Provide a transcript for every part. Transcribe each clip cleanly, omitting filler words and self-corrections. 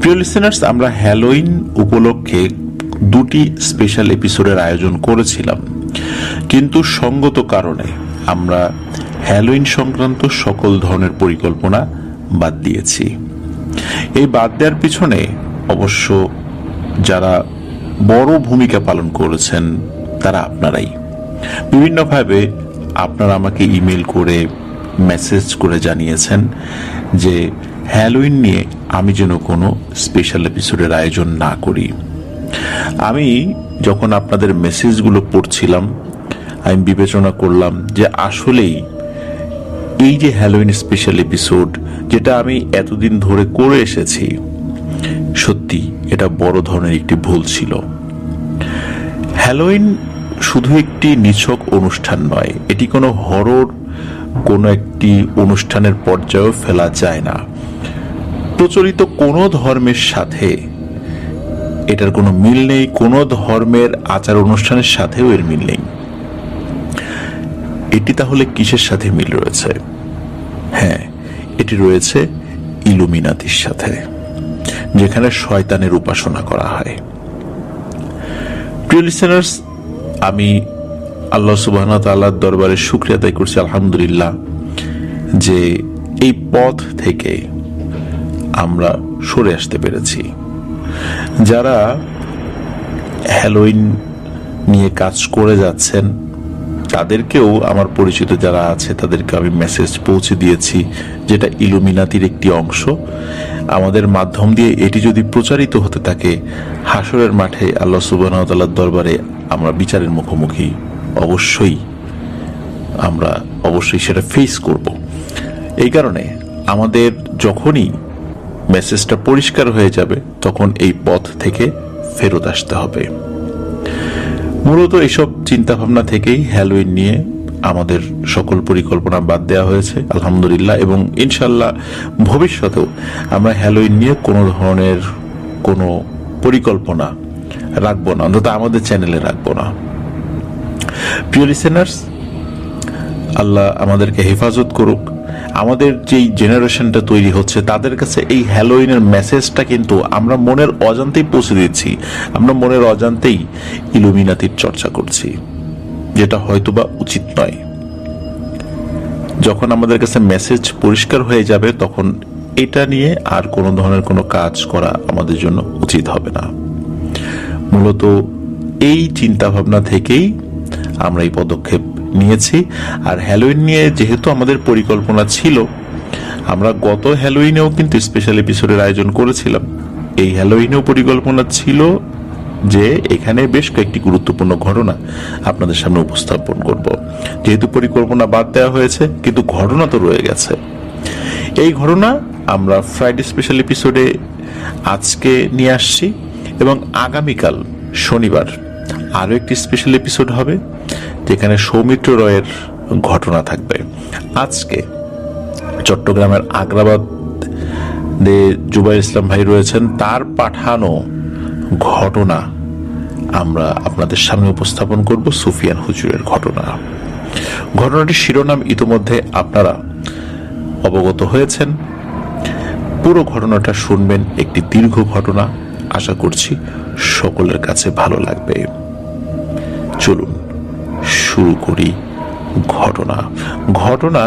প্রিয় লিসেনার্স, আমরা হ্যালোইন উপলক্ষে 2টি স্পেশাল এপিসোডের আয়োজন করেছিলাম, কিন্তু সঙ্গত কারণে আমরা হ্যালোইন সংক্রান্ত সকল ধরনের পরিকল্পনা বাদ দিয়েছি। এই বাদ দেওয়ার পিছনে অবশ্য যারা বড় ভূমিকা পালন করেছেন তারা আপনারাই। বিভিন্নভাবে আপনারা আমাকে ইমেল করে, মেসেজ করে জানিয়েছেন যে হ্যালোইন নিয়ে আমি যেন কোনো স্পেশাল এপিসোডের আয়োজন না করি। আমি যখন আপনাদের মেসেজগুলো পড়ছিলাম, আমি বিবেচনা করলাম যে আসলেই এই যে হ্যালোইন স্পেশাল এপিসোড, যেটা আমি এতদিন ধরে করে এসেছি, সত্যি এটা বড় ধরনের একটি ভুল ছিল। হ্যালোইন শুধু একটি নিছক অনুষ্ঠান নয়, এটি কোনো হরর কোনো একটি অনুষ্ঠানের পর্যায়েও ফেলা যায় না। প্রচলিত কোনো ধর্মের সাথে এটার কোনো মিল নেই, কোনো ধর্মের আচার অনুষ্ঠানের সাথেও এর মিল নেই। এটি তাহলে কিসের সাথে মিল রয়েছে? হ্যাঁ, এটি রয়েছে ইলুমিনাতির সাথে, যেখানে শয়তানের উপাসনা করা হয়। প্রিয় লিসেনার্স, আমি আল্লাহ সুবহানাহু ওয়া তাআলার দরবারে শুকরিয়া আদায় করছি, আলহামদুলিল্লাহ, যে এই পথ থেকে আমরা সরে আসতে পেরেছি। যারা হ্যালোইন নিয়ে কাজ করে যাচ্ছেন তাদেরকেও, আমার পরিচিত যারা আছে তাদেরকে আমি মেসেজ পৌঁছে দিয়েছি, যেটা ইলুমিনাতির একটি অংশ। আমাদের মাধ্যম দিয়ে এটি যদি প্রচারিত হতে থাকে, হাসরের মাঠে আল্লাহ সুবহানাহু ওয়া তাআলার দরবারে আমরা বিচারের মুখোমুখি অবশ্যই সেটা ফেস করব। এই কারণে আমাদের যখনই মেসেজটা পরিষ্কার হয়ে যাবে তখন এই পথ থেকে ফেরত আসতে হবে। মূলত এইসব চিন্তা ভাবনা থেকেই হ্যালোইন নিয়ে আমাদের সকল পরিকল্পনা বাদ দেওয়া হয়েছে, আলহামদুলিল্লাহ। এবং ইনশাল্লাহ ভবিষ্যতেও আমরা হ্যালোইন নিয়ে কোনো ধরনের কোনো পরিকল্পনা রাখবো না, অন্তত আমাদের চ্যানেলে রাখবো না। প্রিয় লিসেনার্স, আল্লাহ আমাদেরকে হেফাজত করুক। আমাদের যেই জেনারেশনটা তৈরি হচ্ছে তাদের কাছে এই হ্যালোইনের মেসেজটা কিন্তু আমরা মনের অজান্তেই পৌঁছে দিচ্ছি। আমরা মনের অজান্তেই ইলুমিনাতির চর্চা করছি, যেটা হয়তোবা উচিত নয়। যখন আমাদের কাছে মেসেজ পরিষ্কার হয়ে যাবে তখন এটা নিয়ে আর কোনো ধরনের কোনো কাজ করা আমাদের জন্য উচিত হবে না। মূলত এই চিন্তা ভাবনা থেকেই আমরা এই পদক্ষেপ নিয়েছি। আর হ্যালোইন নিয়ে যেহেতু আমাদের পরিকল্পনা ছিল, আমরা গত হ্যালোইনেও কিন্তু স্পেশাল এপিসোডের আয়োজন করেছিলাম। এই হ্যালোইনেও পরিকল্পনা ছিল যে এখানে বেশ কয়েকটি গুরুত্বপূর্ণ ঘটনা আপনাদের সামনে উপস্থাপন করব। যেহেতু পরিকল্পনা বাদ দেওয়া হয়েছে, কিন্তু ঘটনা তো রয়ে গেছে। এই ঘটনা আমরা ফ্রাইডে স্পেশাল এপিসোডে আজকে নিয়ে আসছি, এবং আগামীকাল শনিবার আরো একটি স্পেশাল এপিসোড হবে যেখানে সৌমিত্র রয়ের ঘটনা থাকবে। আজকে চট্টগ্রামের আগ্রাবাদে জুবাইর ইসলাম ভাই রয়েছেন, তার পাঠানো ঘটনা আমরা আপনাদের সামনে উপস্থাপন করব, সুফিয়ান হুজুরের ঘটনা। ঘটনাটির শিরোনাম ইতোমধ্যে আপনারা অবগত হয়েছেন। পুরো ঘটনাটা শুনবেন, একটি দীর্ঘ ঘটনা। আশা করছি সকলের কাছে ভালো লাগবে। চলুন শুরু করি ঘটনা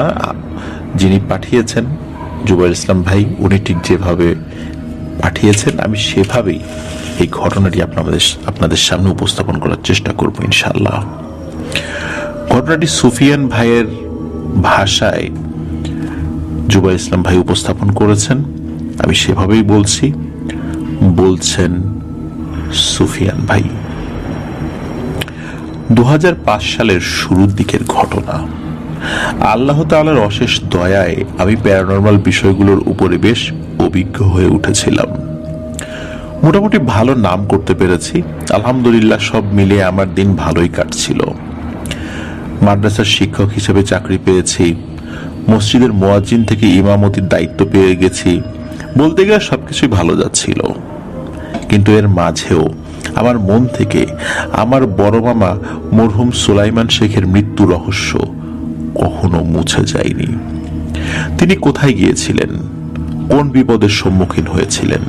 যিনি পাঠিয়েছেন জুবাইর ইসলাম ভাই, উনি ঠিক যেভাবে পাঠিয়েছেন আমি সেভাবেই এই ঘটনাটি আপনাদের সামনে উপস্থাপন করার চেষ্টা করব ইনশাআল্লাহ। ঘটনাটি সুফিয়ান ভাইয়ের ভাষায় জুবাইর ইসলাম ভাই উপস্থাপন করেছেন, আমি সেভাবেই বলছেন সুফিয়ান ভাই। 2005 সালের শুরুর দিকের ঘটনা। আল্লাহ তাআলার অশেষ দয়ায় আমি প্যারানরমাল বিষয়গুলোর উপরে বেশ অভিজ্ঞ হয়ে উঠেছিলাম। মোটামুটি ভালো নাম করতে পেরেছি, আলহামদুলিল্লাহ। সব মিলিয়ে আমার দিন ভালোই কাটছিল। মাদ্রাসার শিক্ষক হিসেবে চাকরি পেয়েছি, মসজিদের মুয়াজ্জিন থেকে ইমামতির দায়িত্ব পেয়ে গেছি। বলতে গেলে সবকিছুই ভালো যাচ্ছিল, কিন্তু এর মাঝেও আমার মন থেকে আমার বড় মামা মরহুম সুলাইমান শেখের মৃত্যু রহস্য কখনো মুছে যায়নি। তিনি কোথায় গিয়েছিলেন, কোন বিপদের সম্মুখীন হয়েছিলেন,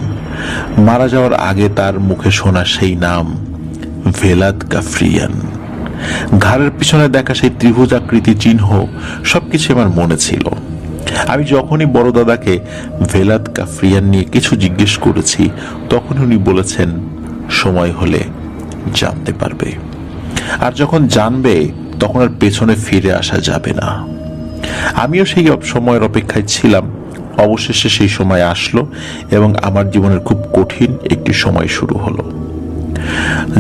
মারা যাওয়ার আগে তার মুখে শোনা সেই নাম ভেলাদ কাফরিয়ান, ঘাড়ের পিছনে দেখা সেই ত্রিভুজ আকৃতি চিহ্ন সবকিছু আমার মনে ছিল। আমি যখনই বড় দাদাকে ভেলাদ কাফরিয়ান নিয়ে কিছু জিজ্ঞেস করেছি, তখন উনি বলেছেন সময় হলে জানতে পারবে, আর যখন জানবে তখন আর পেছনে ফিরে আসা যাবে না। আমিও সেই সময়ের অপেক্ষায় ছিলাম। অবশেষে সেই সময় আসলো এবং আমার জীবনের খুব কঠিন একটি সময় শুরু হলো।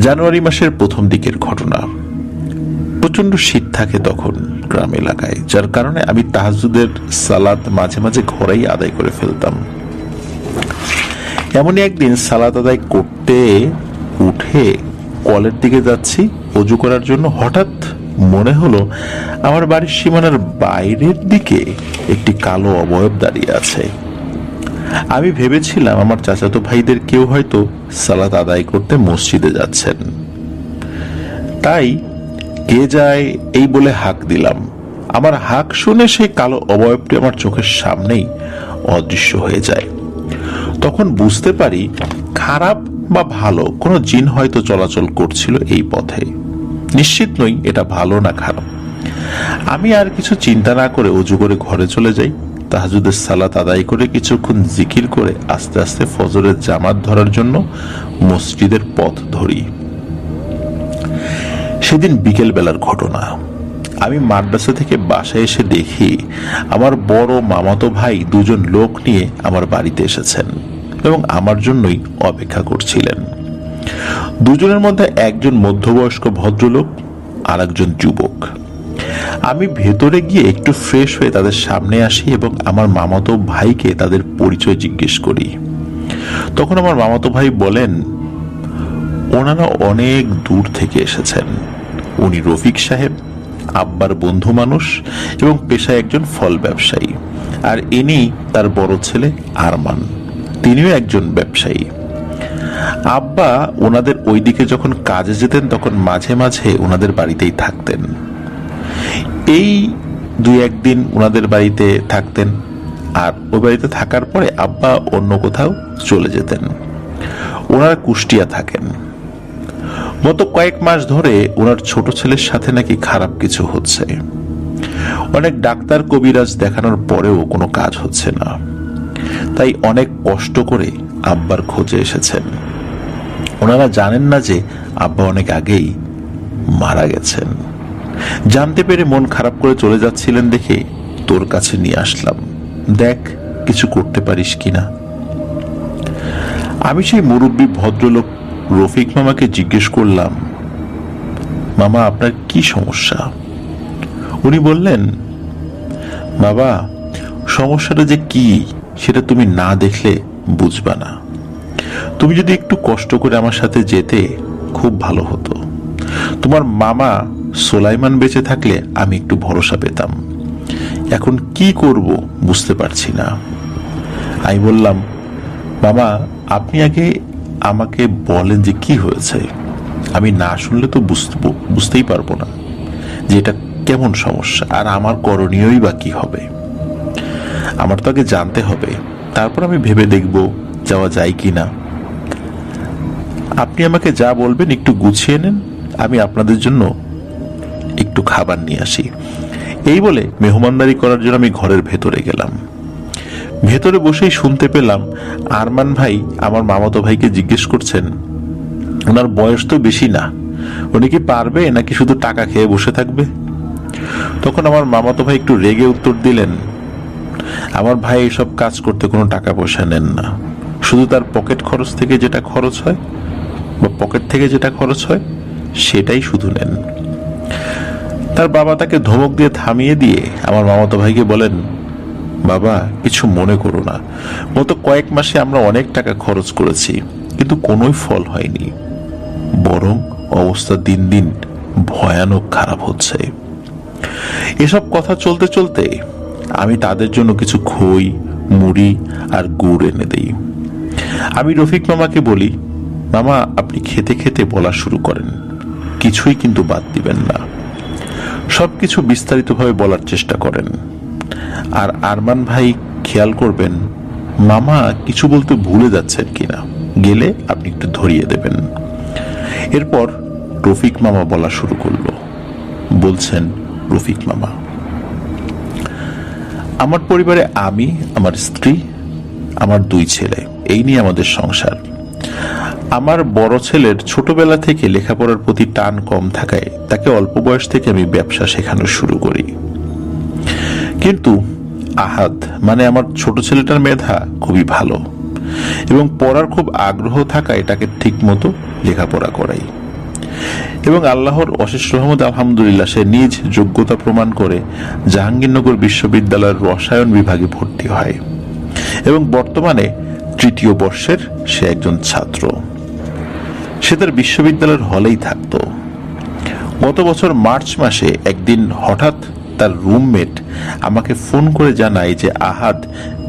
জানুয়ারি মাসের প্রথম দিকের ঘটনা। প্রচন্ড শীত থাকে তখন গ্রাম এলাকায়, যার কারণে আমি তাহাজ্জুদের সালাত মাঝে মাঝে ঘরেই আদায় করে ফেলতাম। এমনই একদিন সালাত আদায় করতে উঠে কলের দিকে যাচ্ছি অজু করার জন্য। হঠাৎ মনে হলো আমার বাড়ির সীমানার বাইরের দিকে একটি কালো অবয়ব দাঁড়িয়ে আছে। আমি ভেবেছিলাম আমার চাচাতো ভাইদের কেউ হয়তো সালাত আদায় করতে মসজিদে যাচ্ছেন, তাই কে যায় এই বলে হাঁক দিলাম। আমার হাঁক শুনে সেই কালো অবয়বটি আমার চোখের সামনেই অদৃশ্য হয়ে যায়। তখন বুঝতে পারি খারাপ বা ভালো কোনো জিন হয়তো চলাচল করছিল এই পথে। নিশ্চিত নই এটা ভালো না খারাপ। আমি আর কিছু চিন্তা না করে অজু করে ঘরে চলে যাই। তাহাজ্জুদের সালাত আদায় করে কিছুক্ষণ জিকির করে আস্তে আস্তে ফজরের জামাত ধরার জন্য মসজিদের পথ ধরি। সেদিন বিকেল বেলার ঘটনা। আমি মাদ্রাসা থেকে বাসায় এসে দেখি আমার বড় মামাতো ভাই দুজন লোক নিয়ে আমার বাড়িতে এসেছেন এবং আমার জন্যই অপেক্ষা করছিলেন। দুজনের মধ্যে একজন মধ্যবয়স্ক ভদ্রলোক আর একজন যুবক। আমি ভেতরে গিয়ে একটু ফ্রেশ হয়ে তাদের সামনে আসি এবং আমার মামাতো ভাইকে তাদের পরিচয় জিজ্ঞেস করি। তখন আমার মামাতো ভাই বলেন ওনারা অনেক দূর থেকে এসেছেন। উনি রফিক সাহেব, আব্বার বন্ধু মানুষ এবং পেশায় একজন ফল ব্যবসায়ী, আর ইনি তার বড় ছেলে আরমান, তিনিও একজন ব্যবসায়ী। আব্বা ওনাদের ওইদিকে যখন কাজে যেতেন তখন মাঝে মাঝে ওনাদের বাড়িতেই থাকতেন। এই দুই একদিন ওনাদের বাড়িতে থাকতেন, আর ওই বাড়িতে থাকার পরে আব্বা অন্য কোথাও চলে যেতেন। ওনারা কুষ্টিয়া থাকেন। গত কয়েক মাস ধরে ওনার ছোট ছেলের সাথে নাকি খারাপ কিছু হচ্ছে। অনেক ডাক্তার কবিরাজ দেখানোর পরেও কোনো কাজ হচ্ছে না, তাই অনেক কষ্ট করে আব্বার খোঁজে এসেছেন। ওনারা জানেন না যে আব্বা অনেক আগেই মারা গেছেন। জানতে পেরে মন খারাপ করে চলে যাচ্ছিলেন দেখে তোর কাছে নিয়ে আসলাম, দেখ কিছু করতে পারিস কিনা। আমি সেই মুরব্বী ভদ্রলোক রফিক মামাকে জিজ্ঞেস করলাম, মামা আপনার কি সমস্যা? উনি বললেন, বাবা সমস্যাটা যে কি সেটা তুমি না দেখলে বুঝবা না। তুমি যদি একটু কষ্ট করে আমার সাথে যেতে খুব ভালো হতো। তোমার মামা সোলাইমান বেঁচে থাকলে আমি একটু ভরসা পেতাম। এখন কি করব বুঝতে পারছি না। আমি বললাম, মামা আপনি আগে আমাকে বলেন যে কি হয়েছে। আমি না শুনলে তো বুঝতেই পারবো না যে এটা কেমন সমস্যা, আর আমার করণীয়ই বা কি হবে। আমার তো আগে জানতে হবে, তারপর আমি ভেবে দেখব যাওয়া যায় কি না। আপনি আমাকে যা বলবেন একটু গুছিয়ে নেন, আমি আপনাদের জন্য একটু খাবার নিয়ে আসি। এই বলে মেহমানদারি করার জন্য আমি ঘরের ভেতরে গেলাম। ভেতরে বসেই শুনতে পেলাম আরমান ভাই আমার মামাতো ভাইকে জিজ্ঞেস করছেন, ওনার বয়স তো বেশি না, উনি কি পারবে নাকি শুধু টাকা খেয়ে বসে থাকবে? তখন আমার মামাতো ভাই একটু রেগে উত্তর দিলেন, আমার ভাই এসব কাজ করতে কোনো টাকা পয়সা নেন না, শুধু তার পকেট খরচ থেকে যেটা খরচ হয় বা পকেট থেকে যেটা খরচ হয় সেটাই শুধু নেন। তার বাবা তাকে ধমক দিয়ে থামিয়ে দিয়ে আমার মামাতো ভাইকে বলেন, বাবা কিছু মনে করো না, গত কয়েক মাসে আমরা অনেক টাকা খরচ করেছি কিন্তু কোনোই ফল হয়নি, বরং অবস্থা দিন দিন ভয়ানক খারাপ হচ্ছে। এসব কথা চলতে চলতে আমি তাদের জন্য কিছু খই, মুড়ি আর গুড় এনে দেই। আমি রফিক মামাকে বলি, মামা আপনি খেতে খেতে বলা শুরু করেন, কিছুই কিন্তু বাদ দিবেন না, সবকিছু বিস্তারিতভাবে বলার চেষ্টা করেন। আর আরমান ভাই খেয়াল করবেন মামা কিছু বলতে ভুলে যাচ্ছেন কিনা, গেলে আপনি একটু ধরিয়ে দেবেন। এরপর রফিক মামা বলা শুরু করলো। বলছেন রফিক মামা, আমার পরিবারে আমি, আমার স্ত্রী, আমার 2 ছেলে, এই নিয়ে আমাদের সংসার। আমার বড় ছেলের ছোটবেলা থেকে লেখাপড়ার প্রতি টান কম থাকায় তাকে অল্প বয়স থেকে আমি ব্যবসা শেখানো শুরু করি। কিন্তু আহাদ মানে আমার ছোট ছেলেটার মেধা খুবই ভালো এবং পড়ার খুব আগ্রহ থাকায় তাকে ঠিক মতো লেখাপড়া করাই। এবং আল্লাহর অশেষ রহমত, আলহামদুলিল্লাহ, সে নিজ যোগ্যতা প্রমাণ করে জাহাঙ্গীরনগর বিশ্ববিদ্যালয়ের রসায়ন বিভাগে ভর্তি হয় এবং বর্তমানে 3য় বর্ষের সে একজন ছাত্র। সে তার বিশ্ববিদ্যালয়ের হলেই থাকতো। গত বছর মার্চ মাসে একদিন হঠাৎ তার রুমমেট আমাকে ফোন করে জানায় যে আহাদ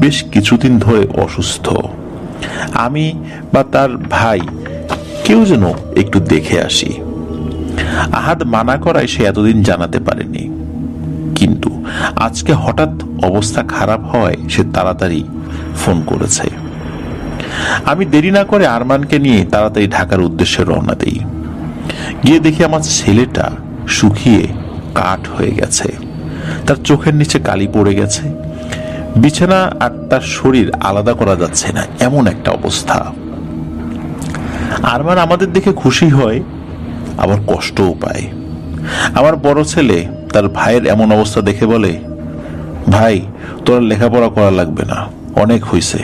বেশ কিছুদিন ধরে অসুস্থ। আমি বা তার ভাই কেউ যেন একটু দেখে আসি। আহাদ মানা করায় সে এতদিন জানাতে পারেনি, কিন্তু আজকে হঠাৎ অবস্থা খারাপ হওয়ায় সে তাড়াতাড়ি ফোন করেছে। আমি দেরি না করে আরমানকে নিয়ে তাড়াতাড়ি ঢাকার উদ্দেশ্যে রওনা দিই। গিয়ে দেখি আমার ছেলেটা শুকিয়ে কাঠ হয়ে গেছে, তার চোখের নিচে কালি পড়ে গেছে, বিছানা আর তার শরীর আলাদা করা যাচ্ছে না, এমন একটা অবস্থা। আরমান আমাদের দেখে খুশি হয়, আবার কষ্টও পায়। আমার বড় ছেলে তার ভাইয়ের এমন অবস্থা দেখে বলে, ভাই তোর লেখাপড়া করা লাগবে না, অনেক হয়েছে,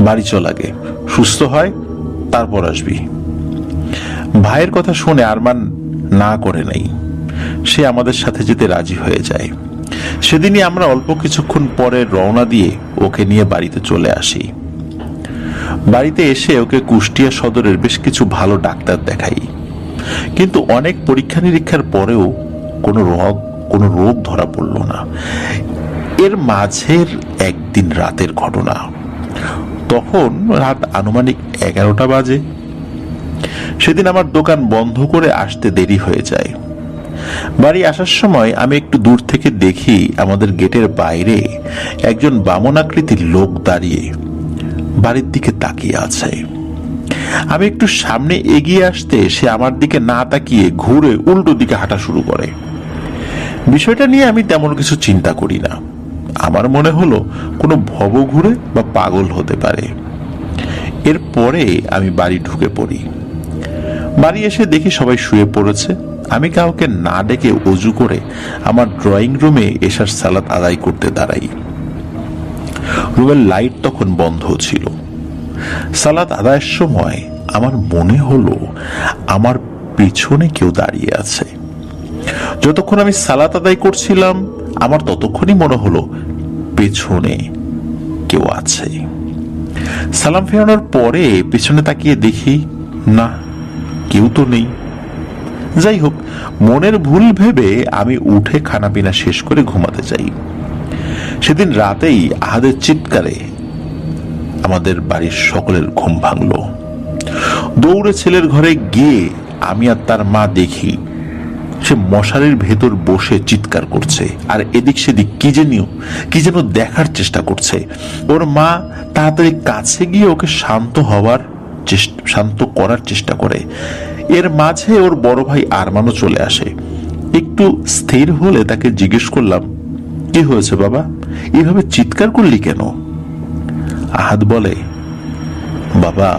বাড়ি চল আগে, সুস্থ হয় তারপর আসবি। ভাইয়ের কথা শুনে আরমান না করে নাই, সে আমাদের সাথে যেতে রাজি হয়ে যায়। সেদিনই আমরা অল্প কিছুক্ষণ পরে রওনা দিয়ে ওকে নিয়ে বাড়িতে চলে আসি। বাড়িতে এসে ওকে কুষ্টিয়া সদরের বেশ কিছু ভালো ডাক্তার দেখাই, কিন্তু অনেক পরীক্ষা নিরীক্ষার পরেও কোনো রোগ ধরা পড়ল না। এর মাঝের একদিন রাতের ঘটনা, তখন রাত আনুমানিক 11টা বাজে। সেদিন আমার দোকান বন্ধ করে আসতে দেরি হয়ে যায়। বাড়ি আসার সময় আমি একটু দূর থেকে দেখি আমাদের গেটের বাইরে একজন বামনাকৃতির লোক দাঁড়িয়ে বাড়ির দিকে তাকিয়ে আছে। আমি একটু সামনে এগিয়ে আসতে সে আমার দিকে না তাকিয়ে ঘুরে উল্টো দিকে হাঁটা শুরু করে। বিষয়টা নিয়ে আমি তেমন কিছু চিন্তা করি না, আমার মনে হলো কোনো ভব ঘুরে বা পাগল হতে পারে। এরপরে আমি বাড়ি ঢুকে পড়ি। বাড়ি এসে দেখি সবাই শুয়ে পড়েছে। আমি কাউকে না ডেকে অজু করে আমার ড্রয়িং রুমে এশার সালাত আদায় করতে দাঁড়াই। রুমের লাইট তখন বন্ধ ছিল। সালাত আদায়ের সময় আমার মনে হলো আমার পিছনে কেউ দাঁড়িয়ে আছে। যতক্ষণ আমি সালাত আদায় করছিলাম আমার ততক্ষণই মনে হলো পেছনে কেউ আছে। সালাম ফেরানোর পরে পিছনে তাকিয়ে দেখি না, কেউ তো নেই। যাই হোক, মনের ভুল ভেবে আমি উঠে খানাপিনা শেষ করে ঘুমাতে যাই। সেদিন রাতেই আহাদের চিৎকারে আমাদের বাড়ির সকলের ঘুম ভাঙল। দৌড়ে ছেলের ঘরে গিয়ে আমি আর তার মা দেখি সে মশারির ভেতর বসে চিৎকার করছে আর এদিক সেদিক কি যেন দেখার চেষ্টা করছে। ওর মা তাড়াতাড়ি কাছে গিয়ে ওকে শান্ত করার চেষ্টা করে। এর মাঝে ওর বড় ভাই আরমানও চলে আসে। একটু স্থির হলে তাকে জিজ্ঞেস করলাম, কি হয়েছে বাবা, এভাবে চিৎকার করলি কেন? আহাদ বলে, বাবা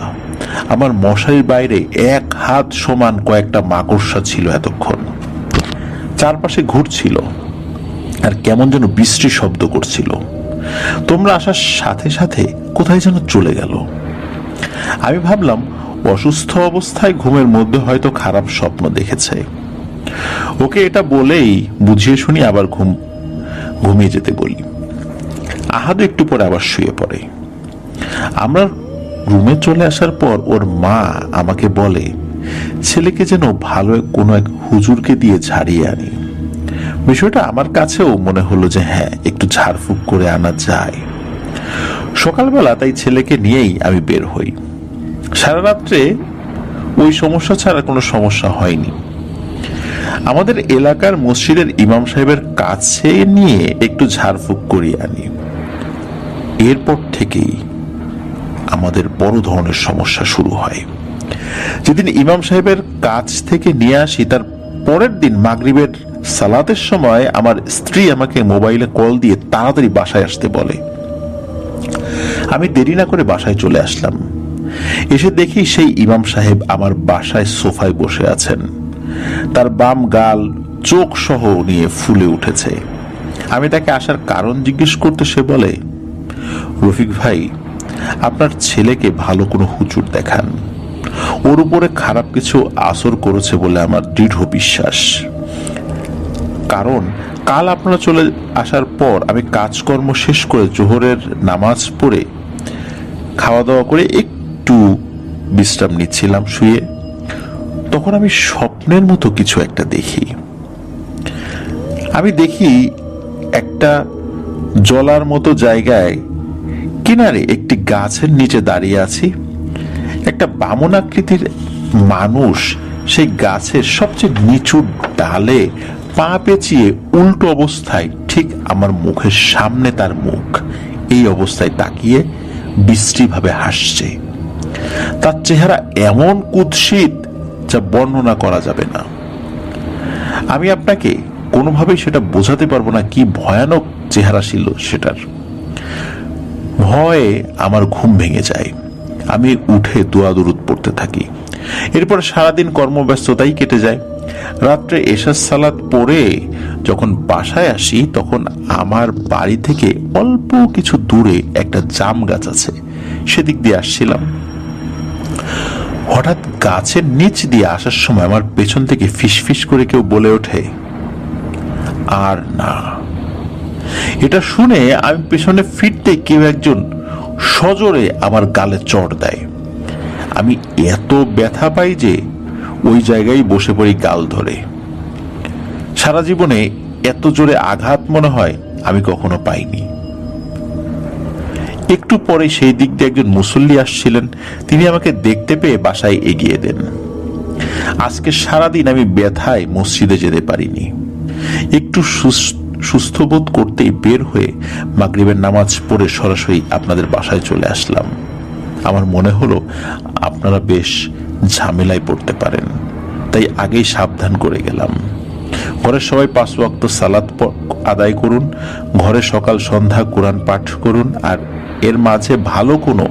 আমার মশারির বাইরে 1 হাত সমান কয়েকটা মাকড়সা ছিল, এতক্ষণ চারপাশে ঘুরছিল আর কেমন যেন বিশ্রী শব্দ করছিল। তোমরা আসার সাথে সাথে কোথায় যেন চলে গেল। আমি ভাবলাম অসুস্থ অবস্থায় ঘুমের মধ্যে হয়তো খারাপ স্বপ্ন দেখেছে। ওকে এটা বলেই বুঝিয়ে শুনি আবার ঘুমিয়ে যেতে বলি। আহাদ একটু পরে আবার শুয়ে পড়ে। আমরা রুমে চলে আসার পর ওর মা আমাকে বলে ছেলেকে যেন ভালো কোনো এক হুজুরকে দিয়ে ঝাড়িয়ে আনি। বিষয়টা আমার কাছেও মনে হলো যে হ্যাঁ, একটু ঝাড়ফুঁক করে আনা যায়। সকালবেলা তাই ছেলেকে নিয়েই আমি বের হই। সারা রাত্রে ওই সমস্যা ছাড়া কোনো সমস্যা হয়নি। আমাদের এলাকার মসজিদের ইমাম সাহেবের কাছে নিয়ে একটু ঝাড়ফুঁক করিয়ে আনি। এরপর থেকেই আমাদের বড় ধরনের সমস্যা শুরু হয়। যেদিন ইমাম সাহেবের কাছ থেকে নিয়ে আসি, তার পরের দিন মাগরিবের সালাতের সময় আমার স্ত্রী আমাকে মোবাইলে কল দিয়ে তাড়াতাড়ি বাসায় আসতে বলে। আমি দেরি না করে বাসায় চলে আসলাম। এসে দেখি সেই ইমাম সাহেব আমার বাসায় সোফায় বসে আছেন। তার বাম গাল চোখ সহ নিয়ে ফুলে উঠেছে। আমি তাকে আসার কারণ জিজ্ঞেস করতে সে বলে, রফিক ভাই, আপনার ছেলেকে ভালো কোনো হুজুর দেখান, ওর উপরে খারাপ কিছু আসর করেছে বলে আমার দৃঢ় বিশ্বাস। কারণ কাল আপনারা চলে আসার পর আমি কাজকর্ম শেষ করে জোহরের নামাজ পড়ে খাওয়া দাওয়া করে একটু বিশ্রাম নিচ্ছিলাম শুয়ে, তখন আমি স্বপ্নের মতো কিছু একটা দেখি। আমি দেখি একটা জলার মতো জায়গায় কিনারে একটি গাছের নিচে দাঁড়িয়ে আছি। একটা বামন আকৃতির মানুষ সেই গাছের সবচেয়ে নিচু ডালে পা পেঁচিয়ে উল্টো অবস্থায়, ঠিক আমার মুখের সামনে তার মুখ, এই অবস্থায় তাকিয়ে বিশ্রীভাবে হাসছে। তার চেহারা এমন কুৎসিত যা বর্ণনা করা যাবে না। আমি আপনাকে কোনোভাবেই সেটা বোঝাতে পারবো না কি ভয়ানক চেহারা ছিল সেটার। ভয়ে আমার ঘুম ভেঙে যায়। আমি উঠে দোয়া দরুদ পড়তে থাকি। এরপর সারাদিন কর্মব্যস্ততাই কেটে যায়। রাত্রে এশার সালাত পড়ে যখন বাসায় আসি, তখন আমার বাড়ি থেকে অল্প কিছু দূরে একটা জাম গাছ আছে, সেদিক দিয়ে আসছিলাম। হঠাৎ গাছের নিচ দিয়ে আসার সময় আমার পেছন থেকে ফিসফিস করে কেউ বলে ওঠে, আর না। এটা শুনে আমি পেছনে ফিরতে কেউ একজন সজোরে আমার গালে চড় দেয়। আমি এত ব্যথা পাই যে ওই জায়গায় বসে পড়ি গাল ধরে। সারা জীবনে এত জোরে আঘাত মনে হয় আমি কখনো পাইনি। একটু পরে সেই দিক দিয়ে একজন মুসল্লি আসছিলেন। তিনি আমাকে দেখতে পেয়ে বাসায় এগিয়ে দেন। আজকে সারাদিন আমি ব্যথায় মসজিদে যেতে পারিনি। একটু সুস্থ বোধ করতেই বের হয়ে মাগরিবের নামাজ পড়ে সরাসরি আপনাদের বাসায় চলে আসলাম। আমার মনে হলো আপনারা বেশ ঝামেলায় পড়তে পারেন, তাই আগেই সাবধান করে গেলাম। ঘরের সবাই 5 ওয়াক্ত সালাত আদায় করুন, ঘরে সকাল সন্ধ্যা কোরআন পাঠ করুন, আর এর মাঝে ভালো কোনো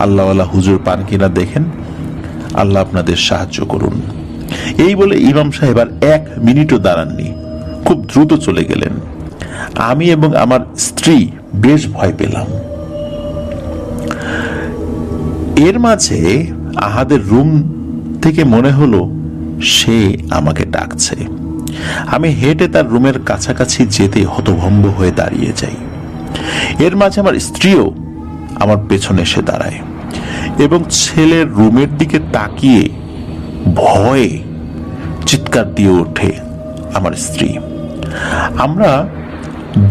আল্লাহওয়ালা হুজুর পান কিনা দেখেন। আল্লাহ আপনাদের সাহায্য করুন। এই বলে ইমাম সাহেব আর 1 মিনিটও দাঁড়াননি, খুব দ্রুত চলে গেলেন। আমি এবং আমার স্ত্রী বেশ ভয় পেলাম। এর মাঝে আহাদের রুম থেকে মনে হলো সে আমাকে ডাকছে। আমি হেঁটে তার রুমের কাছাকাছি যেতে হতভম্ব হয়ে দাঁড়িয়ে যাই। এর মাঝে আমার স্ত্রীও আমার পেছনে এসে দাঁড়ায় এবং ছেলের রুমের দিকে তাকিয়ে ভয়ে চিৎকার দিয়ে ওঠে আমার স্ত্রী। আমরা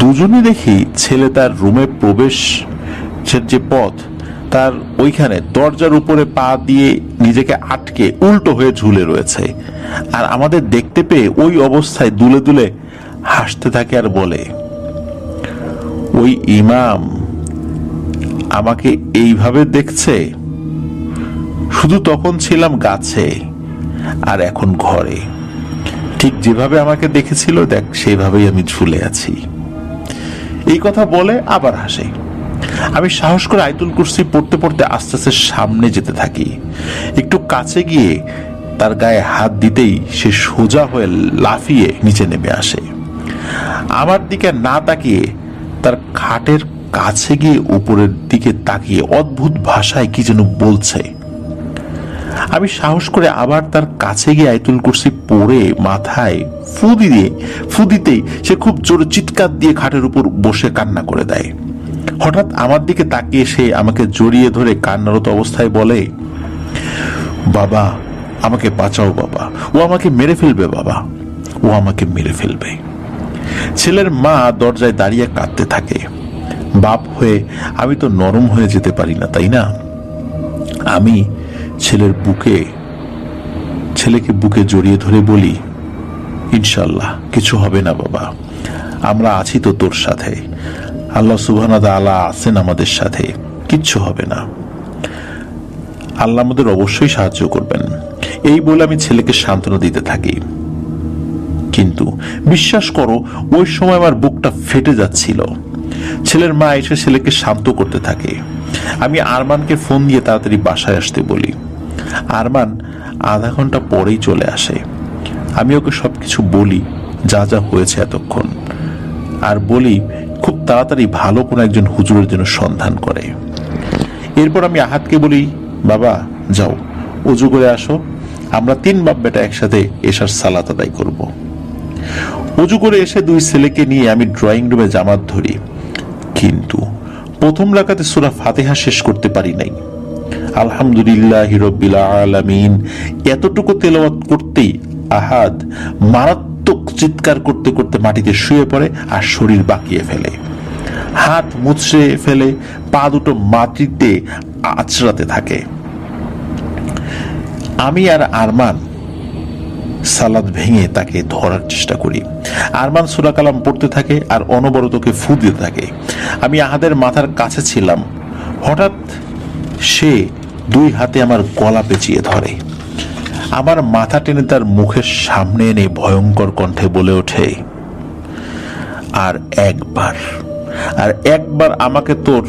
দুজনে দেখি ছেলে তার রুমে প্রবেশের যে পথ, তার ওইখানে দরজার উপরে পা দিয়ে নিজেকে আটকে উল্টো হয়ে ঝুলে রয়েছে। আর আমাদের দেখতে পেয়ে ওই অবস্থায় দুলে দুলে হাসতে থাকে আর বলে, ওই ইমাম আমাকে এইভাবে দেখছে, শুধু তখন ছিলাম গাছে আর এখন ঘরে, ঠিক যেভাবে আমাকে দেখেছিল দেখ সেইভাবেই আমি ঝুলে আছি। এই কথা বলে আবার হাসে। আমি সাহস করে আয়াতুল কুরসি পড়তে পড়তে আস্তে আস্তে সামনে যেতে থাকি। একটু কাছে গিয়ে তার গায়ে হাত দিতেই সে সোজা হয়ে লাফিয়ে নিচে নেমে আসে। আমার দিকে না তাকিয়ে তার খাটের কাছে গিয়ে উপরের দিকে তাকিয়ে অদ্ভুত ভাষায় কি যেন বলছে। আমি সাহস করে আবার তার কাছে গিয়ে আয়াতুল কুরসি পড়ে মাথায় ফু দিতেই সে খুব জোরে চিৎকার দিয়ে খাটের উপর বসে কান্না করে দেয়। হঠাৎ আমার দিকে তাকিয়ে সে আমাকে জড়িয়ে ধরে কান্নারত অবস্থায় বলে, বাবা আমাকে বাঁচাও বাবা, ও আমাকে মেরে ফেলবে বাবা, ও আমাকে মেরে ফেলবে। ছেলের মা দরজায় দাঁড়িয়ে কাঁদতে থাকে। বাপ হয়ে আমি তো নরম হয়ে যেতে পারি না, তাই না? আমি ছেলেকে বুকে জড়িয়ে ধরে বলি, ইনশাল্লাহ কিছু হবে না বাবা, আমরা আছি তো তোর সাথে, আল্লাহ সুবহানাহু ওয়া তাআলা আছেন আমাদের সাথে, কিচ্ছু হবে না। আল্লাহ আমাদের অবশ্যই সাহায্য করবেন, এই বলে আমি ছেলেকে সান্ত্বনা দিতে থাকি। কিন্তু বিশ্বাস করো, ওই সময় আমার বুকটা ফেটে যাচ্ছিল। ছেলের মা এসে ছেলেকে শান্ত করতে থাকে। আমি আরমানকে ফোন দিয়ে তাড়াতাড়ি বাসায় আসতে বলি। আরমান আধা ঘন্টা পরেই চলে আসে। আমি ওকে সবকিছু বলি, যা যা হয়েছে এতক্ষণ, আর বলি খুব তাড়াতাড়ি ভালো কোনো একজন হুজুরের জন্য সন্ধান করে। এরপর আমি আহাদকে বলি, বাবা যাও ওযু করে আসো, আমরা 3 বাপ বেটা একসাথে এশার সালাত আদায় করব। ওযু করে এসে 2 ছেলেকে নিয়ে আমি ড্রয়িং রুমে জামাত ধরি, কিন্তু প্রথম রাকাতে সূরা ফাতিহা শেষ করতে পারি নাই। আলহামদুলিল্লাহি রাব্বিল আলামিন এতটুকু তেলাওয়াত করতেই আহাদ মারাত্মক চিৎকার করতে করতে মাটিতে শুয়ে পড়ে আর শরীর বাঁকিয়ে ফেলে, হাত মুছড়ে ফেলে, পা দুটো মাটিতে আছড়াতে থাকে। আমি আর আরমান সালাত ভেঙে তাকে ধরার চেষ্টা করি। আরমান সূরা কালাম পড়তে থাকে আর অনবরতকে ফু দিতে থাকে। আমি আহাদের মাথার কাছে ছিলাম, হঠাৎ সে 2 হাতে আমার গলা পেঁচিয়ে ধরে, আমার মাথা টেনে তার মুখের সামনে এনে ভয়ঙ্কর কণ্ঠে বলে ওঠে, আর একবার আমাকে তোর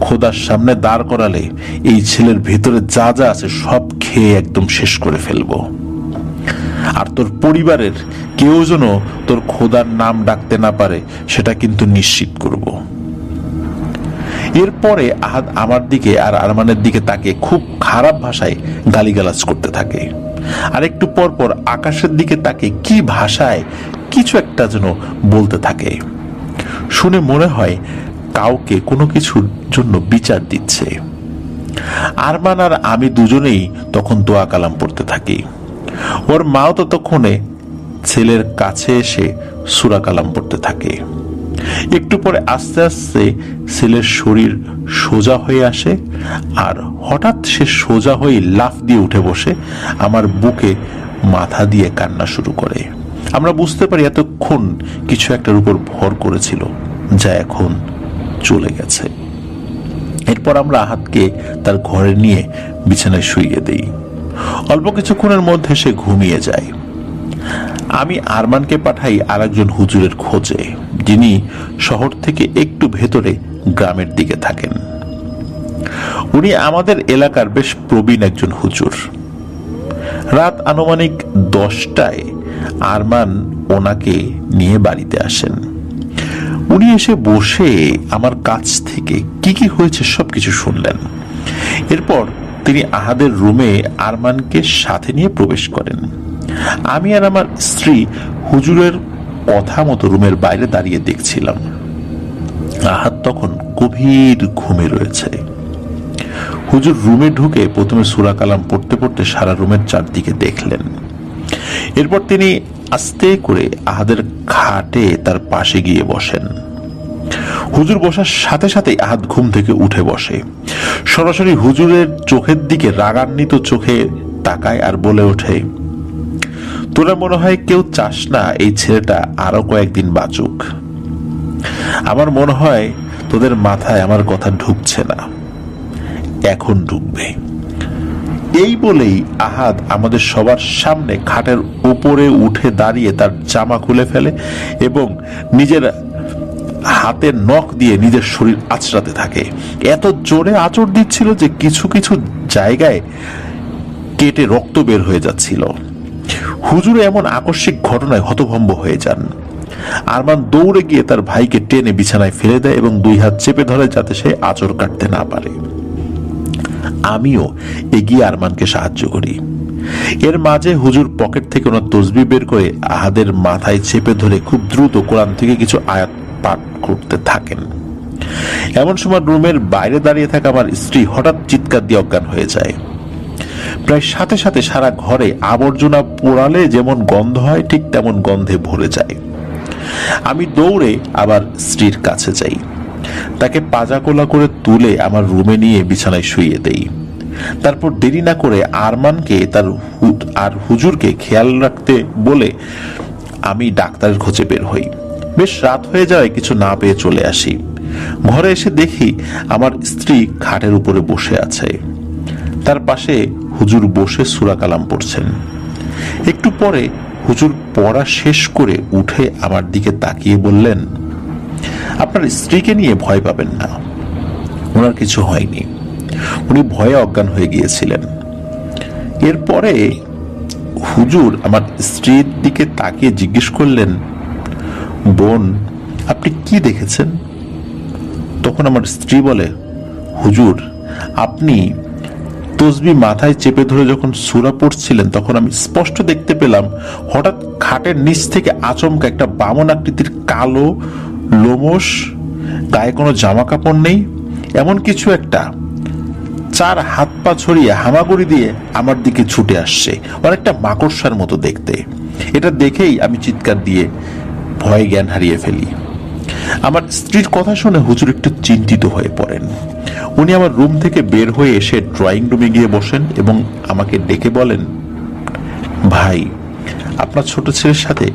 খোদার সামনে দাঁড় করালে এই ছেলের ভিতরে যা যা আছে সব খেয়ে একদম শেষ করে ফেলবো, আর তোর পরিবারের কেউ যেন তোর খোদার নাম ডাকতে না পারে সেটা কিন্তু নিশ্চিত করব। এরপরে আহাদ আমার দিকে আর আরমানের দিকে তাকে খুব খারাপ ভাষায় গালিগালাজ করতে থাকে, আর একটু পর পর আকাশের দিকে তাকে কি ভাষায় কিছু একটা যেন বলতে থাকে। শুনে মনে হয় কাউকে কোনো কিছুর জন্য বিচার দিচ্ছে। আরমান আর আমি দুজনেই তখন দোয়া কালাম পড়তে থাকি। ওর মাও ততক্ষণে ছেলের কাছে এসে সূরা কালাম পড়তে থাকে। একটু পরে আস্তে আস্তে ছেলের শরীর সোজা হয়ে আসে, আর হঠাৎ সে সোজা হয়ে লাফ দিয়ে উঠে বসে আমার বুকে মাথা দিয়ে কান্না শুরু করে। আমরা বুঝতে পারি এতক্ষণ কিছু একটার উপর ভর করেছিল, যা এখন চলে গেছে। এরপর আমরা আহাদকে তার ঘরে নিয়ে বিছানায় শুইয়ে দেই। অল্প কিছুক্ষণের মধ্যে সে ঘুমিয়ে যায়। আমি আরমানকে পাঠাই আরেকজন হুজুরের খোঁজে, যিনি শহর থেকে একটু ভেতরে গ্রামের দিকে থাকেন। উনি আমাদের এলাকার বেশ প্রবীণ একজন হুজুর। রাত আনুমানিক 10টায় আরমান ওনাকে নিয়ে বাড়িতে আসেন। উনি এসে বসে আমার কাছ থেকে কি কি হয়েছে সবকিছু শুনলেন। এরপর তিনি আহাদের রুমে আরমানকে সাথে নিয়ে প্রবেশ করেন। আমি আর আমার স্ত্রী হুজুরের কথা মতো রুমের বাইরে দাঁড়িয়ে দেখছিলাম। আহাদ তখন গভীর ঘুমে রয়েছে। হুজুর রুমে ঢুকে প্রথমে সূরা কালাম পড়তে পড়তে সারা রুমের চারদিকে দেখলেন। এরপর তিনি আস্তে করে আহাদের খাটে তার পাশে গিয়ে বসেন। হুজুর বসার সাথে সাথে আহাদ ঘুম থেকে উঠে বসে, সরাসরি হুজুরের চোখের দিকে রাগান্বিত চোখে তাকায় আর বলে ওঠে, তোরা মনে হয় কেউ চাস না এই ছেলেটা আরো কয়েকদিন বাঁচুক। আমার মনে হয় তোদের মাথায় আমার কথা ঢুকছে না, এখন ঢুকবে। এই বলেই আহাদ আমাদের সবার সামনে খাটের উপরে উঠে দাঁড়িয়ে তার জামা খুলে ফেলে এবং নিজের হাতের নখ দিয়ে নিজের শরীর আঁচড়াতে থাকে। এত জোরে আঁচড় দিচ্ছিল যে কিছু কিছু জায়গায় কেটে রক্ত বের হয়ে যাচ্ছিল। হুজুর এমন আকস্মিক ঘটনায় হতভম্ব হয়ে যান। আরমান দৌড়ে গিয়ে তার ভাইকে টেনে বিছানায় ফেলে দেয় এবং 2 হাত চেপে ধরে যাতে সে আঁচড় কাটতে না পারে। আমিও এগিয়ে আরমানকে সাহায্য করি। এর মাঝে হুজুর পকেট থেকে ওনার তসবিহ বের করে আহাদের মাথায় চেপে ধরে খুব দ্রুত কোরআন থেকে কিছু আয়াত পাঠ করতে থাকেন। এমন সময় রুমের বাইরে দাঁড়িয়ে থাকা আমার স্ত্রী হঠাৎ চিৎকার দিয়ে অজ্ঞান হয়ে যায়। প্রায় সাথে সাথে সারা ঘরে আবর্জনা পোড়ালে যেমন গন্ধ হয় ঠিক তেমন গন্ধে ভরে যায়। আমি দৌড়ে আবার স্ত্রীর কাছে যাই, তাকে পাজাকোলা করে তুলে আমার রুমে নিয়ে বিছানায় শুইয়ে দেই। তারপর দেরি না করে আরমানকে আর হুজুরকে খেয়াল রাখতে বলে আমি ডাক্তারের খোঁজে বের হই। বেশ রাত হয়ে যায়, কিছু না পেয়ে চলে আসি। ঘরে এসে দেখি আমার স্ত্রী খাটের উপরে বসে আছে। তার পাশে হুজুর বসে সূরা কালাম পড়ছেন। একটু পরে হুজুর পড়া শেষ করে উঠে আমার দিকে তাকিয়ে বললেন, আপনার স্ত্রীকে নিয়ে ভয় পাবেন না, ওনার কিছু হয়নি, উনি ভয়ে অজ্ঞান হয়ে গিয়েছিলেন। এরপরে হুজুর আমার স্ত্রীর দিকে তাকিয়ে জিজ্ঞেস করলেন, বোন আপনি কি দেখেছেন? তখন আমার স্ত্রী বলে, হুজুর আপনি তসবি মাথায় চেপে ধরে যখন সূরা পড়ছিলেন তখন আমি স্পষ্ট দেখতে পেলাম হঠাৎ খাটের নিচ থেকে আচমকা একটা বামন আকৃতির কালো লোমশ, গায়ে কোনো জামা কাপড় নেই, এমন কিছু একটা 4 হাত পা ছড়িয়ে হামাগুড়ি দিয়ে আমার দিকে ছুটে আসছে, অনেকটা মাকড়সার মতো দেখতে। এটা দেখেই আমি চিৎকার দিয়ে ভয়ে জ্ঞান হারিয়ে ফেলি। আমার স্ত্রীর কথা শুনে হুজুর একটু চিন্তিত হয়ে পড়েন। উনি আমার রুম থেকে বের হয়ে এসে ড্রয়িং রুমে গিয়ে বসেন এবং আমাকে ডেকে বলেন, ভাই আপনার ছোট ছেলের সাথে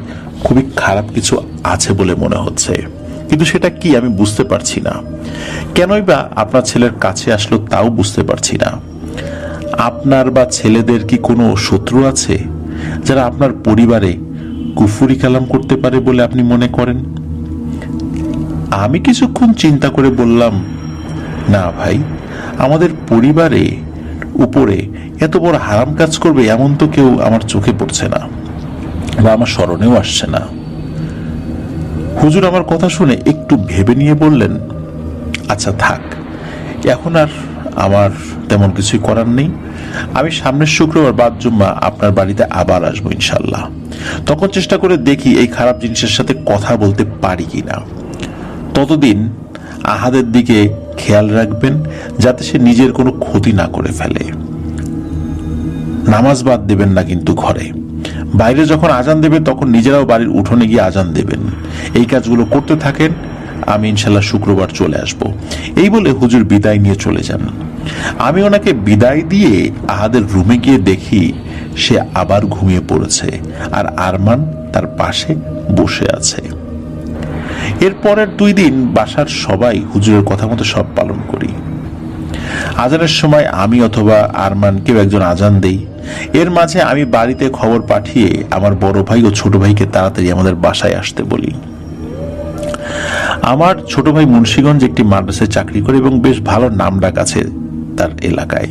খুবই খারাপ কিছু আছে বলে মনে হচ্ছে, কিন্তু সেটা কি আমি বুঝতে পারছি না। কেনই বা আপনার ছেলের কাছে আসলো তাও বুঝতে পারছি না। আপনার বা ছেলেদের কি কোনো শত্রু আছে যারা আপনার পরিবারে কুফরি কালাম করতে পারে বলে আপনি মনে করেন? আমি কিছুক্ষণ চিন্তা করে বললাম, না ভাই, আমাদের পরিবারে উপরে এত বড় হারাম কাজ করবে এমন তো কেউ আমার চোখে পড়ছে না বা আমার স্মরণেও আসছে না। হুজুর আমার কথা শুনে একটু ভেবে নিয়ে বললেন, আচ্ছা থাক, এখন আর আমার তেমন কিছুই করার নেই। আমি সামনের শুক্রবার বাদ জুম্মা আপনার বাড়িতে আবার আসবো ইনশাল্লাহ। তখন চেষ্টা করে দেখি এই খারাপ জিনিসের সাথে কথা বলতে পারি কিনা। ততদিন আহাদের দিকে খেয়াল রাখবেন যাতে সে নিজের কোনো ক্ষতি না করে ফেলে। নামাজ বাদ দেবেন না কিন্তু ঘরে। বাইরে যখন আজান দেবে তখন নিজেরাও বাড়ির উঠোনে গিয়ে আজান দেবেন। এই কাজগুলো করতে থাকেন, আমি ইনশাল্লাহ শুক্রবার চলে আসব। এই বলে হুজুর বিদায় নিয়ে চলে যান। আমি ওনাকে বিদায় দিয়ে আহাদের রুমে গিয়ে দেখি সে আবার ঘুমিয়ে পড়েছে আর আরমান তার পাশে বসে আছে। এর পরের 2 দিন বাসার সবাই হুজুরের কথা মতো সব পালন করি। আজানের সময় আমি অথবা আরমান কেউ একজন আজান দেই। এর মাঝে আমি বাড়িতে খবর পাঠিয়ে আমার বড় ভাই ও ছোট ভাইকে তাড়াতাড়ি আমাদের বাসায় আসতে বলি। আমার ছোট ভাই মুন্সিগঞ্জ একটি মাদ্রাসায় চাকরি করে এবং বেশ ভালো নামডাক আছে তার এলাকায়।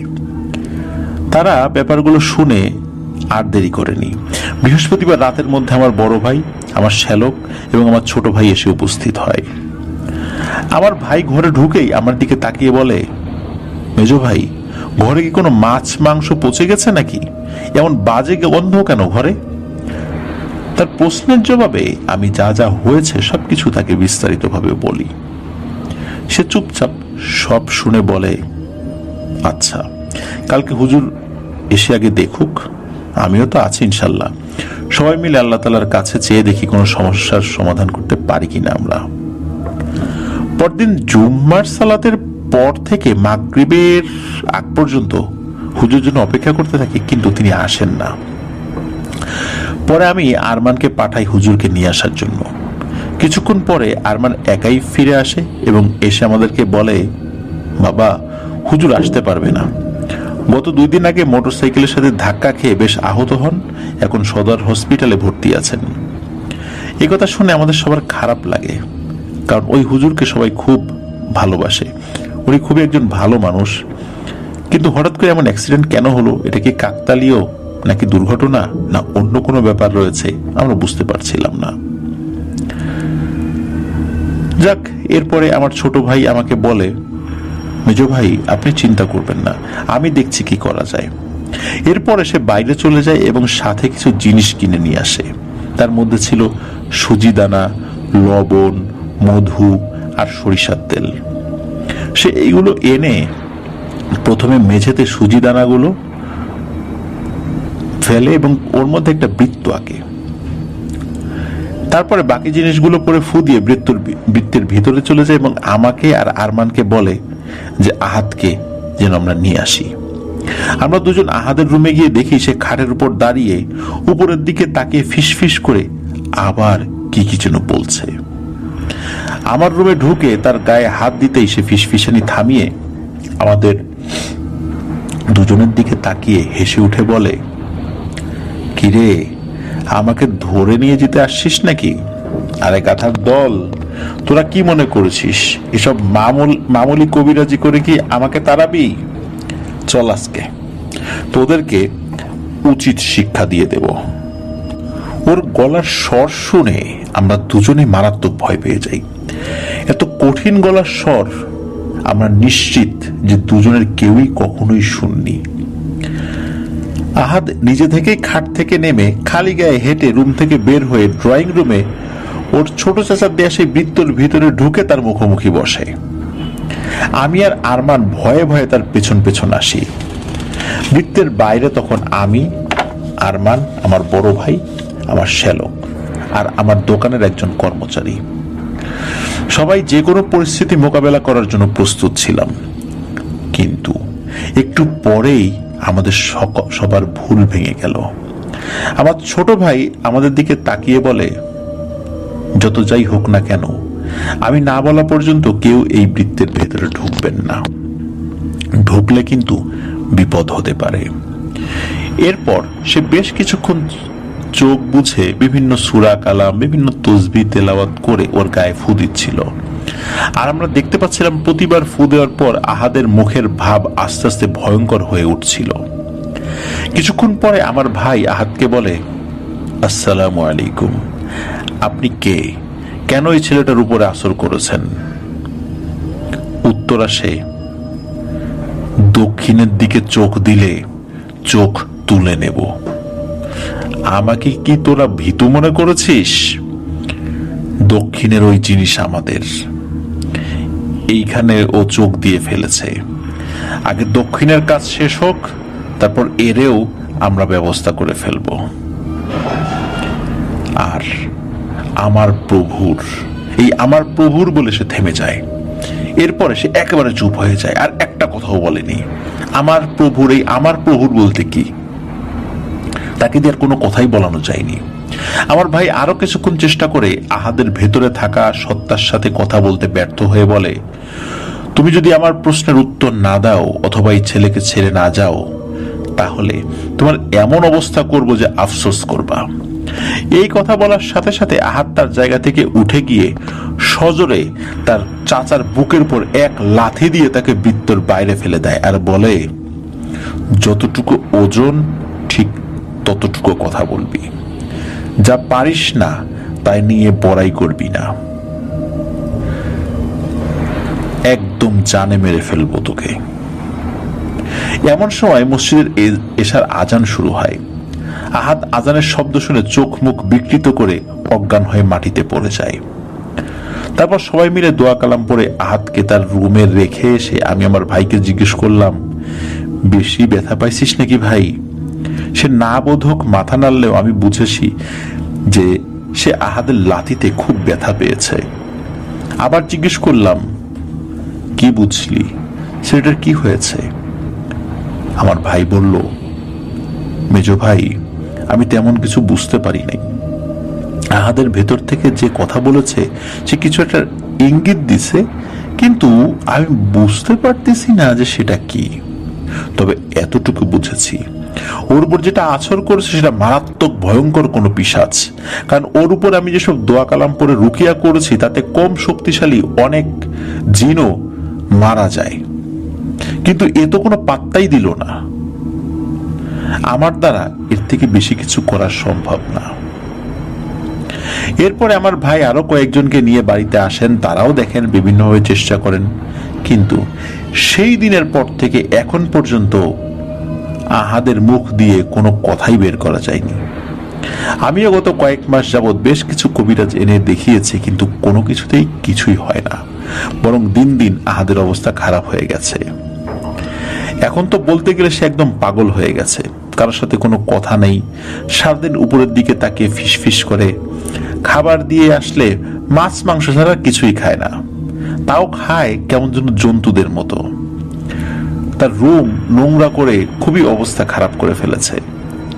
তারা ব্যাপারগুলো শুনে আর দেরি করেনি। বৃহস্পতিবার রাতের মধ্যে আমার বড় ভাই, আমার শ্যালক এবং আমার ছোট ভাই এসে উপস্থিত হয়। আমার ভাই ঘরে ঢুকেই আমার দিকে তাকিয়ে বলে, মেজো ভাই, ঘরে কি কোনো মাছ মাংস পচে গেছে নাকি? এমন বাজে গন্ধ কেন ঘরে? তার প্রশ্নের জবাবে আমি যা যা হয়েছে সবকিছু তাকে বিস্তারিতভাবে বলি। সে চুপচাপ সব শুনে বলে, আচ্ছা, কালকে হুজুর এসে আগে দেখুক, আমিও তো আছি ইনশাল্লাহ। সবাই মিলে আল্লাহ তাআলার কাছে চেয়ে দেখি কোনো সমস্যার সমাধান করতে পারি কিনা আমরা। পরদিন জুম্মার সালাতের পর থেকে মাগরিবের আগ পর্যন্ত হুজুর জন্য অপেক্ষা করতে থাকি, কিন্তু তিনি আসেন না। পরে আমি আরমানকে পাঠাই হুজুরকে নিয়ে আসার জন্য। কিছুক্ষণ পরে আরমান একাই ফিরে আসে এবং এসে আমাদেরকে বলে, বাবা, হুজুর আসতে পারবে না। গত 2 দিন আগে মোটরসাইকেলের সাথে ধাক্কা খেয়ে বেশ আহত হন, এখন সদর হসপিটালে ভর্তি আছেন। এই কথা শুনে আমাদের সবার খারাপ লাগে, কারণ ওই হুজুরকে সবাই খুব ভালোবাসে। উনি খুবই একজন ভালো মানুষ, কিন্তু হঠাৎ করে এমন অ্যাক্সিডেন্ট কেন হলো? এটা কি কাকতালীয় নাকি দুর্ঘটনা না অন্য কোনো ব্যাপার রয়েছে আমরা বুঝতে পারছিলাম না। যাক, এরপরে আমার ছোট ভাই আমাকে বলে, মেজো ভাই আপনি চিন্তা করবেন না, আমি দেখছি কি করা যায়। এরপরে সে বাইরে চলে যায় এবং সাথে কিছু জিনিস কিনে নিয়ে আসে। তার মধ্যে ছিল সুজি দানা, লবণ, মধু আর সরিষার তেল। সে এইগুলো এনে প্রথমে মেঝেতে সুজি দানাগুলো ফেলে এবং ওর মধ্যে একটা বৃত্ত আঁকে। তারপরে বাকি জিনিসগুলো পরে ফু দিয়ে বৃত্তের ভিতরে চলে যায় এবং আমাকে আর আরমানকে বলে যে আহাদকে যেন আমরা নিয়ে আসি। আমরা দুজন আহাদের রুমে গিয়ে দেখি সে খাটের উপর দাঁড়িয়ে উপরের দিকে তাকিয়ে ফিসফিস করে আবার কি কি যেন বলছে। আমার রুমে ঢুকে তার গায়ে হাত দিতেই সে ফিসফিসানি থামিয়ে আমাদের দুজনের দিকে তাকিয়ে হেসে উঠে বলে, কিরে, আমাকে ধরে নিয়ে যেতে আসছিস নাকি? আরে গাধার দল, তোরা কি মনে করেছিস এসব মামুলি কবিরাজি করে কি আমাকে তাড়াবি? চল, আজকে তোদেরকে উচিত শিক্ষা দিয়ে দেব। ওর গলার স্বর শুনে আমরা দুজনে মারাত্মক ভয় পেয়ে যাই। এত কঠিন গলার স্বর আমরা নিশ্চিত যে দুজনের কেউই কখনোই শুননি। আহাদ নিজে থেকেই খাট থেকে নেমে খালি গায়ে হেঁটে রুম থেকে বের হয়ে ড্রয়িং রুমে ওর ছোট চাচার দেয়া সেই বৃত্তর ভিতরে ঢুকে তার মুখোমুখি বসে। আমি আর আরমান ভয়ে ভয়ে তার পেছন পেছন আসি। বৃত্তের বাইরে তখন আমি, আরমান, আমার বড় ভাই, আমার শ্যালক আর আমার দোকানের একজন কর্মচারী। সবাই যে কোনো পরিস্থিতি মোকাবেলা করার জন্য প্রস্তুত ছিলাম। কিন্তু একটু পরেই আমাদের সবার ভুল ভেঙে গেল। আমার ছোট ভাই আমাদের দিকে তাকিয়ে বলে, যত যাই হোক না কেন, আমি না বলা পর্যন্ত কেউ এই বৃত্তের ভেতরে ঢুকবেন না। ঢুকলে কিন্তু বিপদ হতে পারে। এরপর সে বেশ কিছুক্ষণ চোখ বুঝে বিভিন্ন সূরা কালাম, বিভিন্ন তসবিহ তেলাওয়াত করে ওর গায়ে ফু দিচ্ছিল। আর আমরা দেখতে পাচ্ছিলাম প্রতিবার ফু দেওয়ার পর আহাদের মুখের ভাব আস্তে আস্তে ভয়ঙ্কর হয়ে উঠছিল। কিছুক্ষণ পরে আমার ভাই আহাদকে বলে, আসসালামু আলাইকুম, আপনি কে? কেন এই ছেলেটার উপরে আসর করেছেন? উত্তর আসে, দক্ষিণের দিকে চোখ দিলে চোখ তুলে নেব। আমাকে কি তোরা ভীতু মনে করেছিস? দক্ষিণের ওই জিনিস আমাদের। এইখানে ও চোখ দিয়ে ফেলেছে। আগে দক্ষিণের কাজ শেষ হোক, তারপর এরেও আমরা ব্যবস্থা করে ফেলব। আর আমার প্রভুর বলে সে থেমে যায়। এরপরে সে একেবারে চুপ হয়ে যায়, আর একটা কথাও বলেনি। আমার প্রভুর বলতে কি? তাকে দিয়ে আর কোনো কথাই বলানো যায়নি। আমার ভাই আরো কিছুক্ষণ চেষ্টা করে আহাদের ভেতরে থাকা সত্তার সাথে কথা বলতে ব্যর্থ হয়ে বলে, তুমি যদি আমার প্রশ্নের উত্তর না দাও অথবা এই ছেলেকে ছেড়ে না যাও, তাহলে তোমার এমন অবস্থা করব যে আফসোস করবা। এই কথা বলার সাথে সাথে আহাদ তার জায়গা থেকে উঠে গিয়ে সজোরে তার চাচার বুকের উপর এক লাথি দিয়ে তাকে বৃত্তর বাইরে ফেলে দেয় আর বলে, যতটুকু ওজন ঠিক ততটুকু কথা বলবি, যা পারিস না তাই নিয়ে বড়াই করবি না, একদম জানে মেরে ফেলবো তোকে। এমন সময় মসজিদের এশার আজান শুরু হয়। আহাদ আজানের শব্দ শুনে চোখ মুখ বিকৃত করে অজ্ঞান হয়ে মাটিতে পড়ে যায়। তারপর সবাই মিলে দোয়া কালাম পড়ে আহাদকে তার রুমে রেখে এসে আমি আমার ভাইকে জিজ্ঞেস করলাম, বেশি ব্যথা পাইছিস নাকি ভাই? সে না বোধক মাথা নাড়লেও আমি বুঝেছি যে সে আহাদের লাথিতে খুব ব্যথা পেয়েছে। আবার জিজ্ঞেস করলাম, কি বুঝলি? ছেলেটার কি হয়েছে? আমার ভাই বলল, মেজো ভাই, আমি তেমন কিছু বুঝতে পারি নাই। আহাদের ভেতর থেকে যে কথা বলেছে সে কিছু একটা ইঙ্গিত দিছে, কিন্তু আমি বুঝতে পারতেছি না যে সেটা কি। তবে এতটুকু বুঝেছি, ওর উপর যেটা আছর করেছে সেটা মারাত্মক ভয়ঙ্কর কোনো পিশাচ। কারণ ওর উপর আমি যেসব দোয়া কালাম পরে রুকিয়া করেছি তাতে কম শক্তিশালী অনেক জিনও মারা যায়, কিন্তু এ তো কোনো পাত্তাই দিল না। আমার দ্বারা এর থেকে বেশি কিছু করা সম্ভব না। এরপরে আমার ভাই আরো কয়েকজনকে নিয়ে বাড়িতে আসেন, তারাও দেখেন, বিভিন্নভাবে চেষ্টা করেন, কিন্তু সেই দিনের পর থেকে এখন পর্যন্ত আহাদের মুখ দিয়ে কোনো কথাই বের করা যায়নি। আমিও গত কয়েক মাস যাবৎ বেশ কিছু কবিরাজ এনে দেখিয়েছি, কিন্তু কোনো কিছুতেই কিছুই হয় না, বরং দিন দিন আহাদের অবস্থা খারাপ হয়ে গেছে। এখন তো বলতে গেলে সে একদম পাগল হয়ে গেছে, কারোর সাথে কোনো কথা নেই, সারাদিন উপরের দিকে তাকিয়ে ফিস ফিস করে। খাবার দিয়ে আসলে মাছ মাংস ছাড়া কিছুই খায় না, তাও খায় কেমন যেন জন্তুদের মতো। তার রুম নোংরা করে খুবই অবস্থা খারাপ করে ফেলেছে।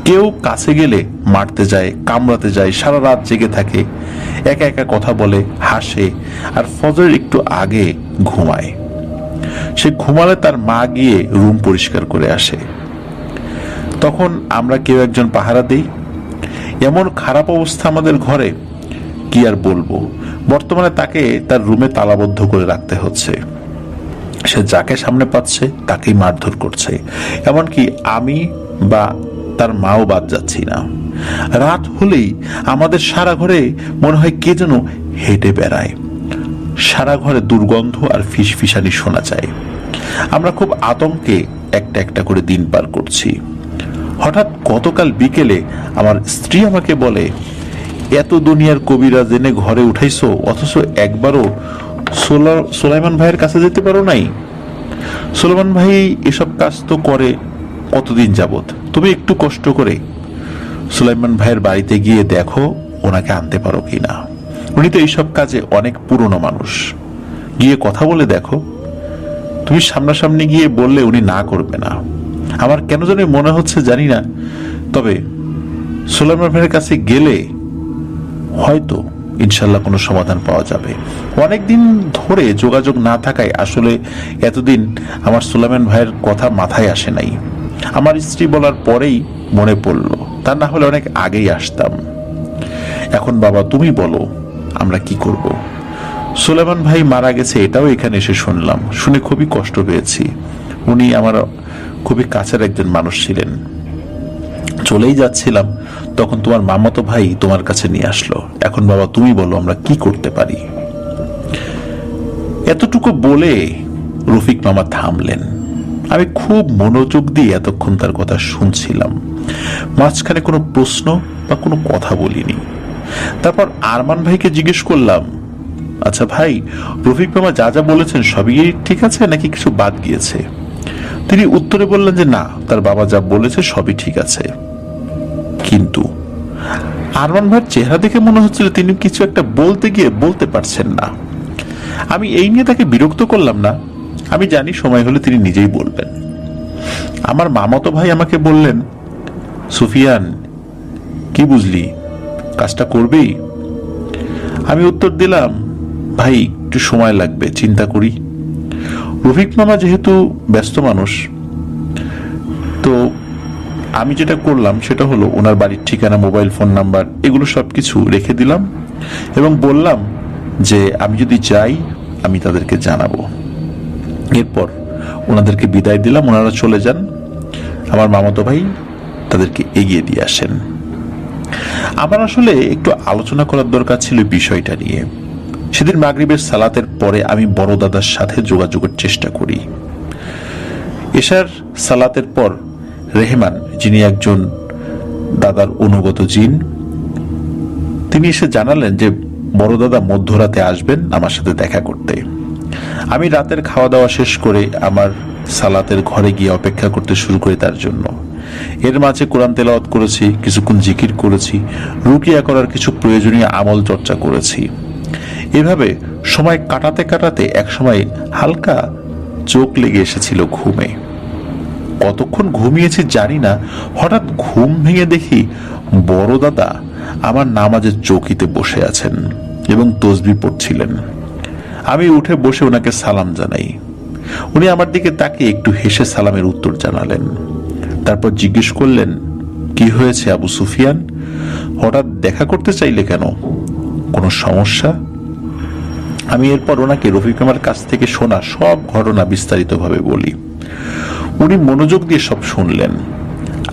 কেউ কাছে গেলে মারতে যায়, কামড়াতে যায়, সারা রাত জেগে থাকে, একা একা কথা বলে, হাসে, আর ফজরের একটু আগে ঘুমায়। সে ঘুমালে তার মা গিয়ে রুম পরিষ্কার করে আসে। তখন আমরা কেউ একজন পাহারা দেই। এমন খারাপ অবস্থা আমাদের ঘরে, কি আর বলবো। বর্তমানে তাকে তার রুমে তালাবদ্ধ করে রাখতে হচ্ছে। সে যাকে সামনে পাচ্ছে তাকেই মারধর করছে। এমনকি আমি বা তার মাও বাদ যাচ্ছি না। রাত হলেই আমাদের সারা ঘরে মনে হয় কে যেন হেঁটে বেড়ায়। সারা ঘরে দুর্গন্ধ আর ফিসফিসানি শোনা যায়। আমরা খুব আতঙ্কে একটা একটা করে দিন পার করছি। হঠাৎ গতকাল বিকেলে আমার স্ত্রী আমাকে বলে, এত দুনিয়ার কবিরাজ এনে ঘরে উঠাইছো, অথচ একবারও সুলাইমান ভাইয়ের কাছে যেতে পারো নাই? সুলাইমান ভাই এসব কাজ তো করে কতদিন যাবত, তুমি একটু কষ্ট করে সুলাইমান ভাইয়ের বাড়িতে গিয়ে দেখো ওনাকে আনতে পারো কিনা। উনি তো এইসব কাজে অনেক পুরনো মানুষ, গিয়ে কথা বলে দেখো। তুমি সামনাসামনি গিয়ে বললে উনি না করবে না। আমার কেন জানি মনে হচ্ছে, জানি না, তবে সুলাইমান ভাইয়ের কাছে গেলে হয়তো ইনশাল্লাহ কোনো সমাধান পাওয়া যাবে। অনেকদিন ধরে যোগাযোগ না থাকায় আসলে এতদিন আমার সুলাইমান ভাইয়ের কথা মাথায় আসে নাই। আমার স্ত্রী বলার পরেই মনে পড়লো, তা না হলে অনেক আগেই আসতাম। এখন বাবা তুমি বলো আমরা কি করব? সুলাইমান ভাই মারা গেছে এটাও এখানে এসে শুনলাম, শুনে খুবই কষ্ট পেয়েছি। উনি আমার খুবই কাছের একজন মানুষ ছিলেন। চলেই যাচ্ছিলাম, তখন তোমার মামাতো ভাই তোমার কাছে নিয়ে আসলো। এখন বাবা তুমি বলো আমরা কি করতে পারি? এতটুকু বলে রফিক মামা থামলেন। আমি খুব মনোযোগ দিয়ে এতক্ষণ তার কথা শুনছিলাম। মাঝখানে কোনো প্রশ্ন বা কোনো কথা বলিনি। তারপর আরমান ভাইকে জিজ্ঞেস করলাম, আচ্ছা ভাই, রফিক মামা যা যা বলেছেন সবই ঠিক আছে নাকি কিছু বাদ গিয়েছে? তিনি উত্তরে বললেন যে না, তার বাবা যা বলেছে সবই ঠিক আছে। কিন্তু আরমান ভাইয়ের চেহারা দেখে মনে হচ্ছিল তিনি কিছু একটা বলতে গিয়ে বলতে পারছেন না। আমি এই নিয়ে তাকে বিরক্ত করলাম না। আমি জানি সময় হলে তিনি নিজেই বলবেন। আমার মামাতো ভাই আমাকে বললেন, সুফিয়ান কি বুঝলি, কাজটা করবি? আমি উত্তর দিলাম, ভাই একটু সময় লাগবে, চিন্তা করি। রফিক মামা যেহেতু ব্যস্ত মানুষ, তো আমি যেটা করলাম সেটা হলো ওনার বাড়ির ঠিকানা, মোবাইল ফোন নাম্বার এগুলো সবকিছু রেখে দিলাম এবং বললাম যে আমি যদি যাই আমি তাদেরকে জানাবো। এরপর ওনাদেরকে বিদায় দিলাম, ওনারা চলে যান। আমার মামাতো ভাই তাদেরকে এগিয়ে দিয়ে আসেন। আমার আসলে একটু আলোচনা করার দরকার ছিল বিষয়টা নিয়ে। সেদিন মাগরিবের সালাতের পরে আমি বড় দাদার সাথে যোগাযোগের চেষ্টা করি। এশার সালাতের পর রেহমান, যিনি একজন দাদার অনুগত জিন, তিনি এসে জানালেন যে বড় দাদা মধ্যরাতে আসবেন আমার সাথে দেখা করতে। আমি রাতের খাওয়া দাওয়া শেষ করে আমার সালাতের ঘরে গিয়ে অপেক্ষা করতে শুরু করি তার জন্য। এর মাঝে কোরআন তেলাওয়াত করেছি, কিছুক্ষণ জিকির করেছি, রুকিয়া করার কিছু প্রয়োজনীয় আমল চর্চা করেছি। এভাবে সময় কাটাতে কাটাতে একসময় হালকা চোখ লেগে এসেছিল ঘুমে। কতক্ষণ ঘুমিয়েছি জানি না। হঠাৎ ঘুম ভেঙে দেখি বড় দাদা আমার নামাজের চৌকিতে বসে আছেন এবং তসবিহ পড়ছিলেন। আমি উঠে বসে ওনাকে সালাম জানাই। উনি আমার দিকে তাকিয়ে একটু হেসে সালামের উত্তর জানালেন। তারপর জিজ্ঞেস করলেন, কি হয়েছে আবু সুফিয়ান, হঠাৎ দেখা করতে চাইলে কেন, কোনো সমস্যা? আমি এরপর ওনাকে রফিক মামার কাছ থেকে শোনা সব ঘটনা বিস্তারিতভাবে বলি। উনি মনোযোগ দিয়ে সব শুনলেন।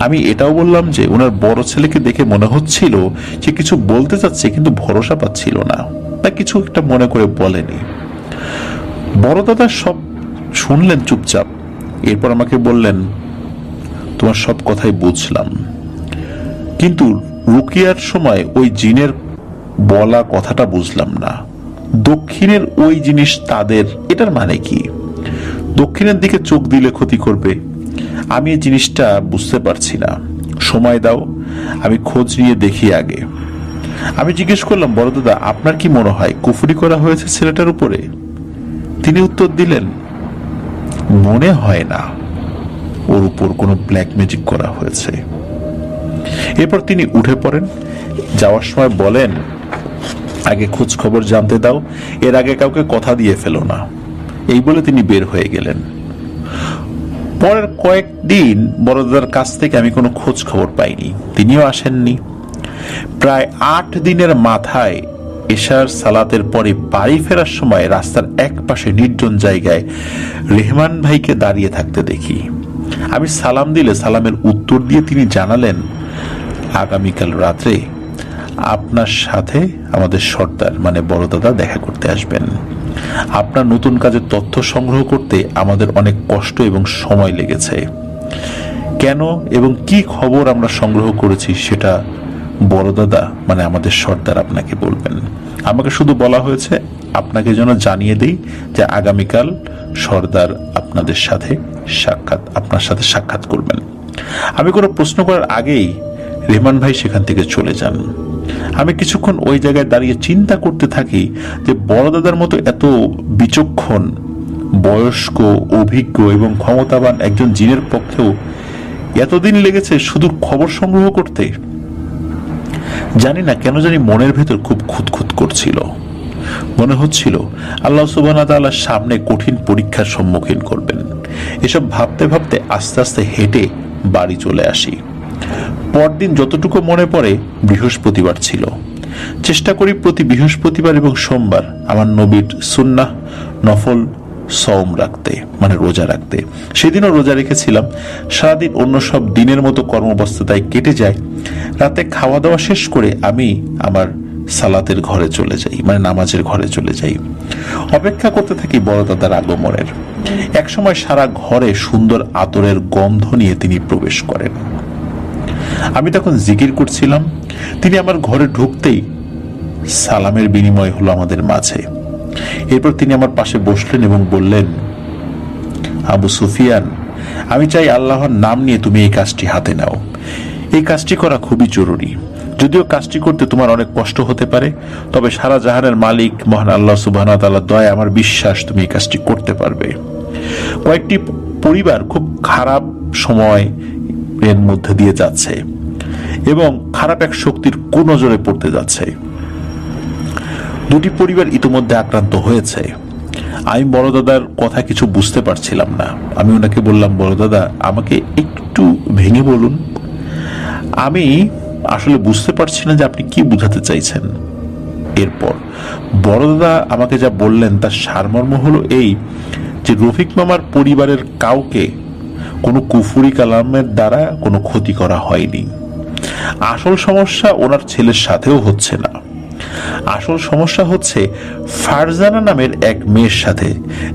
আমি এটাও বললাম যে ওনার বড় ছেলেকে দেখে মনে হচ্ছিল সে কিছু বলতে চাচ্ছে কিন্তু ভরসা পাচ্ছিল না, তা কিছু একটা মনে করে বলেনি। বড় দাদা সব শুনলেন চুপচাপ। এরপর আমাকে বললেন, তোমার সব কথাই বুঝলাম, কিন্তু রুকিয়ার সময় ওই জিনের বলা কথাটা বুঝলাম না। দক্ষিণের ওই জিনিস তাদের, এটার মানে কি? দক্ষিণের দিকে চোখ দিলে ক্ষতি করবে, আমি এই জিনিসটা বুঝতে পারছি না। সময় দাও, আমি খোঁজ নিয়ে দেখি আগে। আমি জিজ্ঞেস করলাম, বড় দাদা আপনার কি মনে হয় কুফরি করা হয়েছে ছেলেটার উপরে? তিনি উত্তর দিলেন, মনে হয় না ওর উপর কোনো ব্ল্যাক ম্যাজিক করা হয়েছে। এরপর তিনি উঠে পড়েন। যাওয়ার সময় বলেন, আগে খোঁজ খবর জানতে দাও, এর আগে কাউকে কথা দিয়ে ফেলো না। এই বলে তিনি বের হয়ে গেলেন। পরের কয়েকদিন বড়দাদার কাছ থেকে আমি কোনো খোঁজ খবর পাইনি, তিনিও আসেননি। প্রায় 8 দিনের মাথায় এশার সালাতের পরে বাড়ি ফেরার সময় রাস্তার এক পাশে নির্জন জায়গায় রেহমান ভাইকে দাঁড়িয়ে থাকতে দেখি। আমি সালাম দিলে সালামের উত্তর দিয়ে তিনি জানালেন, আগামীকাল রাত্রে আপনার সাথে আমাদের সর্দার মানে বড়দাদা দেখা করতে আসবেন। আপনার নতুন কাজের তথ্য সংগ্রহ করতে আমাদের অনেক কষ্ট এবং সময় লেগেছে। কেন এবং কি খবর আমরা সংগ্রহ করেছি সেটা বড়দাদা মানে আমাদের সর্দার আপনাকে বলবেন। আমাকে শুধু বলা হয়েছে আপনাকে যেন জানিয়ে দেই যে আগামীকাল সর্দার আপনার সাথে সাক্ষাৎ করবেন। আমি কোনো প্রশ্ন করার আগেই রেহমান ভাই সেখান থেকে চলে যান। আমি কিছুক্ষণ ওই জায়গায় দাঁড়িয়ে চিন্তা করতে থাকি যে বড়দাদার মতো এত বিচক্ষণ, বয়স্ক, অভিজ্ঞ এবং ক্ষমতাবান একজন জিনের পক্ষেও এতদিন লেগেছে শুধু খবর সংগ্রহ করতে। জানি না কেন জানি মনের ভেতর খুব খুঁতখুত করছিল। মনে হচ্ছিল আল্লাহ সুবহানাহু ওয়া তাআলার সামনে কঠিন পরীক্ষার সম্মুখীন করবেন। এসব ভাবতে ভাবতে আস্তে আস্তে হেঁটে বাড়ি চলে আসি। পরদিন যতটুকু মনে পড়ে বৃহস্পতিবার ছিল। চেষ্টা করি প্রতি বৃহস্পতিবার এবং সোমবার আমার নবীর সুন্নাহ নফল সওম রাখতে মানে রোজা রাখতে। সেদিনও রোজা রেখেছিলাম। সারাদিন অন্য সব দিনের মতো কর্মব্যস্ততায় কেটে যায়। রাতে খাওয়া দাওয়া শেষ করে আমি আমার সালাতের ঘরে চলে যাই মানে নামাজের ঘরে চলে যাই। অপেক্ষা করতে থাকি বড়দাদার আগমনের। একসময় সারা ঘরে সুন্দর আতরের গন্ধ নিয়ে তিনি প্রবেশ করেন। আমি তখন জিকির করছিলাম। তিনি আমার ঘরে ঢুকতেই সালামের বিনিময় হলো আমাদের মাঝে। এরপর তিনি আমার পাশে বসলেন এবং বললেন, আবু সুফিয়ান, আমি চাই আল্লাহর নাম নিয়ে তুমি এই কাজটি হাতে নাও। এই কাজটি করা খুবই জরুরি। যদিও কাজটি করতে তোমার অনেক কষ্ট হতে পারে, তবে সারা জাহানের মালিক মহান আল্লাহ সুবহানাহু ওয়া তাআলার দয়ায় আমার বিশ্বাস তুমি এই কাজটি করতে পারবে। কয়েকটি পরিবার খুব খারাপ সময় এর মধ্যে দিয়ে যাচ্ছে এবং খারাপ এক শক্তির কুনজরে পড়তে যাচ্ছে। 2টি পরিবার ইতোমধ্যে আক্রান্ত হয়েছে। আমি বড়দাদার কথা কিছু বুঝতে পারছিলাম না। আমি ওনাকে বললাম, বড়দাদা আমাকে একটু ভেঙে বলুন, আমি আসলে বুঝতে পারছি না যে আপনি কি বুঝাতে চাইছেন। এরপর বড়দাদা আমাকে যা বললেন তার সারমর্ম হলো এই যে রফিক মামার পরিবারের কাউকে কোনো কুফরি কালামের দ্বারা কোনো ক্ষতি করা হয়নি। আসল সমস্যা ওনার ছেলের সাথেও হচ্ছে না। আসল সমস্যা হচ্ছে ফারজানা নামের এক মেয়ের সাথে,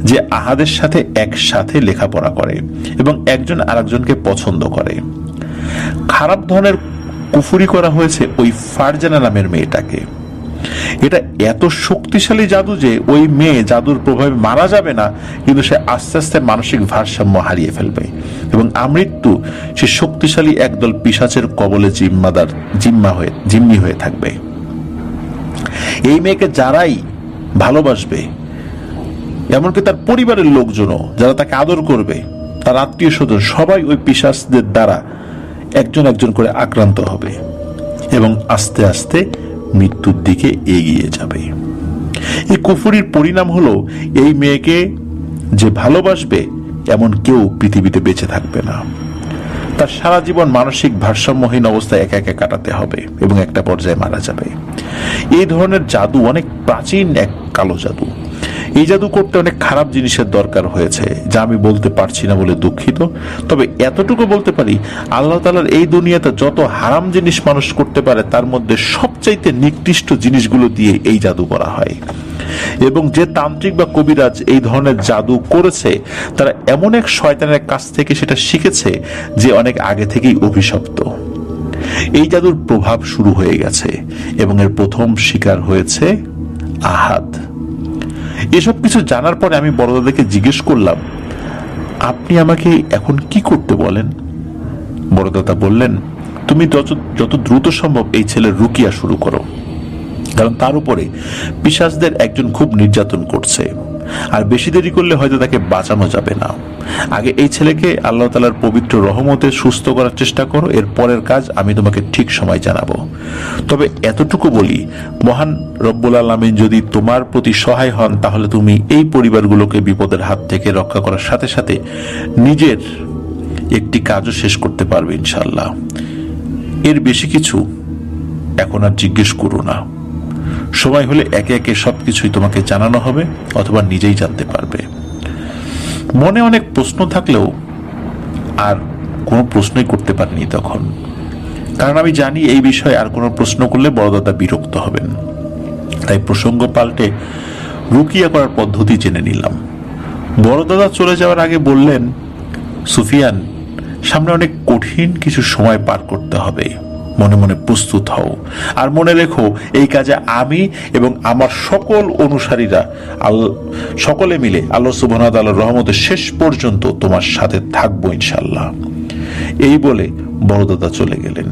যে আহাদের সাথে একসাথে লেখাপড়া করে এবং একজন আরেকজনকে পছন্দ করে। খারাপ ধরনের কুফরি করা হয়েছে ওই ফারজানা নামের মেয়েটাকে। এটা এত শক্তিশালী জাদু যে ওই মেয়ে জাদুর প্রভাবে মারা যাবে না, কিন্তু সে আস্তে আস্তে মানসিক ভারসাম্য হারিয়ে ফেলবে এবং আমৃত্যু সে শক্তিশালী একদল পিশাচের কবলে জিম্মি হয়ে থাকবে। এই মেয়েকে যারাই ভালোবাসবে, এমনকি তার পরিবারের লোকজনও যারা তাকে আদর করবে, তার আত্মীয় স্বজন সবাই ওই পিশাচদের দ্বারা একজন একজন করে আক্রান্ত হবে এবং আস্তে আস্তে মৃত্যুর দিকে এগিয়ে যাবে। এই কুফরির পরিণাম হলো এই মেয়েকে যে ভালোবাসবে এমন কেউ পৃথিবীতে বেঁচে থাকবে না। তার সারা জীবন মানসিক ভারসাম্যহীন অবস্থায় একা একা কাটাতে হবে এবং একটা পর্যায়ে মারা যাবে। এই ধরনের জাদু অনেক প্রাচীন এক কালো জাদু। এই জাদু করতে অনেক খারাপ জিনিসের দরকার হয়েছে, যা আমি বলতে পারছি না বলে দুঃখিত। তবে এতটুকু বলতে পারি, আল্লাহ তাআলার এই দুনিয়াতে যত হারাম জিনিস মানুষ করতে পারে তার মধ্যে সবচাইতে নিকৃষ্ট জিনিসগুলো দিয়ে এই জাদু করা হয়। এবং যে তান্ত্রিক বা কবিরাজ এই ধরনের জাদু করেছে তারা এমন এক শয়তানের কাছ থেকে সেটা শিখেছে যে অনেক আগে থেকেই অভিশপ্ত। এই জাদুর প্রভাব শুরু হয়ে গেছে এবং এর প্রথম শিকার হয়েছে আহাদ। এসব কিছু জানার পরে আমি বড়দাদাকে জিজ্ঞেস করলাম, আপনি আমাকে এখন কি করতে বলেন? বড়দাদা বললেন, তুমি যত দ্রুত সম্ভব এই ছেলের রুকিয়া শুরু করো, কারণ তার উপরে পিশাচদের একজন খুব নির্যাতন করছে। আর বেশি দেরি করলে হয়তো তাকে বাঁচানো যাবে না। আগে এই ছেলেকে আল্লাহ তাআলার পবিত্র রহমতে সুস্থ করার চেষ্টা করো, এর পরের কাজ আমি তোমাকে ঠিক সময় জানাবো। তবে এতটুকু বলি, মহান রব্বুল আলামিন যদি তোমার প্রতি সহায় হন, তাহলে তুমি এই পরিবারগুলোকে বিপদের হাত থেকে রক্ষা করার সাথে সাথে নিজের একটি কাজও শেষ করতে পারবে ইনশাআল্লাহ। এর বেশি কিছু এখন আর জিজ্ঞেস করো না। সময় হলে একে একে সবকিছুই তোমাকে জানানো হবে, অথবা নিজেই জানতে পারবে। মনে অনেক প্রশ্ন থাকলেও আর কোনো প্রশ্নই করতে পারিনি তখন, কারণ আমি জানি এই বিষয়ে আর কোনো প্রশ্ন করলে বড়দাদা বিরক্ত হবেন। তাই প্রসঙ্গ পাল্টে রুকিয়া করার পদ্ধতি জেনে নিলাম। বড়দাদা চলে যাওয়ার আগে বললেন, সুফিয়ান, সামনে অনেক কঠিন কিছু সময় পার করতে হবে, মনে মনে প্রস্তুত হও। আর মনে রেখো, এই কাজে আমি এবং আমার সকল অনুসারীরা সকলে মিলে আল্লাহ সুবহানাহু ওয়া তাআলার রহমতে শেষ পর্যন্ত তোমার সাথে থাকবো ইনশাআল্লাহ। এই বলে বড়দাদা চলে গেলেন।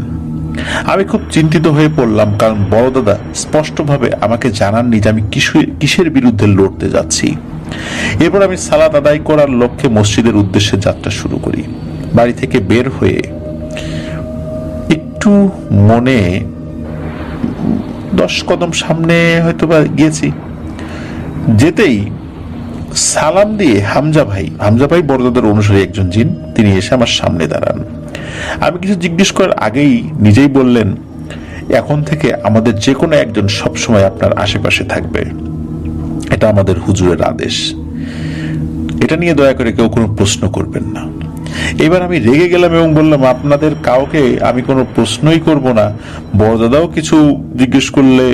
আমি খুব চিন্তিত হয়ে পড়লাম, কারণ বড়দাদা স্পষ্টভাবে আমাকে জানাননি যে আমি কিসের বিরুদ্ধে লড়তে যাচ্ছি। এরপর আমি সালাত আদায় করার লক্ষ্যে মসজিদের উদ্দেশ্যে যাত্রা শুরু করি। বাড়ি থেকে বের হয়ে একটু মনে 10 কদম সামনে হয়তো বা গিয়েছি, যেতেই সালাম দিয়ে হামজা ভাই বড়দাদার অনুসারী একজন জিন, তিনি এসে আমার সামনে দাঁড়ান। আমি কিছু জিজ্ঞেস করার আগেই নিজেই বললেন, এখন থেকে আমাদের যে কোনো একজন সবসময় আপনার আশেপাশে থাকবে, এটা আমাদের হুজুরের আদেশ। এটা নিয়ে দয়া করে কেউ কোনো প্রশ্ন করবেন না। এবার আমি রেগে গেলাম এবং বললাম, আপনাদের কাউকে আমি কোনো প্রশ্নই করব না। বড়দাদাও কিছু জিজ্ঞেস করলে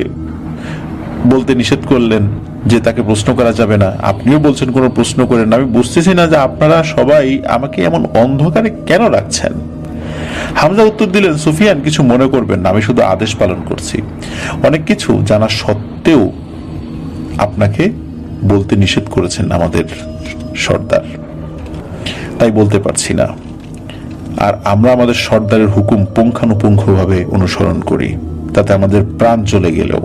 বলতে নিষেধ করলেন যে তাকে প্রশ্ন করা যাবে না, আপনিও বলছেন কোনো প্রশ্ন করেন না। আমি বুঝতেছি না যে আপনারা সবাই আমাকে এমন অন্ধকারে কেন রাখছেন। হামজা উত্তর দিলেন, সুফিয়ান, কিছু মনে করবেন না, আমি শুধু আদেশ পালন করছি। অনেক কিছু জানা সত্ত্বেও আপনাকে বলতে নিষেধ করেছেন আমাদের সর্দার, তাই বলতে পারছি না। আর আমরা আমাদের সর্দারের হুকুম পুঙ্খানুপুঙ্খভাবে অনুসরণ করি, তাতে আমাদের প্রাণ চলে গেলেও।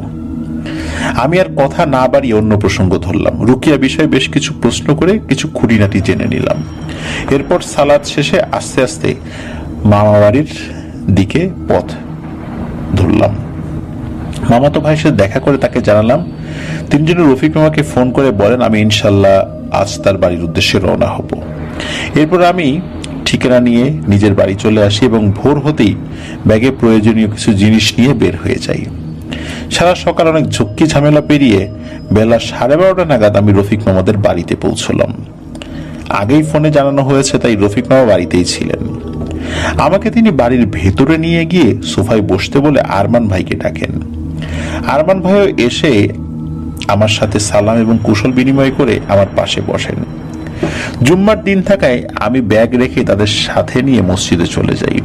আমি আর কথা না বাড়িয়ে অন্য প্রসঙ্গ ধরলাম। রুকিয়া বিষয়ে বেশ কিছু প্রশ্ন করে কিছু খুঁটিনাটি জেনে নিলাম। এরপর সালাত শেষে আস্তে আস্তে মামা বাড়ির দিকে পথ ধরলাম। মামাতো ভাইয়ের সাথে দেখা করে তাকে জানালাম। তিনি যেন রফিক মামাকে ফোন করে বলেন আমি ইনশাল্লাহ আজ তার বাড়ির উদ্দেশ্যে রওনা হব। এরপর আমি ঠিকানা নিয়ে নিজের বাড়ি চলে আসি এবং ভোর হতেই ব্যাগে প্রয়োজনীয় কিছু জিনিস নিয়ে বের হয়ে যাই। সারা সকাল অনেক ঝক্কি ঝামেলা পেরিয়ে বেলা 12:30 নাগাদ আমি রফিক মামাদের বাড়িতে পৌঁছলাম। আগেই ফোনে জানানো হয়েছে, তাই রফিক মামা বাড়িতেই ছিলেন। আমাকে তিনি বাড়ির ভেতরে নিয়ে গিয়ে সোফায় বসতে বলে আরমান ভাইকে ডাকেন। আরমান ভাইও এসে আমার সাথে সালাম এবং কুশল বিনিময় করে আমার পাশে বসেন। জুম্মার দিন থাকায় আমি ব্যাগ রেখে তাদের সাথে নিয়ে মসজিদে চলে যাই।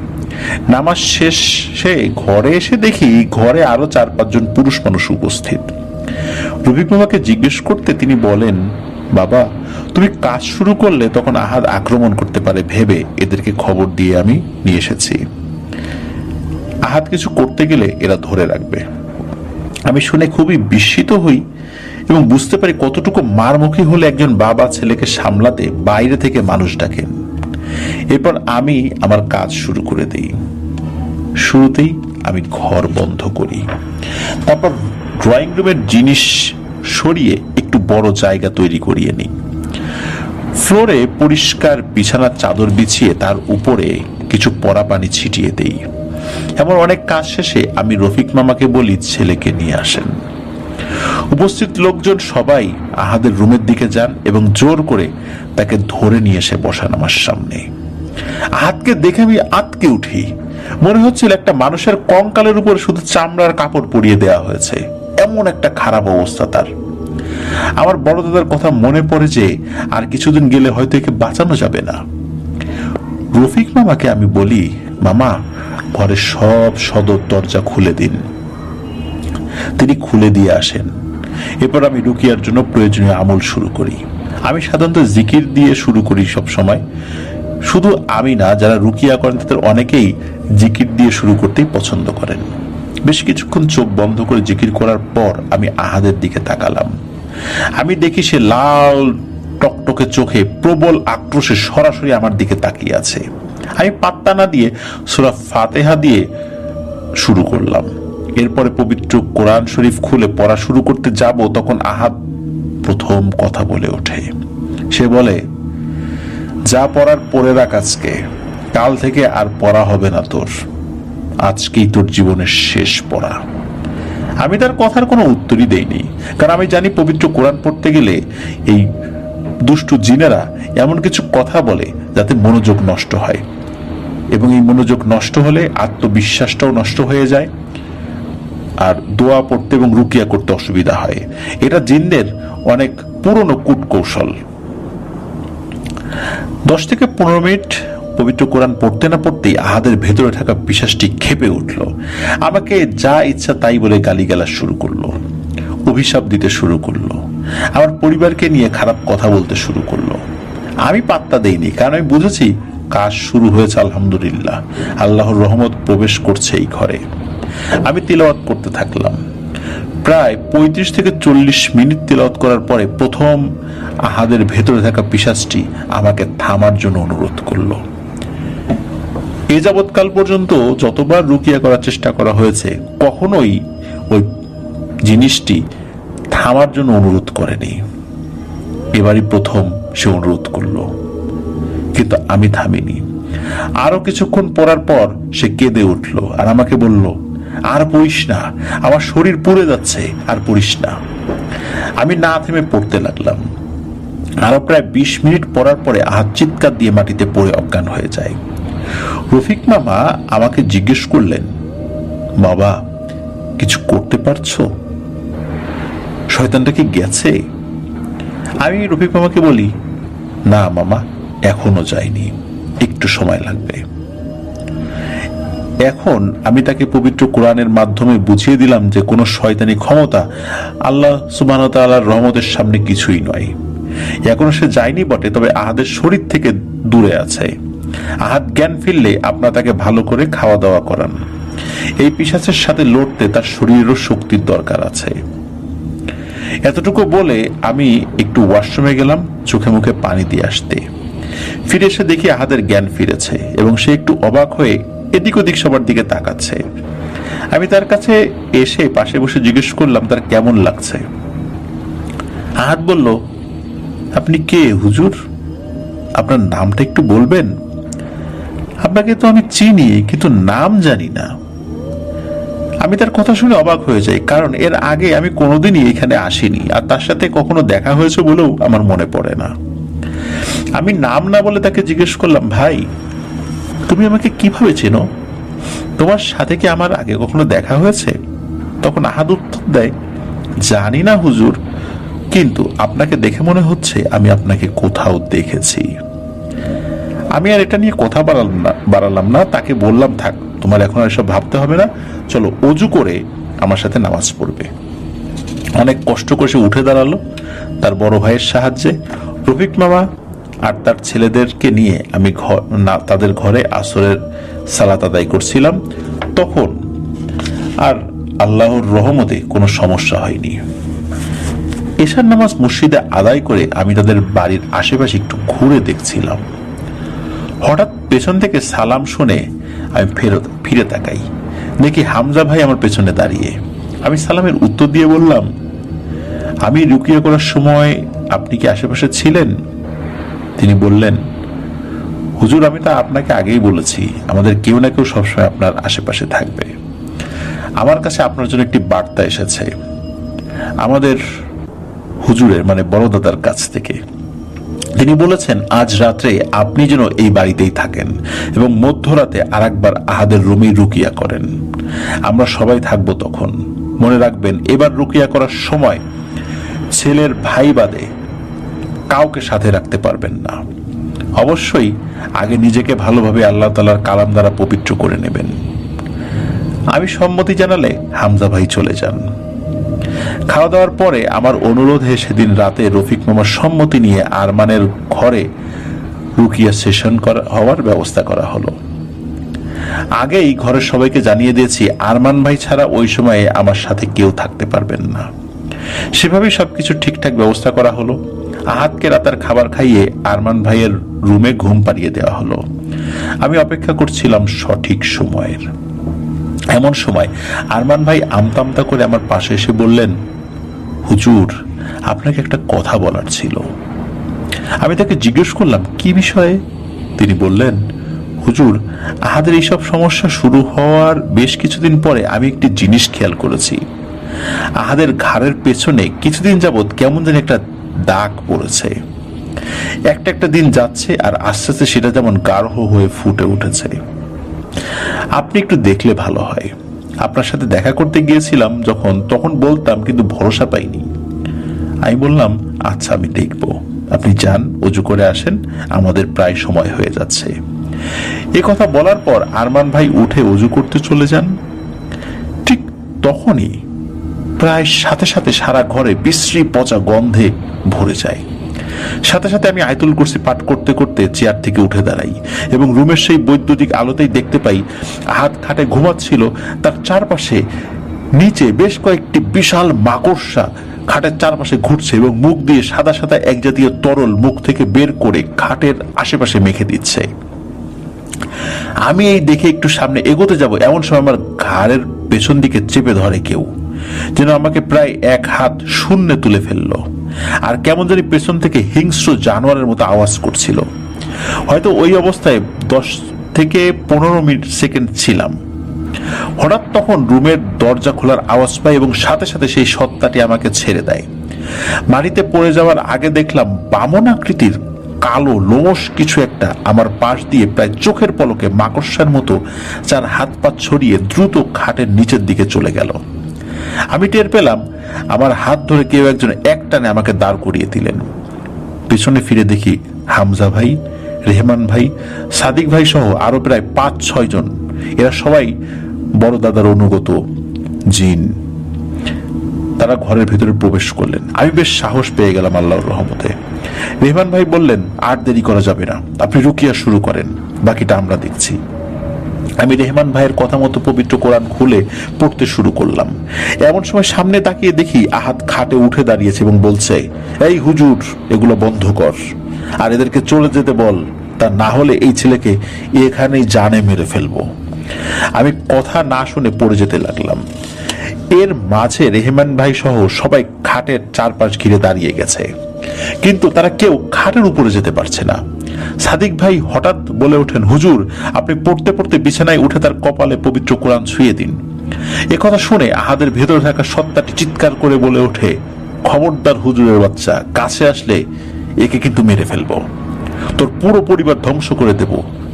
নামাজ শেষে ঘরে এসে দেখি ঘরে আরো 4-5 জন পুরুষ মানুষ উপস্থিত। রফিক মামাকে জিজ্ঞেস করতে তিনি বলেন, বাবা, তুমি কাজ শুরু করলে তখন আহাদ আক্রমণ করতে পারে ভেবে এদেরকে খবর দিয়ে আমি নিয়ে এসেছি। আহাদ কিছু করতে গেলে এরা ধরে রাখবে। আমি শুনে খুবই বিস্মিত হই এবং বুঝতে পারি কতটুকু মারমুখী হলে একজন বাবা ছেলেকে সামলাতে বাইরে থেকে মানুষ ডাকেন। এরপর আমি আমার কাজ শুরু করে দিই। শুরুতেই আমি ঘর বন্ধ করি, তারপর ড্রয়িং রুমের জিনিস সরিয়ে একটু বড় জায়গা তৈরি করিয়ে নিই। ফ্লোরে পরিষ্কার বিছানার চাদর বিছিয়ে তার উপরে কিছু পরা পানি ছিটিয়ে দেই। এমন অনেক কাজ শেষে আমি রফিক মামাকে বলি ছেলেকে নিয়ে আসেন। উপস্থিত লোকজন সবাই আহাদের রুমের দিকে যান এবং জোর করে তাকে ধরে নিয়ে এসে বসান আমার সামনে। আহাদকে দেখে আমি আঁতকে উঠি। মনে হচ্ছিল একটা মানুষের কঙ্কালের উপর শুধু চামড়ার কাপড় পরিয়ে দেওয়া হয়েছে, এমন একটা খারাপ অবস্থা তার। আমার বড় দাদার কথা মনে পড়ে যে আর কিছুদিন গেলে হয়তো একে বাঁচানো যাবে না। রফিক মামাকে আমি বলি, মামা, ঘরের সব সদর দরজা খুলে দিন। তিনি খুলে দিয়ে আসেন। এরপর আমি রুকিয়ার জন্য প্রয়োজনীয় আমল শুরু করি। আমি সাধারণত জিকির দিয়ে শুরু করি সব সময়। শুধু আমি না, যারা রুকিয়া করেন তাদের অনেকেই জিকির দিয়ে শুরু করতেই পছন্দ করেন। বেশ কিছুক্ষণ চোখ বন্ধ করে জিকির করার পর আমি আহাদের দিকে তাকালাম। আমি দেখি সে লাল টকটকে চোখে প্রবল আক্রোশে সরাসরি আমার দিকে তাকিয়ে আছে। আমি পাত্তা না দিয়ে সূরা ফাতিহা দিয়ে শুরু করলাম। এরপরে পবিত্র কোরআন শরীফ খুলে পড়া শুরু করতে যাব, তখন আহাদ প্রথম কথা বলে ওঠে। সে বলে, যা পড়ার পড়ে রাখ, আজকে কাল থেকে আর পড়া হবে না তোর, আজকেই তোর জীবনের শেষ পড়া। আমি তার কথার কোনো উত্তরই দেইনি, কারণ আমি জানি পবিত্র কোরআন পড়তে গেলে এই দুষ্টু জিনেরা এমন কিছু কথা বলে যাতে মনোযোগ নষ্ট হয়, এবং এই মনোযোগ নষ্ট হলে আত্মবিশ্বাসটাও নষ্ট হয়ে যায়, আর দোয়া পড়তে এবং রুকিয়া করতে অসুবিধা হয়। এটা জিনদের অনেক পুরনো কূটকৌশল। 10 থেকে 15 মিনিট পবিত্র কোরআন পড়তে না পড়তেই আহাদের ভেতরে থাকা পিশাচটি ক্ষেপে উঠল। আমাকে যা ইচ্ছা তাই বলে গালিগালাজ শুরু করলো, অভিশাপ দিতে শুরু করলো, আমার পরিবারকে নিয়ে খারাপ কথা বলতে শুরু করলো। আমি পাত্তা দেইনি, কারণ আমি বুঝেছি কাজ শুরু হয়েছে। আলহামদুলিল্লাহ, আল্লাহর রহমত প্রবেশ করছে এই ঘরে। আমি তিলাওয়াত করতে থাকলাম। প্রায় 35 থেকে 40 মিনিট তিলাওয়াত করার পরে প্রথম আহাদের ভেতরে থাকা পিশাচটি আমাকে থামার জন্য অনুরোধ করলো। এ যাবৎকাল পর্যন্ত যতবার রুকিয়া করার চেষ্টা করা হয়েছে, কখনোই ওই জিনিসটি থামার জন্য অনুরোধ করেনি। এবারই প্রথম সে অনুরোধ করলো, কিন্তু আমি থামিনি। আরো কিছুক্ষণ পড়ার পর সে কেঁদে উঠলো আর আমাকে বলল, আর পড়িস না, আমার শরীর পুড়ে যাচ্ছে, আর পড়িস না। আমি না থেমে পড়তে লাগলাম। আরো প্রায় 20 মিনিট পড়ার পরে আহাদ চিৎকার দিয়ে মাটিতে পড়ে অজ্ঞান হয়ে যায়। রফিক মামা আমাকে জিজ্ঞেস করলেন, বাবা কিছু করতে পারছো? শয়তানটা কি গেছে? আমি রফিক মামাকে বলি, না মামা, এখনো যায়নি, একটু সময় লাগবে। এখন আমি তাকে পবিত্র কোরআনের মাধ্যমে বুঝিয়ে দিলাম যে কোনো শয়তানি ক্ষমতা আল্লাহ সুবহানাহু ওয়া তাআলার রহমতের সামনে কিছুই নয়। এখনো সে যায়নি বটে, তবে আহাদের শরীর থেকে দূরে আছে। আহাদ জ্ঞান ফিরলে আপনারা তাকে ভালো করে খাওয়া দাওয়া করান। এই পিশাচের সাথে লড়তে তার শরীরেরও শক্তির দরকার আছে। এতটুকু বলে আমি একটু ওয়াশরুমে গেলাম চোখে মুখে পানি দিয়ে আসতে। ফিরে এসে দেখি আহাদের জ্ঞান ফিরেছে এবং সে একটু অবাক হয়ে এদিক ওদিক সবার দিকে তাকাচ্ছে। আমি তার কাছে এসে পাশে বসে জিজ্ঞেস করলাম তার কেমন লাগছে। আহাদ বলল, আপনি কে হুজুর? আপনার নামটা একটু বলবেন? আপনাকে তো আমি চিনি, কিন্তু নাম জানি না। আমি তার কথা শুনে অবাক হয়ে যাই, কারণ এর আগে আমি কোনোদিনই এখানে আসিনি, আর তার সাথে কখনো দেখা হয়েছে বলেও আমার মনে পড়ে না। আমি নাম না বলে তাকে জিজ্ঞেস করলাম, ভাই তুমি আমাকে কিভাবে চেনো? তোমার সাথে কি আমার আগে কখনো দেখা হয়েছে? তখন আহাদ উত্তর দেয়, জানি না হুজুর, কিন্তু আপনাকে দেখে মনে হচ্ছে আমি আপনাকে কোথাও দেখেছি। আমি আর এটা নিয়ে কথা বাড়ালাম না। তাকে বললাম, থাক, তোমার এখন আর এসব ভাবতে হবে না, চলো অজু করে আমার সাথে নামাজ পড়বে। অনেক কষ্ট করে সে উঠে দাঁড়ালো তার বড় ভাইয়ের সাহায্যে। রফিক মামা আর তার ছেলেদেরকে নিয়ে আমি তাদের ঘরে আসরের সালাত আদায় করছিলাম। তখন আর আল্লাহর রহমতে কোনো সমস্যা হয়নি। এশার নামাজ মসজিদে আদায় করে আমি তাদের বাড়ির আশেপাশে একটু ঘুরে দেখছিলাম। হঠাৎ পেছন থেকে সালাম শুনে আমি ফিরে তাকাই, দেখি হামজা ভাই আমার পেছনে দাঁড়িয়ে। আমি সালামের উত্তর দিয়ে বললাম, আমি রুকিয়া করার সময় আপনি কি আশেপাশে ছিলেন? তিনি বললেন, হুজুর আমি তা আপনাকে আগেই বলেছি, আমাদের কেউ না কেউ সবসময় আপনার আশেপাশে থাকবে। আমার কাছে আপনার জন্য একটি বার্তা এসেছে আমাদের হুজুরের, মানে বড় দাদার কাছ থেকে। তিনি বলেছেন আজ রাত্রে আপনি যেন এই বাড়িতেই থাকেন এবং মধ্যরাতে আরেকবার আহাদের রুমে রুকিয়া করেন। আমরা সবাই থাকবো তখন। মনে রাখবেন, এবার রুকিয়া করার সময় ছেলের ভাই বাদে কাউকে সাথে রাখতে পারবেন না। অবশ্যই আগে নিজেকে ভালোভাবে আল্লাহ তাআলার কালাম দ্বারা পবিত্র করে নেবেন। আমি সম্মতি জানালে হামজা ভাই চলে যান। খাওয়া দাওয়ার পরে আমার অনুরোধে সেদিন রাতে রফিক মামার সম্মতি নিয়ে আরমানের ঘরে রুকিয়া সেশন হওয়ার ব্যবস্থা করা হলো। আগেই ঘরের সবাইকে জানিয়ে দিয়েছি আরমান ভাই ছাড়া ওই সময়ে আমার সাথে কেউ থাকতে পারবেন না। সেভাবেই সবকিছু ঠিকঠাক ব্যবস্থা করা হলো। আহাদকে রাতের খাবার খাইয়ে আরমান ভাইয়ের রুমে ঘুম পাড়িয়ে দেওয়া হলো। আমি অপেক্ষা করছিলাম সঠিক সময়ের। এমন সময় আরমান ভাই আমতা আমতা করে আমার পাশে এসে বললেন, হুজুর, আপনাকে একটা কথা বলার ছিল। আমি তাকে জিজ্ঞেস করলাম, কি বিষয়ে? তিনি বললেন, হুজুর, আহাদের এইসব সমস্যা শুরু হওয়ার বেশ কিছুদিন পরে আমি একটি জিনিস খেয়াল করেছি। আহাদের ঘাড়ের পেছনে কিছুদিন যাবৎ কেমন যেন একটা দাগ পড়েছে। একটা একটা দিন যাচ্ছে আর আস্তে আস্তে সেটা যেমন গাঢ় হয়ে ফুটে উঠেছে। আপনি একটু দেখলে ভালো হয়। আপনার সাথে দেখা করতে গিয়েছিলাম তখন বলতাম, কিন্তু ভরসা পাইনি। আমি বললাম, আচ্ছা, আমি দেখব। আপনি যান, অজু করে আসেন, আমাদের প্রায় সময় হয়ে যাচ্ছে। এ কথা বলার পর আরমান ভাই উঠে অজু করতে চলে যান। ঠিক তখনই প্রায় সাথে সাথে সারা ঘরে বিশ্রী পচা গন্ধে ভরে যায়। সাথে সাথে আমি আয়াতুল কুরসি পাঠ করতে করতে চেয়ার থেকে উঠে দাঁড়াই এবং রুমের সেই বৈদ্যুতিক আলোতেই দেখতে পাই আহাদ খাটে ঘুমাচ্ছিল। তার চারপাশে নিচে বেশ কয়েকটি বিশাল মাকড়সা খাটের চারপাশে ঘুরছে এবং মুখ দিয়ে সাদা সাদা এক জাতীয় তরল মুখ থেকে বের করে খাটের আশেপাশে মেখে দিচ্ছে। আমি এই দেখে একটু সামনে এগোতে যাব, এমন সময় আমার ঘাড়ের পেছন দিকে চেপে ধরে কেউ, যেন আমাকে প্রায় এক হাত শূন্যে তুলে ফেললো। আর কেমন জানি পেছন থেকে হিংস্র জানোয়ারের মতো আওয়াজ করছিল। হয়তো ওই অবস্থায় 10 থেকে 15 সেকেন্ড ছিলাম। হঠাৎ তখন রুমের দরজা খোলার আওয়াজ পাই এবং সাথে সাথে সেই সত্তাটি আমাকে ছেড়ে দেয়। মাটিতে পড়ে যাওয়ার আগে দেখলাম বামন আকৃতির কালো লোমশ কিছু একটা আমার পাশ দিয়ে প্রায় চোখের পলকে মাকড়সার মতো চার হাত পা ছড়িয়ে দ্রুত খাটের নিচের দিকে চলে গেল। আমি টের পেলাম আমার হাত ধরে কেউ একজন একটানে আমাকে দাঁড় করিয়ে দিলেন। পিছনে ফিরে দেখি হামজা ভাই, রেহমান ভাই, সাদিক ভাই সহ আরো প্রায় 5-6 জন। এরা সবাই বড় দাদার অনুগত জিন। তারা ঘরের ভিতরে প্রবেশ করলেন। আমি বেশ সাহস পেয়ে গেলাম আল্লাহর রহমতে। রেহমান ভাই বললেন, আর দেরি করা যাবে না, আপনি রুকিয়া শুরু করেন, বাকিটা আমরা দেখছি। আমি রেহমান ভাইয়ের কথা মতো পবিত্র কোরআন খুলে পড়তে শুরু করলাম। এমন সময় সামনে তাকিয়ে দেখি আহাদ খাটে উঠে দাঁড়িয়েছে এবং বলছে, এই হুজুর, এগুলো বন্ধ কর আর এদেরকে চলে যেতে বল, তা না হলে এই ছেলেকে এখানেই জানে মেরে ফেলবো। আমি কথা না শুনে পড়ে যেতে লাগলাম। এর মাঝে রেহমান ভাই সহ সবাই খাটের চারপাশ ঘিরে দাঁড়িয়ে গেছে, কিন্তু তারা কেউ খাটের উপরে যেতে পারছে না। সাদিক ভাই হঠাৎ বলে ওঠেন, হুজুর, আপনি পড়তে পড়তে বিছানায় উঠে তার কপালে পবিত্র কোরআন ছুঁয়ে দিন। একথা শুনে আহাদের ভেতরে থাকা সত্তাটি চিৎকার করে বলে ওঠে, খবরদার হুজুরের বাচ্চা, কাছে আসলে একে কিন্তু মেরে ফেলবো, তোর পুরো পরিবার ধ্বংস করে দেব।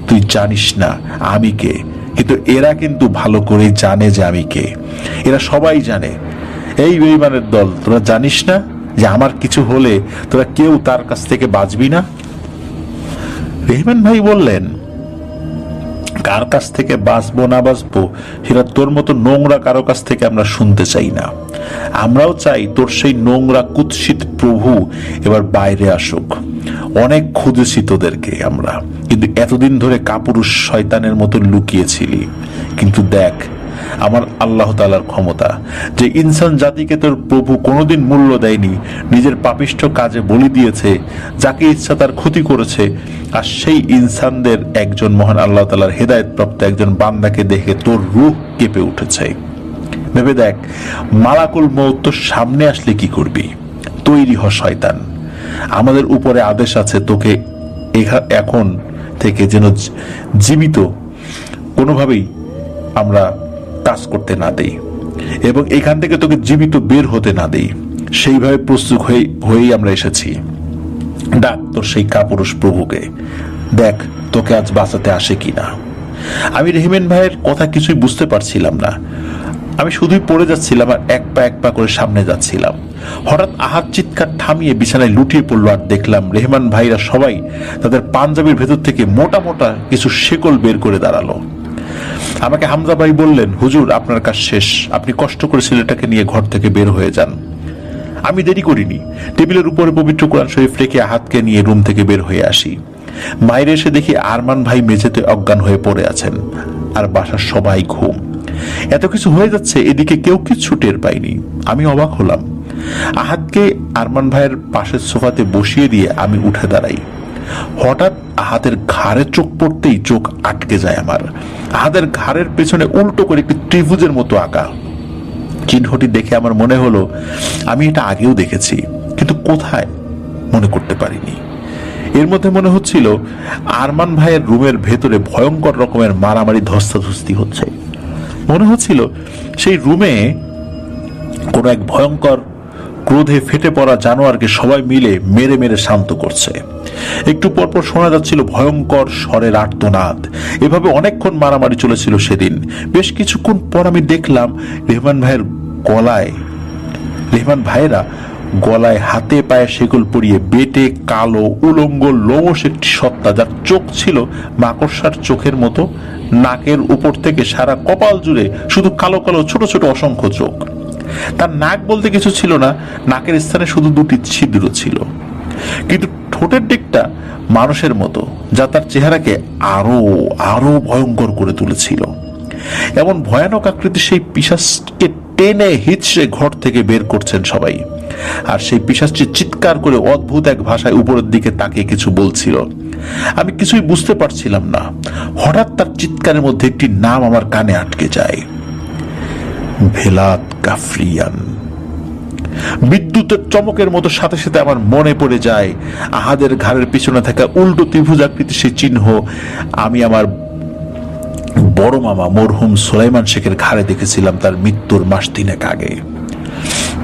তুই জানিস না আমি কে, কিন্তু এরা কিন্তু ভালো করেই জানে যে আমি কে। এরা সবাই জানে। এই বেঈমানের দল, তোরা জানিস না যে আমার কিছু হলে তোরা কেউ তার কাছ থেকে বাঁচবি না? রেহমান ভাই বললেন, কার কাছ থেকে বাঁচবো না বাঁচবো সেটা তোর মতো নোংরা কারো কাছ থেকে আমরা শুনতে চাই না। আমরাও চাই তোর সেই নোংরা কুৎসিত প্রভু এবার বাইরে আসুক। অনেক খুঁজেছি তোদেরকে আমরা, কিন্তু এতদিন ধরে কাপুরুষ শয়তানের মতো লুকিয়েছিলি। কিন্তু দেখ আমার আল্লাহ তাআলার ক্ষমতা, যে ইনসান জাতিকে তোর প্রভু কোনোদিন মূল্য দেয়নি, নিজের পাপিষ্ঠ কাজে বলি দিয়েছে, যাকে ইচ্ছা তার ক্ষতি করেছে, আর সেই ইনসানদের একজন মহান আল্লাহ তাআলার হেদায়েত প্রাপ্ত একজন বান্দাকে দেখে তোর রূহ কেঁপে উঠেছে। ভেবে দেখ, মালাকুল মউত তোর সামনে আসলে কি করবি? তৈরি হ শয়তান। আমাদের উপরে আদেশ আছে তোকে এখন থেকে যেন জীবিত কোনোভাবেই আমরা কাজ করতে না দেই এবং এখান থেকে তোকে জীবিত বের হতে না দেই। সেইভাবে প্রস্তুত হয়েই আমরা এসেছি। ডাক তোর সেই কাপুরুষ প্রভুকে, দেখ তোকে আজ বাঁচাতে আসে কিনা। আমি রেহমান ভাইয়ের কথা কিছুই বুঝতে পারছিলাম না। আমি শুধুই পড়ে যাচ্ছিলাম আর এক পা করে সামনে যাচ্ছিলাম। হঠাৎ আহাদ চিৎকার থামিয়ে বিছানায় লুটিয়ে পড়লো আর দেখলাম রেহমান ভাইরা সবাই তাদের পাঞ্জাবির ভেতর থেকে মোটা মোটা কিছু শেকল বের করে দাঁড়ালো। আমাকে হামজা ভাই বললেন, হুজুর, আপনার কাজ শেষ, আপনি কষ্ট করে ছেলেটাকে নিয়ে ঘর থেকে বের হয়ে যান। আমি দেরি করিনি, টেবিলের উপরে পবিত্র কোরআন শরীফ রেখে আহাদকে নিয়ে রুম থেকে বের হয়ে আসি। বাইরে এসে দেখি আরমান ভাই মেঝেতে অজ্ঞান হয়ে পড়ে আছেন আর বাসার সবাই ঘুম। এত কিছু হয়ে যাচ্ছে, এদিকে কেউ কিচ্ছু টের পাইনি। আমি অবাক হলাম। আহাদকে আরমান ভাইয়ের পাশের সোফাতে বসিয়ে দিয়ে আমি উঠে দাঁড়াই। হঠাৎ আহাদের ঘাড়ে চোখ পড়তেই চোখ আটকে যায় আমার। আহাদের ঘাড়ের পেছনে উল্টো করে একটি ত্রিভুজের মতো আঁকা চিহ্নটি দেখে আমার মনে হলো আমি এটা আগেও দেখেছি, কিন্তু কোথায় মনে করতে পারিনি। এর মধ্যে মনে হচ্ছিল আরমান ভাইয়ের রুমের ভেতরে ভয়ঙ্কর রকমের মারামারি ধস্তাধস্তি হচ্ছে। মনে হচ্ছিল সেই রুমে কোন এক ভয়ঙ্কর ক্রোধে ফেটে পড়া জানোয়ারকে সবাই মিলে মেরে মেরে শান্ত করছে। একটু পরপর শোনা যাচ্ছিল ভয়ঙ্কর স্বরের আর্তনাদ। এভাবে অনেকক্ষণ মারামারি চলেছিল সেদিন। বেশ কিছুক্ষণ পর আমি দেখলাম রেহমান ভাইয়েরা গলায় হাতে পায়ে শেকল পরিয়ে বেটে কালো উলঙ্গ লোমশ একটি সত্তা, যার চোখ ছিল মাকড়সার চোখের মতো। নাকের উপর থেকে সারা কপাল জুড়ে শুধু কালো কালো ছোট ছোট অসংখ্য চোখ। তার নাক বলতে কিছু ছিল না, নাকের স্থানে শুধু দুটি ছিদ্র ছিল, কিন্তু ঠোঁটের দিকটা মানুষের মতো, যা তার চেহারাকে আরো আরো ভয়ঙ্কর করে তুলেছিল। এমন ভয়ানক আকৃতির সেই পিশাচকে টেনে হিচড়ে ঘর থেকে বের করছেন সবাই। আর সেই পিশাচটি চিৎকার করে অদ্ভুত এক ভাষায় উপরের দিকে তাকিয়ে কিছু বলছিল। আমি কিছুই বুঝতে পারছিলাম না। হঠাৎ তার চিৎকারের মধ্যে একটি নাম আমার কানে আটকে যায়, ভেলাত কাফরিয়ান। বিদ্যুতের চমকের মতো সাথে সাথে আমার মনে পড়ে যায় আহাদের ঘাড়ের পিছনে থাকা উল্টো ত্রিভুজ আকৃতির সেই চিহ্ন আমি আমার বড় মামা মরহুম সুলাইমান শেখের ঘাড়ে দেখেছিলাম তার মৃত্যুর মাস 3 আগে।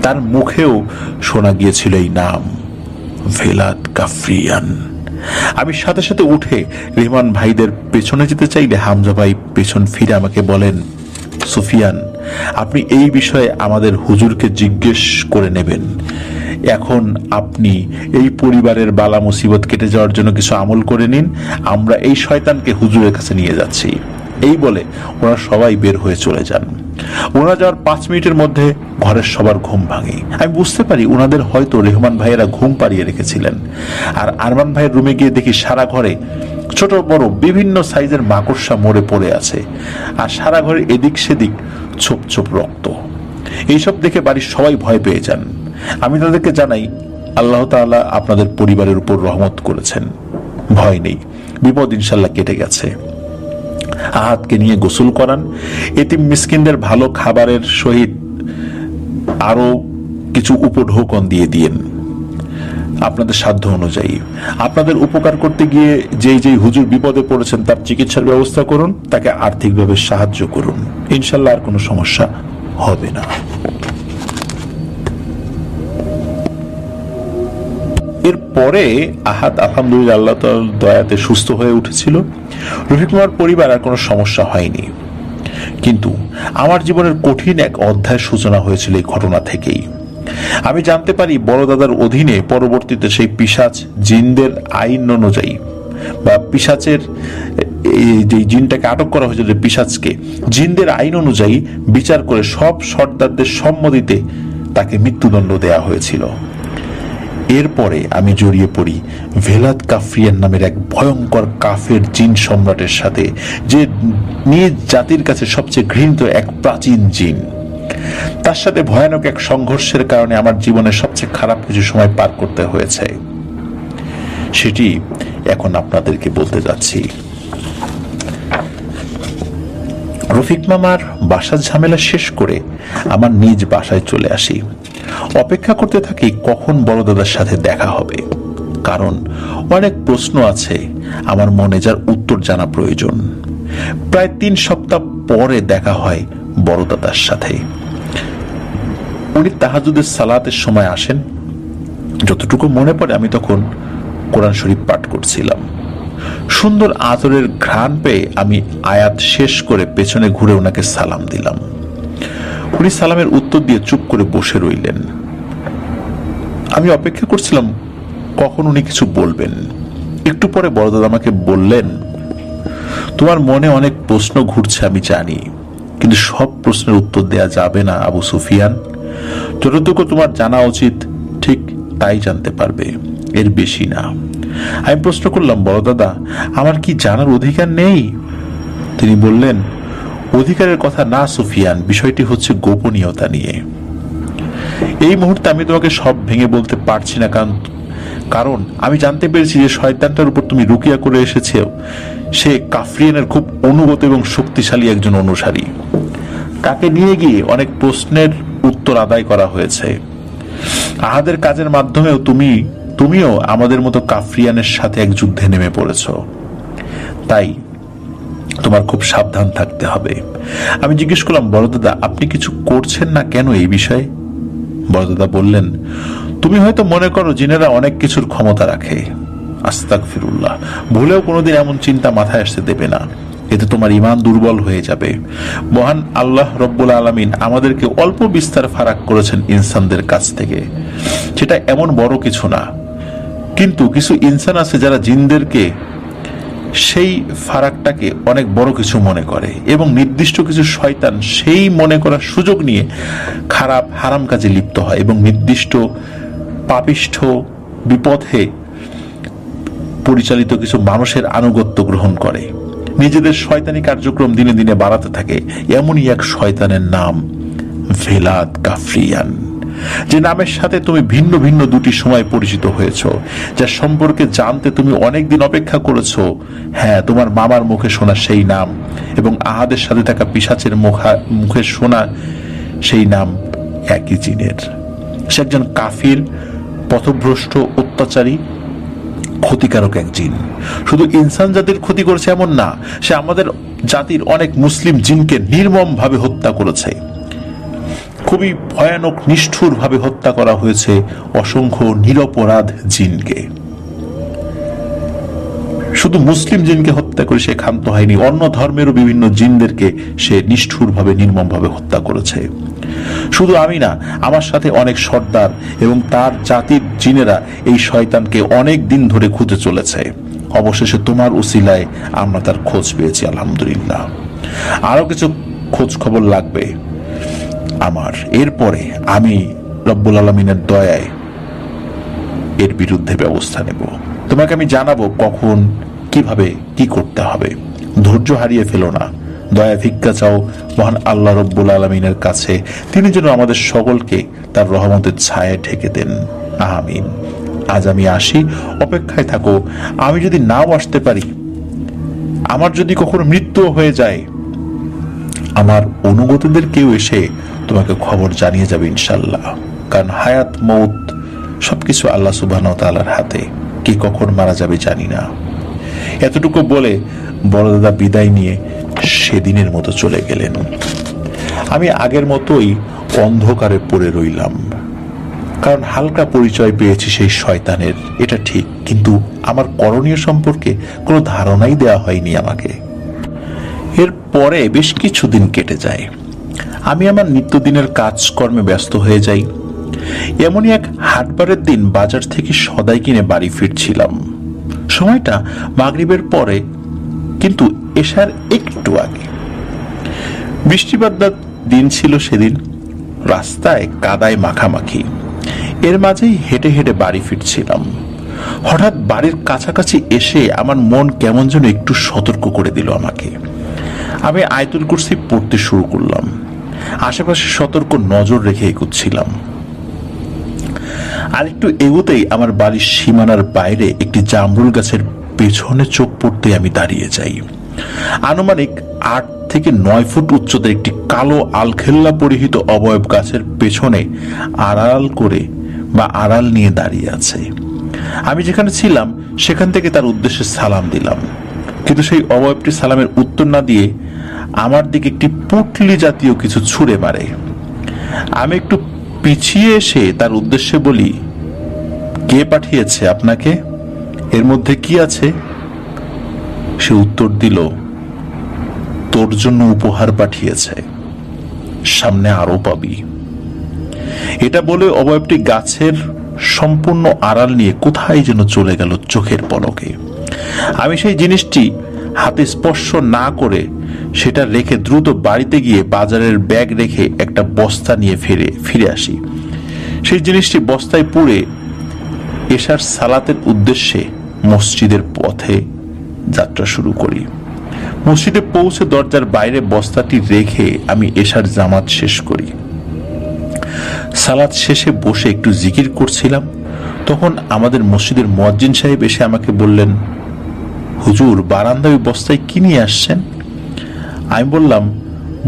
তার মুখেও শোনা গিয়েছিল এই নাম, ভেলাত কাফরিয়ান। আমি সাথে সাথে উঠে রেহমান ভাইদের পেছনে যেতে চাইলে হামজা ভাই পেছন ফিরে আমাকে বলেন, সুফিয়ান, আপনি এই বিষয়ে আমাদের হুজুরকে জিজ্ঞেস করে নেবেন। এখন আপনি এই পরিবারের বালা মুসিবত কেটে যাওয়ার জন্য কিছু আমল করে নিন। আমরা এই শয়তানকে হুজুরের কাছে নিয়ে যাচ্ছি। এই বলে ওরা সবাই বের হয়ে চলে যান। ওরা যাওয়ার 5 মিনিটের মধ্যে ঘরের সবার ঘুম ভাঙে। আমি বুঝতে পারি ওনাদের হয়তো রেহমান ভাইয়েরা ঘুম পাড়িয়ে রেখেছিলেন। আর আরমান ভাইয়ের রুমে গিয়ে দেখি সারা ঘরে ছোট বড় বিভিন্ন সাইজের মাকড়সা মরে পড়ে আছে, আর সারা ঘরে এদিক সেদিক ছোপ ছোপ রক্ত। এইসব দেখে বাড়ির সবাই ভয় পেয়ে যান। আমি তাদেরকে জানাই, আল্লাহ তাআলা আপনাদের পরিবারের উপর রহমত করেছেন, ভয় নেই, বিপদ ইনশাল্লাহ কেটে গেছে। আহাদকে নিয়ে গোসল করান, এতিম মিসকিনদের ভালো খাবারের সহিত আরো কিছু উপঢৌকন দিয়ে দিয়েন আপনাদের সাধ্য অনুযায়ী। আপনাদের উপকার করতে গিয়ে যেই হুজুর বিপদে পড়েছেন তার চিকিৎসার ব্যবস্থা করুন, তাকে আর্থিকভাবে সাহায্য করুন। ইনশাল্লাহ আর কোনো সমস্যা হবে না। এরপরে আহাদ আলহামদুলিল্লাহ আল্লাহ তাআলার দয়াতে সুস্থ হয়ে উঠেছিল। রফিক মামার পরিবার আর কোনো সমস্যা হয়নি। কিন্তু আমার জীবনের কঠিন এক অধ্যায়ের সূচনা হয়েছিল এই ঘটনা থেকেই। আমি জানতে পারি বড় দাদার অধীনে পরবর্তীতে সেই পিশাচ জিনদের আইন অনুযায়ী বা পিশাচের যে জিনটাকে আটক করা হয়েছিল, পিশাচকে জিনদের আইন অনুযায়ী বিচার করে সব সর্দারদের সম্মতিতে তাকে মৃত্যুদণ্ড দেয়া হয়েছিল। এরপরে আমি জড়িয়ে পড়ি ভেলাত কাফরিয়ান নামের এক ভয়ঙ্কর কাফের জিন সম্রাটের সাথে, যে নিজ জাতির কাছে সবচেয়ে ঘৃণিত এক প্রাচীন জিন। তার সাথে ভয়ানক এক সংঘর্ষের কারণে আমার জীবনের সবচেয়ে খারাপ কিছু সময় পার করতে হয়েছে। সেটি এখন আপনাদেরকে বলতে যাচ্ছি। রফিক মামার বাসার ঝামেলা শেষ করে আমার নিজ বাসায় চলে আসি। অপেক্ষা করতে থাকি কখন বড় দাদার সাথে দেখা হবে, কারণ অনেক প্রশ্ন আছে আমার মনে যার উত্তর জানা প্রয়োজন। প্রায় 3 সপ্তাহ পরে দেখা হয় বড় দাদার সাথে। উনি তাহাজ্জুদের সালাতের সময় আসেন। যতটুকু মনে পড়ে আমি তখন কোরআন শরীফ পাঠ করছিলাম। সুন্দর আতরের ঘ্রাণ পেয়ে আমি আয়াত শেষ করে পেছনে ঘুরে ওনাকে সালাম দিলাম। উনি সালামের উত্তর দিয়ে চুপ করে বসে রইলেন। আমি অপেক্ষা করছিলাম কখন উনি কিছু বলবেন। একটু পরে বড় দাদা আমাকে বললেন, তোমার মনে অনেক প্রশ্ন ঘুরছে আমি জানি, কিন্তু সব প্রশ্নের উত্তর দেয়া যাবে না আবু সুফিয়ান। যতটুকু তোমার জানা উচিত ঠিক তাই জানতে পারবে, এর বেশি না। আমি প্রশ্ন করলাম, বড় দাদা আমার কি জানার অধিকার নেই? তিনি বললেন, অধিকারের কথা না সুফিয়ান, বিষয়টি হচ্ছে গোপনীয়তা নিয়ে। এই মুহূর্তে আমি তোমাকে সব ভেঙে বলতে পারছি না, কারণ আমি জানতে পেরেছি যে শয়তানটার উপর তুমি রুকিয়া করে এসেছো সে কাফরিয়ানের খুব অনুগত এবং শক্তিশালী একজন অনুসারী। তাকে নিয়ে গিয়ে অনেক প্রশ্নের উত্তর আদায় করা হয়েছে। আহাদের কাজের মাধ্যমেও তুমিও আমাদের মতো কাফরিয়ানের সাথে এক যুদ্ধে নেমে পড়েছ। তাই তোমার খুব সাবধান থাকতে হবে। আমি জিজ্ঞেস করলাম, বড়দাদা আপনি কিছু করছেন না কেন এই বিষয়ে? বড়দাদা বললেন, তুমি হয়তো মনে করো জিনেরা অনেক কিছুর ক্ষমতা রাখে। আস্তাগফিরুল্লাহ, ভুলেও কোনোদিন এমন চিন্তা মাথায় আসতে দেবে না, এতে তোমার ঈমান দুর্বল হয়ে যাবে। মহান আল্লাহ রব্বুল আলামিন আমাদেরকে অল্প বিস্তার ফারাক করেছেন ইনসানদের কাছ থেকে, সেটা এমন বড় কিছু না। কিন্তু কিছু ইনসান আছে যারা জিনদেরকে সেই ফারাকটাকে অনেক বড় কিছু মনে করে, এবং নির্দিষ্ট কিছু শয়তান সেই মনে করার সুযোগ নিয়ে খারাপ হারাম কাজে লিপ্ত হয় এবং নির্দিষ্ট পাপিষ্ঠ বিপথে পরিচালিত কিছু মানুষের আনুগত্য গ্রহণ করে, নিজেদের শয়তানি কার্যক্রম দিনে দিনে বাড়াতে থাকে। এমনই এক শয়তানের নাম ভেলাদ কাফরিয়ান, যে নামের সাথে তুমি ভিন্ন ভিন্ন দুটি সময় পরিচিত হয়েছ, যার সম্পর্কে জানতে তুমি অনেকদিন অপেক্ষা করেছো। হ্যাঁ, তোমার মামার মুখে শোনা সেই নাম এবং আহাদের সাথে থাকা পিশাচের মুখে শোনা সেই নাম একই জিনের। সে একজন কাফির, পথভ্রষ্ট, অত্যাচারী, ক্ষতিকারক এক জিন। শুধু ইনসান জাতির ক্ষতি করেছে এমন না, সে আমাদের জাতির অনেক মুসলিম জিনকে নির্মম ভাবে হত্যা করেছে। খুবই ভয়ানক নিষ্ঠুর ভাবে হত্যা করা হয়েছে অসংখ্য নিরপরাধ জিনকে। শুধু মুসলিম জিনকে হত্যা করে সে ক্ষান্ত হয়নি, অন্য ধর্মেরও বিভিন্ন জিনদেরকে সে নিষ্ঠুর ভাবে নির্মম ভাবে হত্যা করেছে। শুধু আমি না, আমার সাথে অনেক সর্দার এবং তার জাতির জিনেরা এই শয়তানকে অনেক দিন ধরে খুঁজে চলেছে। অবশেষে তোমার উসিলায় আমরা তার খোঁজ পেয়েছি, আলহামদুলিল্লাহ। আরো কিছু খোঁজ খবর লাগবে আমার, এরপরে আমি রব্বুল আলামিনের দয়ায় এর বিরুদ্ধে ব্যবস্থা নেব। তোমাকে আমি জানাবো কখন কিভাবে কি করতে হবে। ধৈর্য হারিয়ে ফেলো না, দয়া ভিক্ষা চাও মহান আল্লাহ রব্বুল আলামিনের কাছে, তিনি যেন আমাদের সকলকে তার রহমতের ছায়ায় ঢেকে দেন, আমিন। আজ আমি আসি, অপেক্ষায় থাকো। আমি যদি নাও আসতে পারি, আমার যদি কখনো মৃত্যু হয়ে যায়, আমার অনুগতদের কেউ এসে তোমাকে খবর জানিয়ে যাবে ইনশাল্লাহ। কারণ হায়াত মৌত সবকিছু আল্লাহ সুবহানাহু ওয়া তাআলার হাতে, কে কখন মারা যাবে জানি না। এতটুকু বলে বড় দাদা বিদায় নিয়ে সেদিনের মতো চলে গেলেন। আমি আগের মতোই অন্ধকারে পড়ে রইলাম, কারণ হালকা পরিচয় পেয়েছি সেই শয়তানের, এটা ঠিক, কিন্তু আমার করণীয় সম্পর্কে কোনো ধারণাই দেওয়া হয়নি আমাকে। এর পরে বেশ কিছুদিন কেটে যায়, আমি আমার নিত্যদিনের কাজকর্মে ব্যস্ত হয়ে যাই। এমনই এক হাটবারের দিন বাজার থেকে সদাই কিনে বাড়ি ফিরছিলাম। সময়টা মাগরিবের পরে, কিন্তু এশার একটু আগে। বৃষ্টিবাদলার দিন ছিল সেদিন, রাস্তায় কাদায় মাখামাখি। এর মাঝেই হেঁটে হেঁটে বাড়ি ফিরছিলাম। হঠাৎ বাড়ির কাছাকাছি এসে আমার মন কেমন যেন একটু সতর্ক করে দিল আমাকে। আমি আয়াতুল কুরসি পড়তে শুরু করলাম, আশেপাশে সতর্ক নজর রেখে এগোচ্ছিলাম। আর একটু এগোতেই আমার বাড়ির সীমানার বাইরে একটি জামরুল গাছের পেছনে চোখ পড়তে আমি দাঁড়িয়ে যাই। আনুমানিক 8 থেকে 9 ফুট উচ্চতার একটি কালো আলখেল্লা পরিহিত অবয়ব গাছের পেছনে আড়াল নিয়ে দাঁড়িয়ে আছে। আমি যেখানে ছিলাম সেখান থেকে তার উদ্দেশ্যে সালাম দিলাম, কিন্তু সেই অবয়বটি সালামের উত্তর না দিয়ে আমার দিকে একটি পুটলি জাতীয় কিছু ছুঁড়ে মারে। আমি একটু পিছিয়ে এসে তার উদ্দেশ্যে বলি, কে পাঠিয়েছে আপনাকে? এর মধ্যে কি আছে? সে উত্তর দিল, তোর জন্য উপহার পাঠিয়েছে, সামনে আরো পাবি। এটা বলে অবয়বটি গাছের সম্পূর্ণ আড়াল নিয়ে কোথায় যেন চলে গেল চোখের পলকে। আমি সেই জিনিসটি হাতে স্পর্শ না করে সেটা রেখে দ্রুত বাড়িতে গিয়ে বাজারের ব্যাগ রেখে একটা বস্তা নিয়ে ফিরে আসি। সেই জিনিসটি বস্তায় পুরে এশার সালাতের উদ্দেশ্যে মসজিদের পথে যাত্রা শুরু করি। মসজিদে পৌঁছে দরজার বাইরে বস্তাটি রেখে আমি এশার জামাত শেষ করি। সালাত শেষে বসে একটু জিকির করছিলাম, তখন আমাদের মসজিদের মুয়াজ্জিন সাহেব এসে আমাকে বললেন, হুজুর বারান্দায় বস্তায় কি নিয়ে আসছেন? আমি বললাম,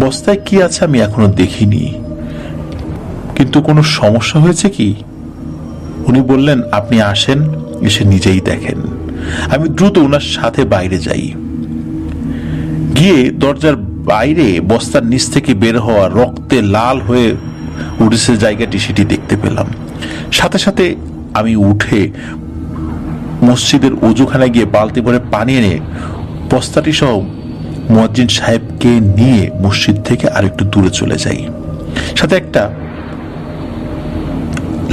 বস্তায় কি আছে আমি এখনো দেখিনি, কিন্তু কোনো সমস্যা হয়েছে কি? উনি বললেন, আপনি আসেন, এসে নিজেই দেখেন। আমি দ্রুত ওনার সাথে বাইরে যাই। গিয়ে দরজার বাইরে বস্তার নিচ থেকে বের হওয়া রক্তে লাল হয়ে উঠেছে জায়গাটি, সেটি দেখতে পেলাম। সাথে সাথে আমি উঠে মসজিদের ওযুখানায় গিয়ে বালতি ভরে পানি এনে বস্তাটি সহ মুয়াজ্জিন সাহেবকে নিয়ে মসজিদ থেকে আরেকটু দূরে চলে যাই। সাথে একটা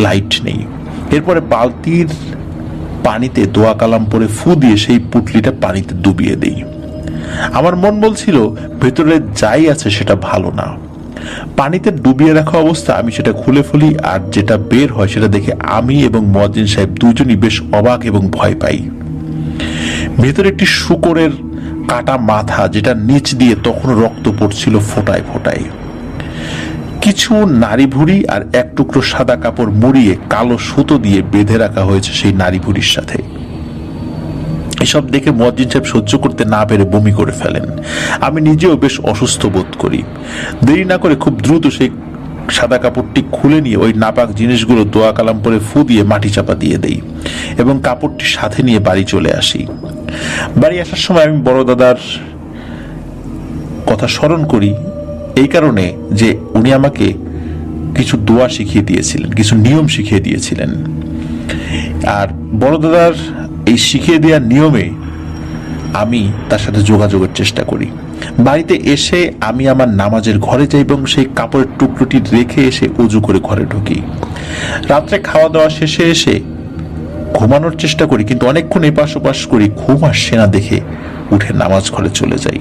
লাইট নেই। এরপরে বালতির পানিতে দোয়া কালাম পরে ফু দিয়ে সেই পুটলিটা পানিতে ডুবিয়ে দেই। আমার মন বলছিল ভেতরে যাই আছে সেটা ভালো না। পানিতে ডুবিয়ে রাখা অবস্থা আমি সেটা খুলে ফেলি, আর যেটা বের হয় সেটা দেখে আমি এবং মুয়াজ্জিন সাহেব দুজনই বেশ অবাক এবং ভয় পাই। ভেতরে একটি শূকরের কাটা মাথা, যেটা নিচ দিয়ে তখন রক্ত পড়ছিল ফোঁটায় ফোঁটায়। কিছু নারী ভুঁড়ি আর এক টুকরো সাদা কাপড় মুড়িয়ে কালো সুতো দিয়ে বেঁধে রাখা হয়েছে সেই নারী ভুঁড়ির সাথে। এসব দেখে মুয়াজ্জিন সাহেব সহ্য করতে না পেরে বমি করে ফেলেন। আমি নিজেও বেশ অসুস্থ বোধ করি। দেরি না করে খুব দ্রুত সেই সাদা কাপড়টি খুলে নিয়ে ওই নাপাক জিনিসগুলো দোয়া কালাম পরে ফু দিয়ে মাটি চাপা দিয়ে দেই এবং কাপড়টি সাথে নিয়ে বাড়ি চলে আসি। বাড়ি আসার সময় আমি বড় দাদার কথা স্মরণ করি, এই কারণে যে উনি আমাকে কিছু দোয়া শিখিয়ে দিয়েছিলেন, কিছু নিয়ম শিখিয়ে দিয়েছিলেন। আর বড় দাদার এই শিখিয়ে দেওয়ার নিয়মে আমি তার সাথে যোগাযোগের চেষ্টা করি। বাড়িতে এসে আমি আমার নামাজের ঘরে যাই এবং সেই কাপড়ের টুকরোটি রেখে এসে উজু করে ঘরে ঢুকি। রাত্রে খাওয়া দাওয়া শেষে এসে ঘুমানোর চেষ্টা করি, কিন্তু অনেকক্ষণ এপাশ ওপাশ করি, ঘুম আসছে না দেখে উঠে নামাজ ঘরে চলে যাই।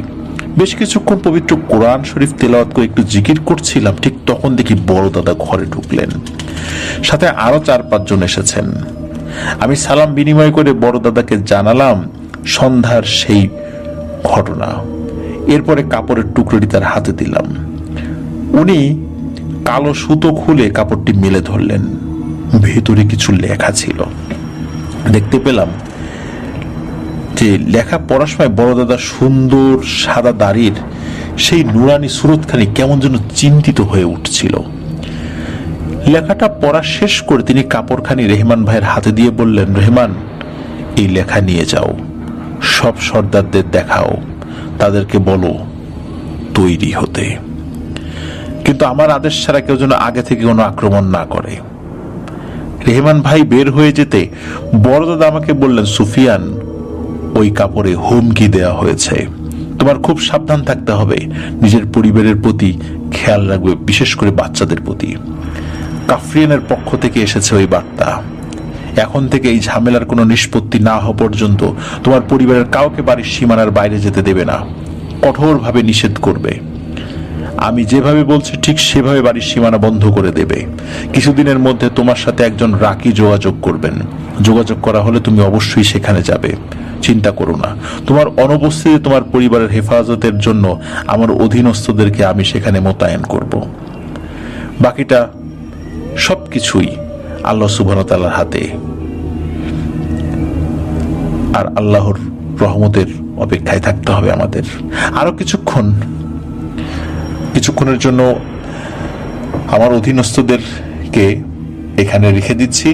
বেশ কিছুক্ষণ পবিত্র কোরআন শরীফ তেলাওয়াত করে একটু জিকির করছিলাম, ঠিক তখন দেখি বড় দাদা ঘরে ঢুকলেন। সাথে আরো 4-5 জন এসেছেন। আমি সালাম বিনিময় করে বড় দাদাকে জানালাম সন্ধ্যার সেই ঘটনা। এরপরে কাপড়ের টুকরোটি তার হাতে দিলাম। উনি কালো সুতো খুলে কাপড়টি মেলে ধরলেন। ভেতরে কিছু লেখা ছিল। দেখতে পেলাম যে লেখা পড়ার সময় বড় দাদা সুন্দর সাদা দাড়ির সেই নুরানি সুরতখানি কেমন যেন চিন্তিত হয়ে উঠছিল। লেখাটা পড়া শেষ করে তিনি কাপড়খানি রেহমান ভাইয়ের হাতে দিয়ে বললেন, রেহমান, এই লেখা নিয়ে যাও, সব সর্দারদের দেখাও, তাদেরকে বলো তৈরি হতে, কিন্তু আমার আদেশ ছাড়া কেউ যেন আগে থেকে কোনো আক্রমণ না করে। রেহমান ভাই বের হয়ে যেতে বড় দাদা আমাকে বললেন, সুফিয়ান, ওই কাপড়ে হুমকি দেওয়া হয়েছে, তোমার খুব সাবধান থাকতে হবে, নিজের পরিবারের প্রতি খেয়াল রাখবে, বিশেষ করে বাচ্চাদের প্রতি। কাফরিয়ানের পক্ষ থেকে এসেছে ওই বার্তা। এখন থেকে এই ঝামেলার কোনো নিষ্পত্তি না হওয়া পর্যন্ত তোমার পরিবারের কাউকে বাড়ির সীমানার বাইরে যেতে দেবে না, কঠোরভাবে নিষেধ করবে। আমি যেভাবে বলছি ঠিক সেভাবে বাড়ির সীমানা বন্ধ করে দেবে। কিছুদিনের মধ্যে তোমার সাথে একজন রাকি যোগাযোগ করবেন। যোগাযোগ করা হলে তুমি অবশ্যই সেখানে যাবে, চিন্তা করো না। তোমার অনুপস্থিতিতে তোমার পরিবারের হেফাজতের জন্য আমার অধীনস্থদেরকে আমি সেখানে মোতায়েন করব। বাকিটা সবকিছুই আল্লাহ সুবহানাহু ওয়া তাআলার হাতে, আর আল্লাহর রহমতের অপেক্ষায় থাকতে হবে আমাদের। আরো কিছুক্ষণের জন্য আমার অধীনস্থদেরকে এখানে রেখে দিচ্ছি,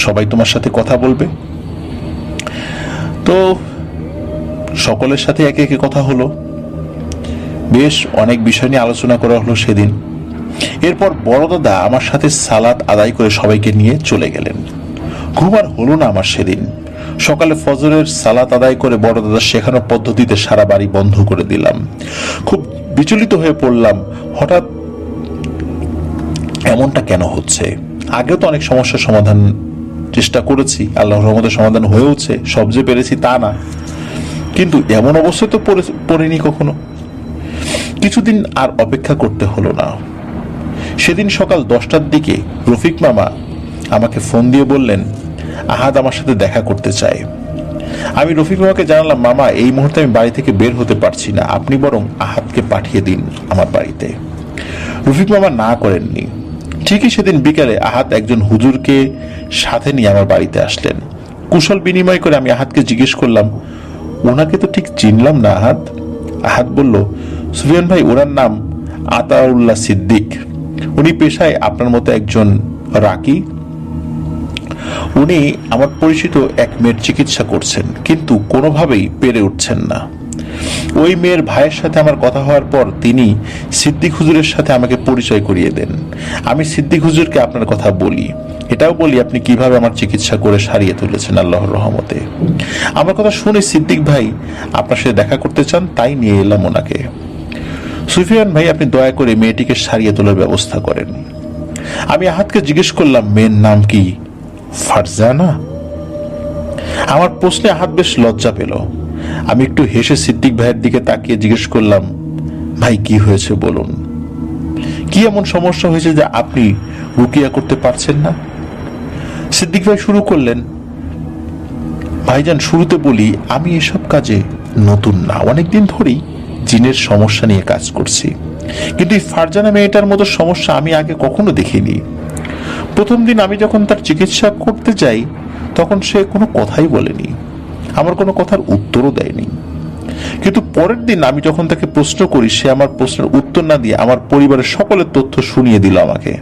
সবাই তোমার সাথে কথা বলবে। তো সকলের সাথে একে একে কথা হলো, বেশ অনেক বিষয় নিয়ে আলোচনা করা হলো সেদিন। এরপর বড় দাদা আমার সাথে সালাত আদায় করে সবাইকে নিয়ে চলে গেলেন। ঘুম আর হলো না আমার সেদিন। সকালে ফজরের সালাত আদায় করে বড় দাদার শেখানো পদ্ধতিতে সারা বাড়ি বন্ধ করে দিলাম। খুব বিচলিত হয়ে পড়লাম, হঠাৎ এমনটা কেন হচ্ছে? আগেও তো অনেক সমস্যার সমাধান চেষ্টা করেছি, আল্লাহর রহমতে সমাধান হয়েওছে, সব যে পেরেছি তা না, কিন্তু এমন অবস্থায় তো পড়িনি কখনো। কিছুদিন আর অপেক্ষা করতে হলো না। সেদিন সকাল 10টার দিকে রফিক মামা আমাকে ফোন দিয়ে বললেন, আহাদ আমার সাথে দেখা করতে চায়। আমি রফিক মামাকে জানালাম, মামা, এই মুহূর্তে আমি বাড়ি থেকে বের হতে পারছি না, আপনি বরং আহাদকে পাঠিয়ে দিন আমার বাড়িতে। রফিক মামা না করেননি। ঠিকই সেদিন বিকালে আহাত একজন হুজুরকে সাথে নিয়ে আমার বাড়িতে আসলেন। কুশল বিনিময় করে আমি আহাতকে জিজ্ঞেস করলাম, ওনাকে তো ঠিক চিনলাম না আহাত। আহাত বলল, সুফিয়ান ভাই, ওনার নাম আতাউল্লাহ সিদ্দিক। উনি পেশায় আপনার মতো একজন রাকি। উনি আমার পরিচিত এক মেয়ের চিকিৎসা করছেন, কিন্তু কোনোভাবেই পেরে উঠছেন না। ওই মেয়ের ভাইয়ের সাথে আমার কথা হওয়ার পর তিনি সিদ্দিক হুজুরের সাথে আমাকে পরিচয় করিয়ে দেন। আমি সিদ্দিক হুজুরকে আপনার কথা বলি, এটাও বলি আপনি কিভাবে আমার চিকিৎসা করে সারিয়ে তুলেছেন আল্লাহর রহমতে। আমার কথা শুনে সিদ্দিক ভাই আপনার সাথে দেখা করতে চান, তাই নিয়ে এলাম ওনাকে। সুফিয়ান ভাই, আপনি দয়া করে মেয়েটিকে সারিয়ে তোলার ব্যবস্থা করেন। আমি আহাতকে জিজ্ঞেস করলাম, মেয়ের নাম কি ফারজানা? আমার প্রশ্নে আহাত বেশ লজ্জা পেল। আমি একটু হেসে সিদ্দিক ভাইয়ের দিকে তাকিয়ে জিজ্ঞেস করলাম, ভাই কি হয়েছে বলুন, কি এমন সমস্যা হয়েছে যে আপনি রুকিয়া করতে পারছেন না? সিদ্দিক ভাই শুরু করলেন, ভাইজান শুরুতে বলি আমি এসব কাজে নতুন না, অনেকদিন ধরেই জিনের সমস্যা নিয়ে কাজ করছি, কিন্তু এই ফারজানা মেয়েটার মতো সমস্যা আমি আগে কখনো দেখিনি। প্রথম দিন আমি যখন তার চিকিৎসা করতে যাই তখন সে কোনো কথাই বলেনি, আমার কোনো কথার উত্তরও দেয়নি। কিন্তু পরের দিন আমি যখন তাকে প্রশ্ন করি, সে আমার প্রশ্নের উত্তর না দিয়ে আমার পরিবারের সকলের তথ্য শুনিয়ে দিল আমাকে,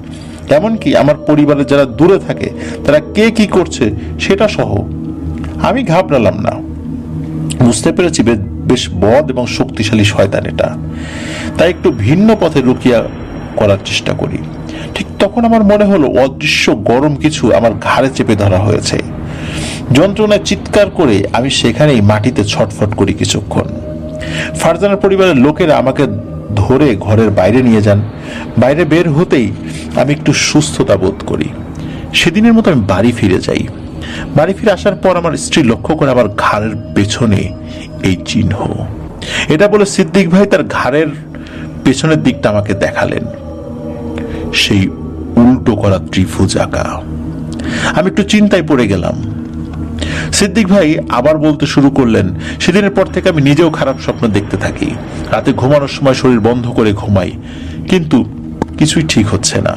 এমনকি আমার পরিবারের যারা দূরে থাকে তারা কে কি করছে সেটা সহ। আমি ঘাবড়ালাম না, বুঝতে পেরেছি বেশ বদ এবং শক্তিশালী শয়তান এটা, তাই একটু ভিন্ন পথে রুকিয়া করার চেষ্টা করি। ঠিক তখন আমার মনে হলো অদৃশ্য গরম কিছু আমার ঘাড়ে চেপে ধরা হয়েছে। যন্ত্রণায় চিৎকার করে আমি সেখানেই মাটিতে ছটফট করি কিছুক্ষণ। ফারজানার পরিবারের লোকেরা আমাকে ধরে ঘরের বাইরে নিয়ে যান। বাইরে বের হতেই আমি একটু সুস্থতা বোধ করি। সেদিনের মতো আমি বাড়ি ফিরে যাই। বাড়ি ফিরে আসার পর আমার স্ত্রী লক্ষ্য করে আমার ঘাড়ের পেছনে এই চিহ্ন। এটা বলে সিদ্দিক ভাই তার ঘাড়ের পেছনের দিকটা আমাকে দেখালেন, সেই উল্টো করা ত্রিভুজ আঁকা। আমি একটু চিন্তায় পড়ে গেলাম। সিদ্দিক ভাই আবার বলতে শুরু করলেন, সেদিনের পর থেকে আমি নিজেও খারাপ স্বপ্ন দেখতে থাকি। রাতে ঘুমানোর সময় শরীর বন্ধ করে ঘুমাই, কিন্তু কিছুই ঠিক হচ্ছে না।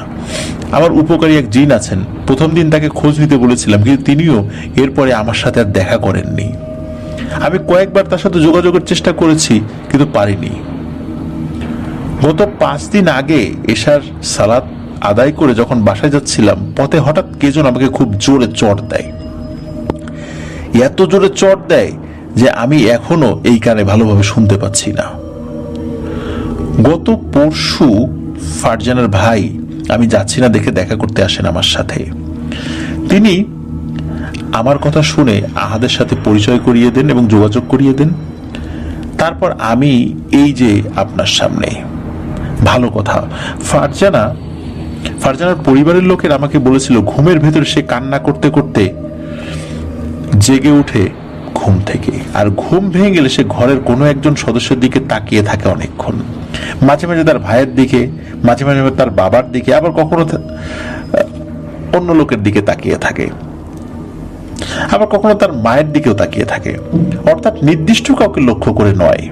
আমার উপকারী এক জিন আছেন, প্রথম দিন তাকে খোঁজ নিতে বলেছিলাম, কিন্তু তিনিও এরপরে আমার সাথে আর দেখা করেননি। আমি কয়েকবার তার সাথে যোগাযোগের চেষ্টা করেছি, কিন্তু পারিনি। গত 5 দিন আগে এশার সালাত আদায় করে যখন বাসায় যাচ্ছিলাম, পথে হঠাৎ কে যেন আমাকে খুব জোরে চট দেয়। এত জোরে চট দেয় যে আমি এখনো এই কানে ভালোভাবে শুনতে পাচ্ছি না। গত পরশু ফারজানার ভাই আমি যাচ্ছি না দেখে দেখা করতে আসেন আমার সাথে। তিনি আমার কথা শুনে আহাদের সাথে পরিচয় করিয়ে দেন এবং যোগাযোগ করিয়ে দেন। তারপর আমি এই যে আপনার সামনে। ভালো কথা, ফারজানার পরিবারের লোকের আমাকে বলেছিল ঘুমের ভেতরে সে কান্না করতে করতে জেগে উঠে ঘুম থেকে, আর ঘুম ভেঙে গেলে সে ঘরের কোনো একজন সদস্যের দিকে তাকিয়ে থাকে অনেকক্ষণ। মাঝে মাঝে তার ভাইয়ের দিকে, মাঝে মাঝে তার বাবার দিকে, আবার কখনো অন্য লোকের দিকে তাকিয়ে থাকে, আবার কখনো তার মায়ের দিকেও তাকিয়ে থাকে, অর্থাৎ নির্দিষ্ট কাউকে লক্ষ্য করে নয়।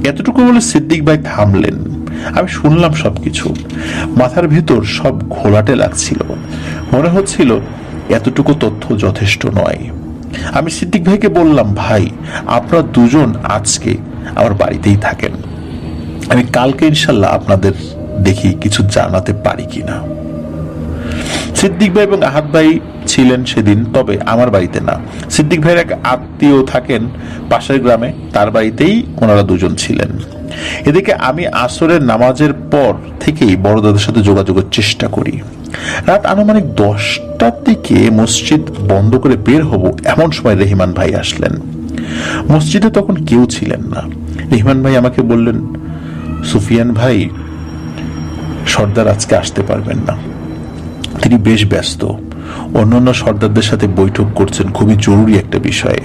এতটুকু বলে সিদ্দিক ভাই থামলেন। আমি শুনলাম সবকিছু। মাথার ভিতর সব ঘোলাটে লাগছিল, মনে হচ্ছিল এতটুকু তথ্য যথেষ্ট নয়। আমি সিদ্দিক ভাইকে বললাম, ভাই আপনারা দুজন আজকে আমার বাড়িতেই থাকেন, আমি কালকে ইনশাল্লাহ আপনাদের দেখি কিছু জানাতে পারি কিনা। সিদ্দিক ভাই এবং আহাদ ভাই ছিলেন সেদিন, তবে আমার বাড়িতে না। সিদ্দিক ভাইয়ের এক আত্মীয় থাকেন পাশের গ্রামে, তার বাড়িতেই ওনারা দুজন ছিলেন। এদিকে আমি আসরের নামাজের পর থেকেই বড়দাদের সাথে যোগাযোগের চেষ্টা করি। রাত আনুমানিক 10টার দিকে মসজিদ বন্ধ করে বের হব, এমন সময় রেহমান ভাই আসলেন। মসজিদে তখন কেউ ছিলেন না। রেহমান ভাই আমাকে বললেন, সুফিয়ান ভাই, সর্দার আজকে আসতে পারবেন না, তিনি বেশ ব্যস্ত, অন্যান্য সর্দারদের সাথে বৈঠক করছেন খুবই জরুরি একটা বিষয়ে।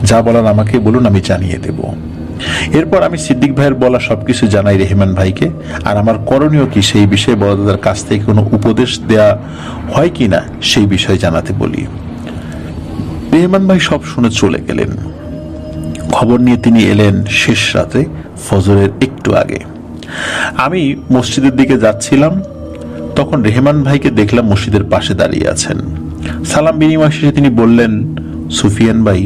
যা বলার আমাকে বলুন, আমি জানিয়ে দেব। এরপর আমি সিদ্দিক ভাইয়ের বলা সবকিছু জানাই রেহমান ভাইকে, আর আমার করণীয় কি সেই বিষয়ে বড়দাদার কাছ থেকে কোনো উপদেশ দেয়া হয় কিনা সেই বিষয়ে জানাতে বলি। রেহমান ভাই সব শুনে চলে গেলেন। খবর নিয়ে তিনি এলেন শেষ রাতে, ফজরের একটু আগে। আমি মসজিদের দিকে যাচ্ছিলাম, তখন রেহমান ভাইকে দেখলাম মসজিদের পাশে দাঁড়িয়ে আছেন। সালাম বিনিময় শেষে তিনি বললেন, সুফিয়ান ভাই,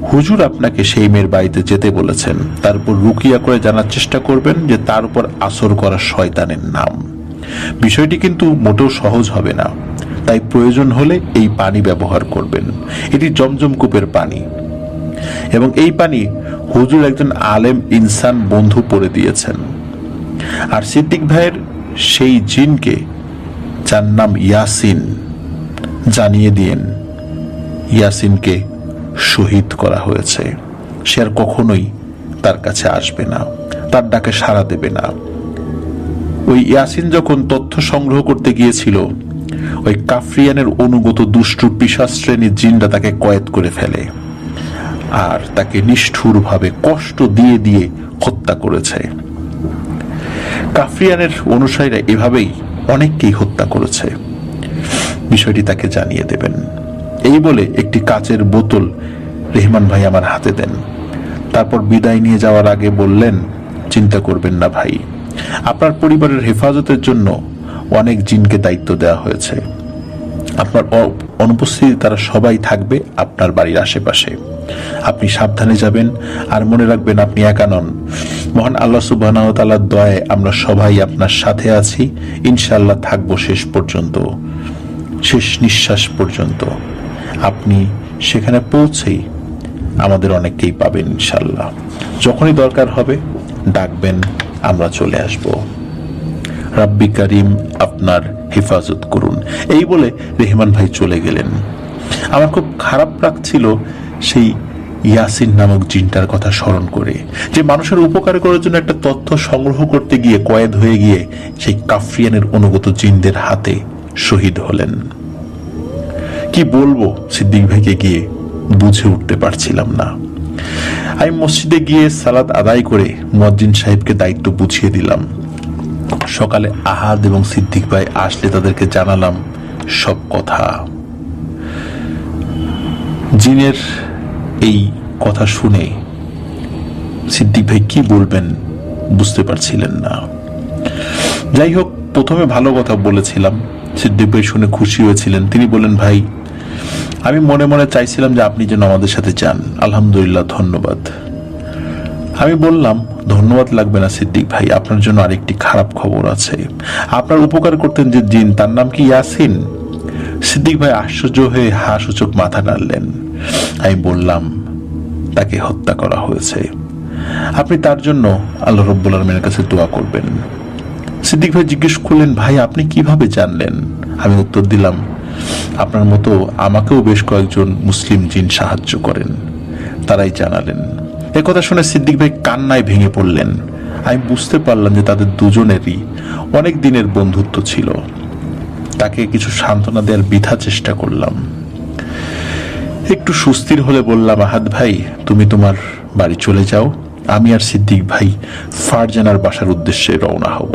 হুজুর আপনাকে সেই মেয়ের বাড়িতে যেতে বলেছেন, তারপর রুকিয়া করে জানার চেষ্টা করবেন যে তার উপর আসর করা শয়তানের নাম। বিষয়টি কিন্তু মোটেও সহজ হবে না, তাই প্রয়োজন হলে এই পানি ব্যবহার করবেন। এটি জমজম কূপের পানি, এবং এই পানি হুজুর একজন আলেম ইনসান বন্ধু পড়ে দিয়েছেন। আর সিদ্দিক ভাইয়ের সেই জিনকে, যার নাম ইয়াসিন, জানিয়ে দিন ইয়াসিনকে শহীদ করা হয়েছে। সে আর কখনোই তার কাছে আসবে না, তার ডাকে সাড়া দেবে না। ওই ইয়াসিন যখন তথ্য সংগ্রহ করতে গিয়েছিল, ওই কাফরিয়ানের অনুগত দুষ্টু পিশাচ শ্রেণীর জিনরা তাকে কয়েদ করে ফেলে আর তাকে নিষ্ঠুরভাবে কষ্ট দিয়ে দিয়ে হত্যা করেছে। কাফরিয়ানের অনুসারীরা এভাবেই অনেককেই হত্যা করেছে। বিষয়টি তাকে জানিয়ে দেবেন। এই বলে একটি কাচের বোতল রেহমান ভাই আমার হাতে দেন। তারপর বিদায় নিয়ে যাওয়ার আগে বললেন, চিন্তা করবেন না ভাই, আপনার পরিবারের হেফাজতের জন্য অনেক জিনকে দায়িত্ব দেওয়া হয়েছে। আপনার অনুপস্থিতি তারা সবাই থাকবে আপনার বাড়ির আশেপাশে। আপনি সাবধানে যাবেন, আর মনে রাখবেন আপনি একা নন। মহান আল্লাহ সুবহানাহু ওয়া তাআলার দয়ায় আমরা সবাই আপনার সাথে আছি, ইনশাআল্লাহ থাকবো শেষ পর্যন্ত, শেষ নিঃশ্বাস পর্যন্ত। আপনি সেখানে পৌঁছেই আমাদের অনেককেই পাবেন ইনশাআল্লাহ। যখনই দরকার হবে ডাকবেন, আমরা চলে আসব। রাব্বি করিম আপনার হেফাজত করুন। এই বলে রেহমান ভাই চলে গেলেন। আমার খুব খারাপ লাগছিল সেই ইয়াসিন নামক জিনটার কথা স্মরণ করে, যে মানুষের উপকার করার জন্য একটা তথ্য সংগ্রহ করতে গিয়ে কয়েদ হয়ে গিয়ে সেই কাফরিয়ানের অনুগত জিনদের হাতে শহীদ হলেন। কি বলবো সিদ্দিক ভাইকে গিয়ে বুঝে উঠতে পারছিলাম না। আমি মসজিদে গিয়ে সালাত আদায় করে মুয়াজ্জিন সাহেবকে দায়িত্ব বুঝিয়ে দিলাম। সকালে আহাদ এবং সিদ্দিক ভাই আসলে তাদেরকে জানালাম সব কথা। জিনের এই কথা শুনে সিদ্দিক ভাই কি বলবেন বুঝতে পারছিলেন না। যাই হোক, প্রথমে ভালো কথা বলেছিলাম, সিদ্দিক ভাই শুনে খুশি হয়েছিলেন। তিনি বললেন, ভাই আমি মনে মনে চাইছিলাম যে আপনি যেন আমাদের সাথে যান। আলহামদুলিল্লাহ, ধন্যবাদ। আমি বললাম, ধন্যবাদ লাগবে না সিদ্দিক ভাই, আপনার জন্য আরেকটি খারাপ খবর আছে। আপনার উপকার করতেন যে জিন, তার নাম কি ইয়াসিন? সিদ্দিক ভাই আশ্চর্য হয়ে হাসূচক মাথা নাড়লেন। আমি বললাম, তাকে হত্যা করা হয়েছে। আপনি তার জন্য আল্লাহ রাব্বুল আলামিনের কাছে দোয়া করবেন। সিদ্দিক ভাই জিজ্ঞেস করলেন, ভাই আপনি কিভাবে জানলেন? আমি উত্তর দিলাম, আপনার মতো আমাকেও বেশ কয়েকজন মুসলিম জিন সাহায্য করেন, তারাই জানালেন। একথা শুনে সিদ্দিক ভাই কান্নায় ভেঙে পড়লেন। আমি বুঝতে পারলাম যে তাদের দুজনেরই অনেক দিনের বন্ধুত্ব ছিল। তাকে কিছু সান্ত্বনা দেওয়ার বৃথা চেষ্টা করলাম। একটু সুস্থির হলে বললাম, আহাদ ভাই তুমি তোমার বাড়ি চলে যাও, আমি আর সিদ্দিক ভাই ফারজানার বাসার উদ্দেশ্যে রওনা হব।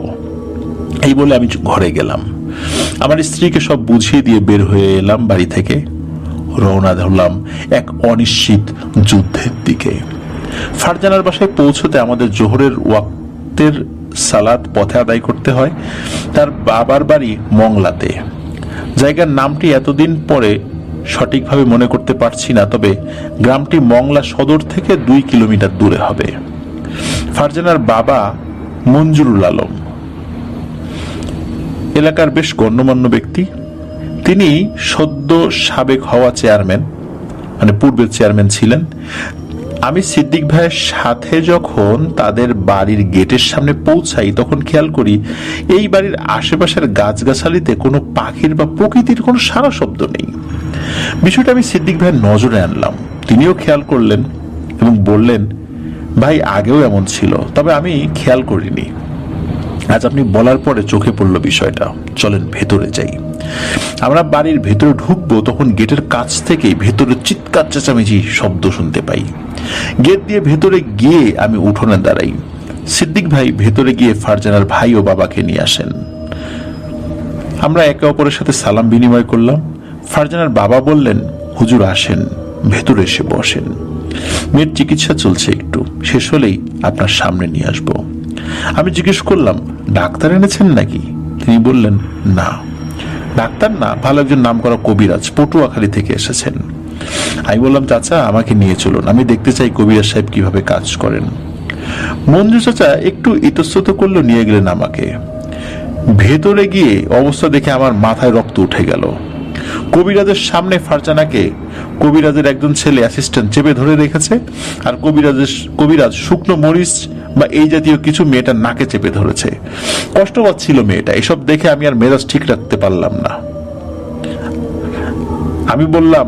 এই বলে আমি ঘরে গেলাম। আমার স্ত্রীকে সব বুঝিয়ে দিয়ে বের হয়ে এলাম বাড়ি থেকে। রওনা ধরলাম এক অনিশ্চিত যুদ্ধের দিকে। ফারজানার বাসায় পৌঁছতে আমাদের জোহরের ওয়াক্তের সালাত পথে আদায় করতে হয়। তার বাবার বাড়ি মংলাতে। জায়গার নামটি এতদিন পরে সঠিকভাবে মনে করতে পারছি না, তবে গ্রামটি মংলা সদর থেকে 2 কিলোমিটার দূরে হবে। ফারজানার বাবা মঞ্জুরুল আলম এলাকার বেশ গণ্যমান্য ব্যক্তি। তিনি সদ্য সাবেক হওয়া চেয়ারম্যান, মানে পূর্বের চেয়ারম্যান ছিলেন। আমি সিদ্দিক ভাইয়ের সাথে যখন তাদের বাড়ির গেটের সামনে পৌঁছাই, তখন খেয়াল করি এই বাড়ির আশেপাশের গাছগাছালিতে কোনো পাখির বা প্রকৃতির কোনো সারা শব্দ নেই। বিষয়টা আমি সিদ্দিক ভাইয়ের নজরে আনলাম। তিনিও খেয়াল করলেন এবং বললেন, ভাই আগেও এমন ছিল, তবে আমি খেয়াল করিনি। আজ আপনি বলার পরে চোখে পড়ল বিষয়টা। চলেন ভেতরে যাই। আমরা বাড়ির ভেতরে ঢুকবো, তখন গেটের কাছ থেকে ভেতরে চিৎকার চেঁচামেচি শব্দ শুনতে পাই। গেট দিয়ে ভেতরে গিয়ে আমি উঠোনে দাঁড়াই। সিদ্দিক ভাই ভেতরে গিয়ে ফারজানার ভাই ও বাবাকে নিয়ে আসেন। আমরা একে অপরের সাথে সালাম বিনিময় করলাম। ফারজানার বাবা বললেন, হুজুর আসেন, ভেতরে এসে বসেন। মেয়ের চিকিৎসা চলছে, একটু শেষ হলেই আপনার সামনে নিয়ে আসবো। আমি জিজ্ঞেস করলাম, ডাক্তার এনেছেন নাকি? তিনি বললেন, না, ডাক্তার না, ভালো একজন নামকরা কবিরাজ পটুয়াখালী থেকে এসেছেন। আমি বললাম, চাচা আমাকে নিয়ে চলুন, আমি দেখতে চাই কবিরাজ সাহেব কিভাবে কাজ করেন। মঞ্জু চাচা একটু ইতস্তত করলো, নিয়ে গেলেন আমাকে। ভেতরে গিয়ে অবস্থা দেখে আমার মাথায় রক্ত উঠে গেল। কবিরাজের সামনে ফারজানাকে কবিরাজের একজন ছেলে অ্যাসিস্ট্যান্ট চেপে ধরে রেখেছে, আর কবিরাজ শুকনো মরিচ বা এই জাতীয় কিছু মেয়েটার নাকে চেপে ধরেছে। কষ্ট পাচ্ছিল মেয়েটা। এসব দেখে আমি আর মেজাজ ঠিক রাখতে পারলাম না। আমি বললাম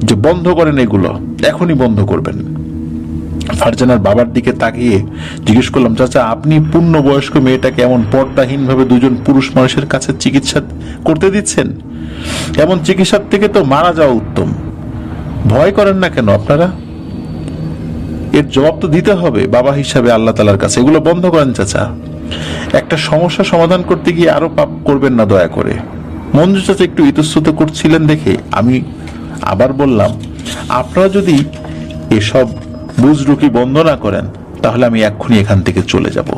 যে, বন্ধ করেন এগুলো, এখনই বন্ধ করবেন। ফারজানার বাবার দিকে তাকিয়ে জিজ্ঞেস করলাম, চাচা আপনি পূর্ণবয়স্ক মেয়েটাকে এমন পর্দাহীন ভাবে দুজন পুরুষ মানুষের কাছে চিকিৎসা করতে দিচ্ছেন? এমন চিকিৎসার থেকে তো মারা যাওয়া উত্তম। ভয় করেন না কেন আপনারা? এর জবাব তো দিতে হবে বাবা হিসাবে আল্লাহ তাআলার কাছে। এগুলো বন্ধ করেন চাচা। একটা সমস্যা সমাধান করতে গিয়ে আরো পাপ করবেন না দয়া করে। মঞ্জু চাচা একটু ইতস্তত করছিলেন দেখে আমি আবার বললাম, আপনারা যদি এসব বুজরুকি বন্ধ না করেন তাহলে আমি এক্ষুনি এখান থেকে চলে যাব।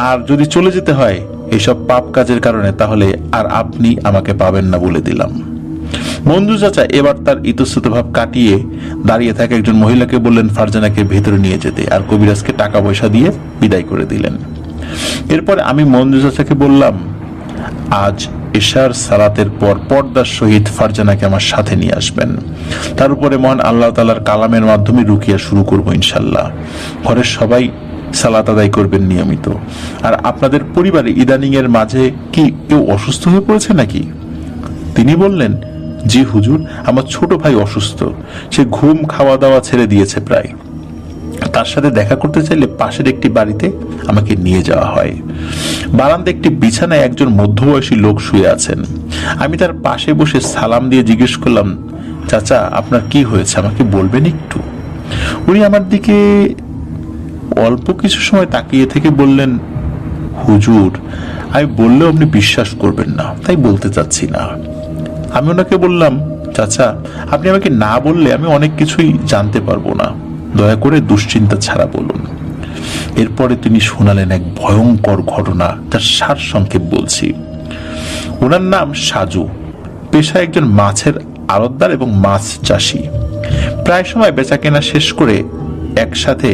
আর যদি চলে যেতে হয় এইসব পাপ কাজের কারণে, তাহলে আর আপনি আমাকে পাবেন না বলে দিলাম। মঞ্জু চাচা এবার তার ইতস্তত ভাব কাটিয়ে দাঁড়িয়ে থাকা একজন মহিলাকে বললেন ফারজানাকে ভেতরে নিয়ে যেতে, আর কবিরাজকে টাকা পয়সা দিয়ে বিদায় করে দিলেন। এরপরে আমি মঞ্জু চাচাকে বললাম, আজ এশার সালাতের পর পর্দার সহিত ফারজানাকে আমার সাথে নিয়ে আসবেন। তার উপরে মহান আল্লাহ তাআলার কালামের মাধ্যমে রুকিয়া শুরু করব ইনশাল্লাহ। ঘরের সবাই সালাত আদায় করবেন নিয়মিত। আর আপনাদের পরিবারে ইদানিং এর মাঝে কি কেউ অসুস্থ হয়ে পড়েছে নাকি? তিনি বললেন, জি হুজুর, আমার ছোট ভাই অসুস্থ। সে ঘুম খাওয়া দাওয়া ছেড়ে দিয়েছে প্রায়। তার সাথে দেখা করতে চাইলে পাশের একটি বাড়িতে আমাকে নিয়ে যাওয়া হয়। বারান্দায় একটি বিছানায় একজন মধ্যবয়সী লোক শুয়ে আছেন। আমি তার পাশে বসে সালাম দিয়ে জিজ্ঞেস করলাম, চাচা আপনার কি হয়েছে, আমাকে বলবেন একটু? উনি আমার দিকে অল্প কিছু সময় তাকিয়ে থেকে বললেন, হুজুর আমি বললেও আপনি বিশ্বাস করবেন না, তাই বলতে চাচ্ছি না। আমি ওনাকে বললাম, চাচা আপনি আমাকে না বললে আমি অনেক কিছুই জানতে পারবো না, দয়া করে দুশ্চিন্তা ছাড়া বলুন। এরপরে তিনি শোনালেন এক ভয়ঙ্কর ঘটনা, তার সারসংক্ষেপ বলছি। ওনার নাম সাজু, পেশায় একজন মাছের আড়তদার এবং মাছ চাষী। প্রায় সময় বেচা কেনা শেষ করে একসাথে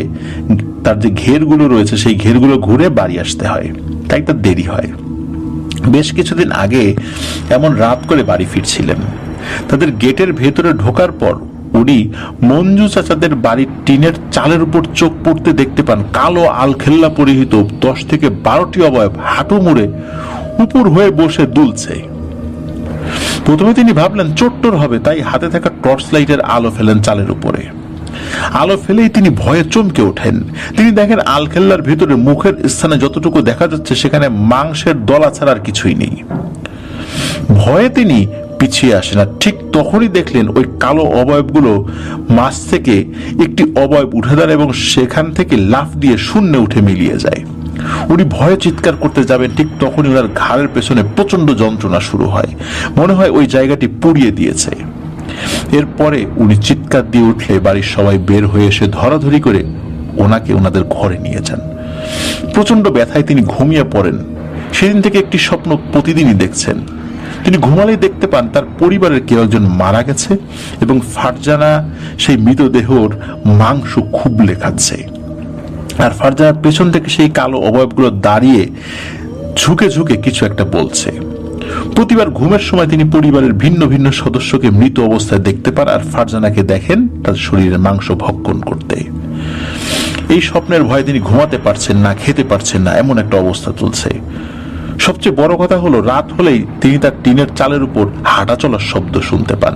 তার যে ঘেরগুলো রয়েছে সেই ঘেরগুলো ঘুরে বাড়ি আসতে হয়, তাই তার দেরি হয়। বেশ কিছুদিন আগে এমন রাত করে বাড়ি ফিরছিলেন। তাদের গেটের ভেতরে ঢোকার পর উনি মঞ্জু চাচাদের বাড়ির টিনের চালের উপর চোখ পড়তে দেখতে পান কালো আলখেল্লা পরিহিত 10 থেকে 12টি অবয়ব হাঁটু মুড়ে উপর হয়ে বসে দুলছে। প্রথমে তিনি ভাবলেন চোট্টর হবে, তাই হাতে থাকা টর্চ লাইটের আলো ফেলেন চালের উপরে। আলো ফেলেই তিনি ভয়ে চমকে ওঠেন। তিনি দেখেন আলখেল্লার ভিতরে মুখের স্থানে যতটুকু দেখা যাচ্ছে সেখানে মাংসের দলা ছাড়া আর কিছুই নেই। ভয়ে তিনি পিছিয়ে আসেন, আর ঠিক তখনই দেখলেন ওই কালো অবয়বগুলো মাছ থেকে একটি অবয়ব উঠে দাঁড়ায় এবং সেখান থেকে লাফ দিয়ে শূন্যে উঠে মিলিয়ে যায়। উনি ভয়ে চিৎকার করতে যাবেন, ঠিক তখনই ওনার ঘাড়ের পেছনে প্রচন্ড যন্ত্রণা শুরু হয়। মনে হয় ওই জায়গাটি পুড়িয়ে দিয়েছে। এরপরে উনি চিৎকার দিয়ে উঠলে বাড়ির সবাই বের হয়ে এসে ধরাধরি করে ওনাকে ওনাদের ঘরে নিয়ে যান। প্রচন্ড ব্যথায় তিনি ঘুমিয়ে পড়েন। সেদিন থেকে একটি স্বপ্ন প্রতিদিনই দেখছেন। তিনি ঘুমালেই দেখতে পান তার পরিবারের কেউ একজন মারা গেছে এবং ফারজানা সেই মৃতদেহর মাংস খুবলে খাচ্ছে। আর ফারজানার পেছন থেকে সেই কালো অবয়বগুলো দাঁড়িয়ে ঝুঁকে ঝুঁকে কিছু একটা বলছে। প্রতিবার ঘুমের সময় তিনি পরিবারের ভিন্ন ভিন্ন সদস্যকে মৃত অবস্থায় দেখতে পান, আর ফারজানাকে দেখেন তার শরীরে মাংস ভক্ষণ করতে। এই স্বপ্নের ভয়ে তিনি ঘুমাতে পারছেন না, খেতে পারছেন না, এমন একটা অবস্থা চলছে। সবচেয়ে বড় কথা হলো, রাত হলেই তিনি তার টিনের চালের উপর হাঁটা চলার শব্দ শুনতে পান।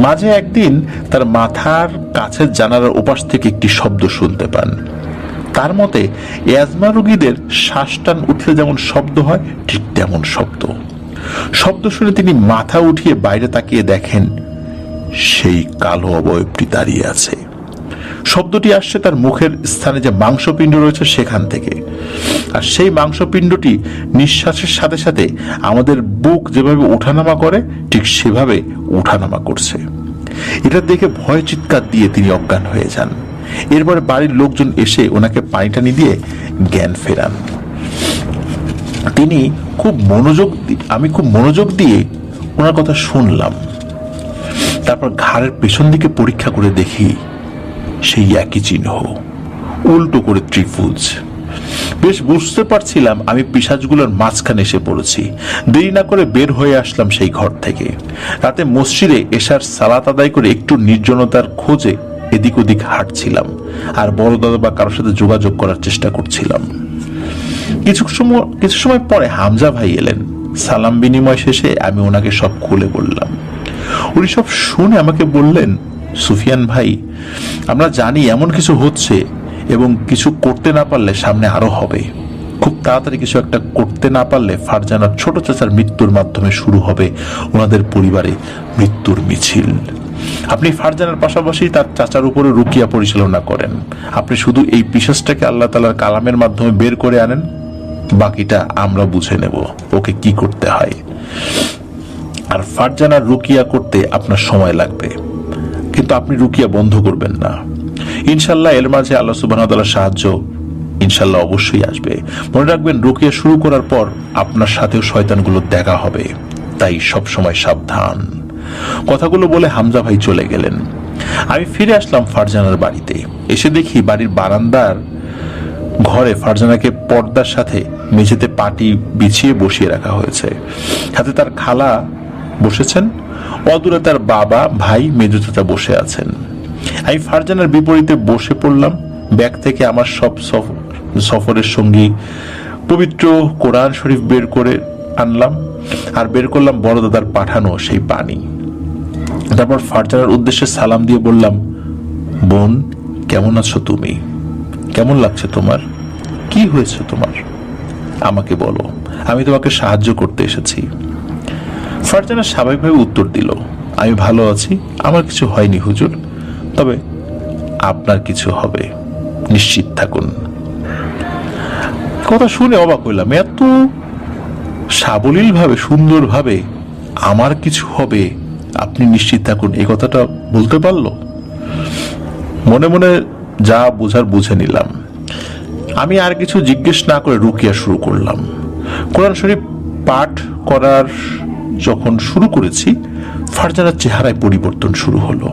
মাঝে একদিন তার মাথার কাছের জানালার ওপাশ থেকে একটি শব্দ শুনতে পান। তার মতে অ্যাজমা রোগীদের শ্বাস টান উঠলে যেমন শব্দ হয় ঠিক তেমন শব্দ শুনে তিনি মাথা উঠিয়ে বাইরে তাকিয়ে দেখেন সেই কালো অবয়বটি দাঁড়িয়ে আছে। শব্দটি আসছে তার মুখের স্থানে যে মাংসপিণ্ড রয়েছে সেখান থেকে, আর সেই মাংসপিণ্ডটি নিঃশ্বাসের সাথে সাথে আমাদের বুক যেভাবে ওঠানামা করে ঠিক সেভাবে ওঠানামা করছে। এটা দেখে ভয় চিৎকার দিয়ে তিনি অজ্ঞান হয়ে যান। এরপরে বাড়ির লোকজন এসে ওনাকে পানি টানি দিয়ে জ্ঞান ফেরান। আমি খুব মনোযোগ দিয়ে ওনার কথা শুনলাম। তারপর ঘাড়ের পেছন দিকে পরীক্ষা করে দেখি সেই একই চিহ্ন, উল্টো করে ত্রিভুজ। বেশ বুঝতে পারছিলাম আমি পিশাচগুলোর মাঝখানে এসে পড়েছি। দেরি না করে বের হয়ে আসলাম সেই ঘর থেকে। রাতে মসজিদে এশার সালাত আদায় করে একটু নির্জনতার খোঁজে এদিক ওদিক হাঁটছিলাম আর বড় দাদা বা কারোর সাথে যোগাযোগ করার চেষ্টা করছিলাম। কিছু সময় পরে হামজা ভাই এলেন। সালাম বিনিময় শেষে আমি ওনাকে সব খুলে বললাম। উনি সব শুনে আমাকে বললেন, সুফিয়ান ভাই, আমরা জানি এমন কিছু হচ্ছে এবং কিছু করতে না পারলে সামনে আরো হবে। খুব তাড়াতাড়ি কিছু একটা করতে না পারলে ফারজানার ছোট চাচার মৃত্যুর মাধ্যমে শুরু হবে ওনাদের পরিবারে মৃত্যুর মিছিল। আপনি ফারজানার পাশাপাশি তার চাচার উপরে রুকিয়া পরিচালনা করেন। আপনি শুধু এই পিশাচটাকে আল্লাহ তাআলার কালামের মাধ্যমে বের করে আনেন, বাকিটা আমরা বুঝে নেব ওকে কি করতে হয়। আর ফারজানার রুকিয়া করতে আপনার সময় লাগবে, কিন্তু আপনি রুকিয়া বন্ধ করবেন না। ইনশাল্লাহ এর মাঝে আল্লাহ সুবহানাহু ওয়া তাআলার সাহায্য ইনশাল্লাহ অবশ্যই আসবে। মনে রাখবেন, রুকিয়া শুরু করার পর আপনার সাথেও শয়তানগুলো দেখা হবে, তাই সব সময় সাবধান। কথাগুলো বলে হামজা ভাই চলে গেলেন। আমি ফিরে আসলাম ফারজানার বাড়িতে। এসে দেখি বাড়ির বারান্দার ঘরে ফারজানাকে পর্দার সাথে মেঝেতে পাটি বিছিয়ে বসিয়ে রাখা হয়েছে। হাতে তার খালা বসেছেন, অদূরে তার বাবা, ভাই, মেজো চাচা বসে আছেন। আমি ফারজানার বিপরীতে বসে পড়লাম। ব্যাগ থেকে আমার সব সফরের সঙ্গী পবিত্র কোরআন শরীফ বের করে আনলাম আর বের করলাম বড় দাদার পাঠানো সেই পানি। তারপর ফারজানার উদ্দেশ্যে সালাম দিয়ে বললাম, বোন, কেমন আছো তুমি? কেমন লাগছে তোমার? কি হয়েছে তোমার? আমাকে বলো, আমি তোমাকে সাহায্য করতে এসেছি। ফারজানা স্বাভাবিকভাবে উত্তর দিল, আমি ভালো আছি, আমার কিছু হয়নি হুজুর, তবে আপনার কিছু হবে, নিশ্চিত থাকুন। কথা শুনে অবাক হইলাম, এত সাবলীল ভাবে, সুন্দর ভাবে আমার কিছু হবে, আপনি নিশ্চিত থাকুন, এই কথাটা বলতে পারলো। মনে মনে যা বোঝার বুঝে নিলাম। আমি আর কিছু জিজ্ঞেস না করে রুকিয়া শুরু করলাম। কোরআন শরীফ পাঠ করার যখন শুরু করেছি, ফারজানার চেহারায় পরিবর্তন শুরু হলো।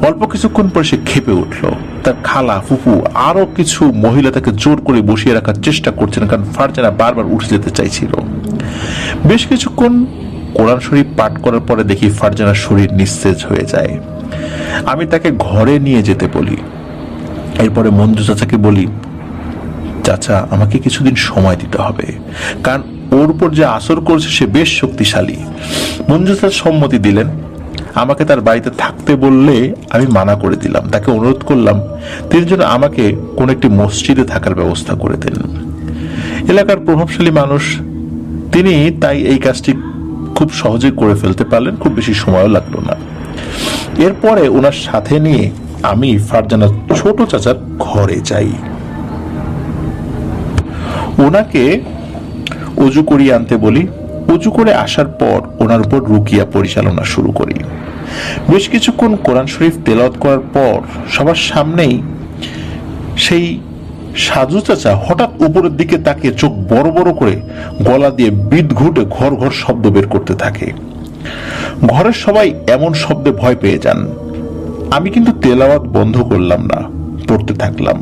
অল্প কিছুক্ষণ পরে সে ক্ষেপে উঠলো। তার খালা, ফুফু, আরো কিছু মহিলা তাকে জোর করে বসিয়ে রাখার চেষ্টা করছেন, কারণ ফারজানা বারবার উঠে যেতে চাইছিল। বেশ কিছুক্ষণ কোরআন শরীফ পাঠ করার পরে দেখি ফারজানার শরীর নিস্তেজ হয়ে যায়। আমি তাকে ঘরে নিয়ে যেতে বলি। এরপরে মঞ্জু চাচাকে বলি, চাচা, আমাকে কিছুদিন সময় দিতে হবে, কারণ ওর উপর যে আসর করছে সে বেশ শক্তিশালী। মঞ্জু চাচা সম্মতি দিলেন। আমাকে তার বাড়িতে থাকতে বললে আমি মানা করে দিলাম। তাকে অনুরোধ করলাম তিনি যেন আমাকে কোন একটি মসজিদে থাকার ব্যবস্থা করে দেন। এলাকার প্রভাবশালী মানুষ তিনি, তাই এই কাজটি খুব সহজে করে ফেলতে পারলেন, খুব বেশি সময়ও লাগলো না। এরপরে ওনার সাথে নিয়ে আমি ফারজানার ছোট চাচার ঘরে যাই। ওনাকে অজু করিয়ে আনতে বলি। অজু করে আসার পর ওনার উপর রুকিয়া পরিচালনা শুরু করি। বেশ কিছুক্ষণ কোরআন শরীফ তেলাওয়াত করার পর সবার সামনেই সেই সাজু চাচা হঠাৎ উপরের দিকে তাকিয়ে চোখ বড় বড় করে গলা দিয়ে বিদ ঘুটে ঘর ঘর শব্দ বের করতে থাকে। ঘরের সবাই এমন শব্দে ভয় পেয়ে যান। আমি কিন্তু তেলাওয়াত বন্ধ করলাম না, পড়তে থাকলাম।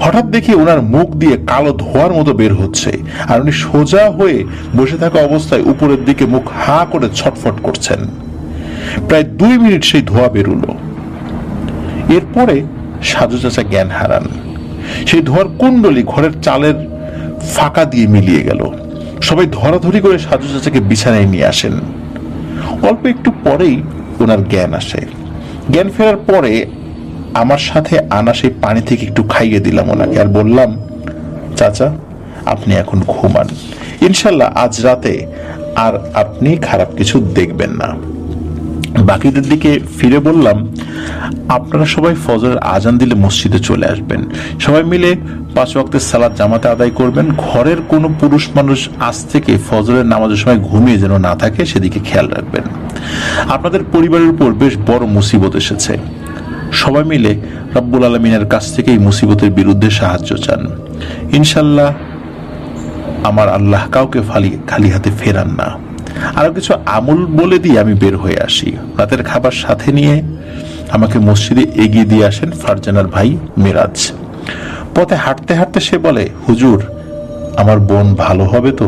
হঠাৎ দেখি ওনার মুখ দিয়ে কালো ধোঁয়ার মতো বের হচ্ছে, আর উনি সোজা হয়ে বসে থাকা অবস্থায় উপরের দিকে মুখ হা করে ছটফট করছেন। প্রায় 2 মিনিট সেই ধোঁয়া বেরুলো। এরপরে সাজু চাচা জ্ঞান হারান। সেই ধোঁয়ার কুণ্ডলি ঘরের চালের ফাঁকা দিয়ে মিলিয়ে গেল। সবাই ধরাধরি করে সাজু চাচাকে বিছানায় নিয়ে আসেন। অল্প একটু পরেই ওনার জ্ঞান আসে। জ্ঞান ফেরার পরে আমার সাথে আনা সেই পানি থেকে একটু খাইয়ে দিলাম ওনাকে, আর বললাম, চাচা, আপনি এখন ঘুমান, ইনশাল্লাহ আজ রাতে আর আপনি খারাপ কিছু দেখবেন না। বাকিদের দিকে ফিরে বললাম, আপনারা সবাই ফজরের আজান দিলে মসজিদে চলে আসবেন। সবাই মিলে 5 ওয়াক্তের সালাত জামাতে আদায় করবেন। ঘরের কোনো পুরুষ মানুষ আজ থেকে ফজরের নামাজের সময় ঘুমিয়ে যেন না থাকে, সেদিকে খেয়াল রাখবেন। আপনাদের পরিবারের উপর বেশ বড় মুসিবত এসেছে। সবাই মিলে রব্বুল আলামিনের কাছ থেকে এই মুসিবতের বিরুদ্ধে সাহায্য চান। ইনশাল্লাহ আমার আল্লাহ কাউকে খালি হাতে ফেরান না। আরো কিছু আমল বলে দিয়ে আমি বের হয়ে আসি। রাতের খাবার সাথে নিয়ে আমাকে মসজিদে এগিয়ে দিয়ে আসেন ফারজানার ভাই মিরাজ। পথে হাঁটতে হাঁটতে সে বলে, হুজুর আমার বোন ভালো হবে তো?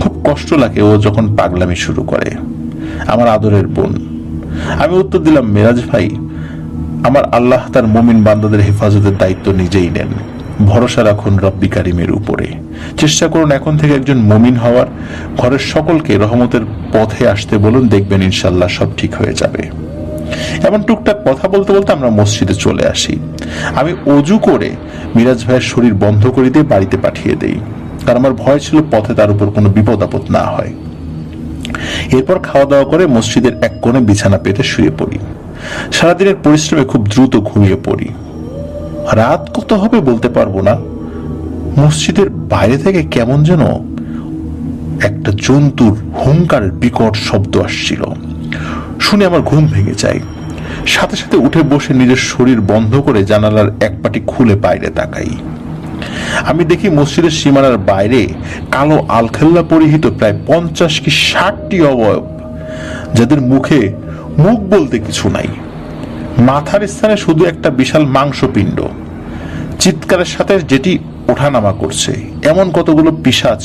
খুব কষ্ট লাগে ও যখন পাগলামি শুরু করে, আমার আদরের বোন। আমি উত্তর দিলাম, মিরাজ ভাই, আমার আল্লাহ তার মুমিন বান্দাদের হেফাজতের দায়িত্ব নিজেই নেন। ভরসা রাখুন রব্বি কারিমের উপরে। চেষ্টা করুন এখন থেকে একজন মুমিন হওয়ার। ঘরের সকলকে রহমতের পথে আসতে বলুন, দেখবেন ইনশাল্লাহ সব ঠিক হয়ে যাবে। এমন টুকটাক কথা বলতে বলতে আমরা মসজিদে চলে আসি। আমি অজু করে মিরাজ ভাইয়ের শরীর বন্ধ করে দিয়ে বাড়িতে পাঠিয়ে দেই, কারণ আমার ভয় ছিল পথে তার উপর কোনো বিপদ আপদ না হয়। এরপর খাওয়া দাওয়া করে মসজিদের এক কোণে বিছানা পেতে শুয়ে পড়ি। সারাদিনের পরিশ্রমে খুব দ্রুত ঘুমিয়ে পড়ি। রাত কত হবে বলতে পারবো না। মসজিদের বাইরে থেকে কেমন যেন একটা জন্তুর হুঙ্কারের বিকট শব্দ আসছিল। শুনে আমার ঘুম ভেঙে যায়। সাথে সাথে উঠে বসে নিজের শরীর বন্ধ করে জানালার এক পাটি খুলে বাইরে তাকাই। আমি দেখি মসজিদের সীমানার বাইরে কালো আলখেল্লা পরিহিত প্রায় 50 কি 60টি অবয়ব, যাদের মুখে মুখ বলতে কিছু নাই। মাথার স্থানে শুধু একটা বিশাল মাংসপিণ্ড, চিৎকারের সাথে যেটি ওঠানামা করছে। এমন কতগুলো পিশাচ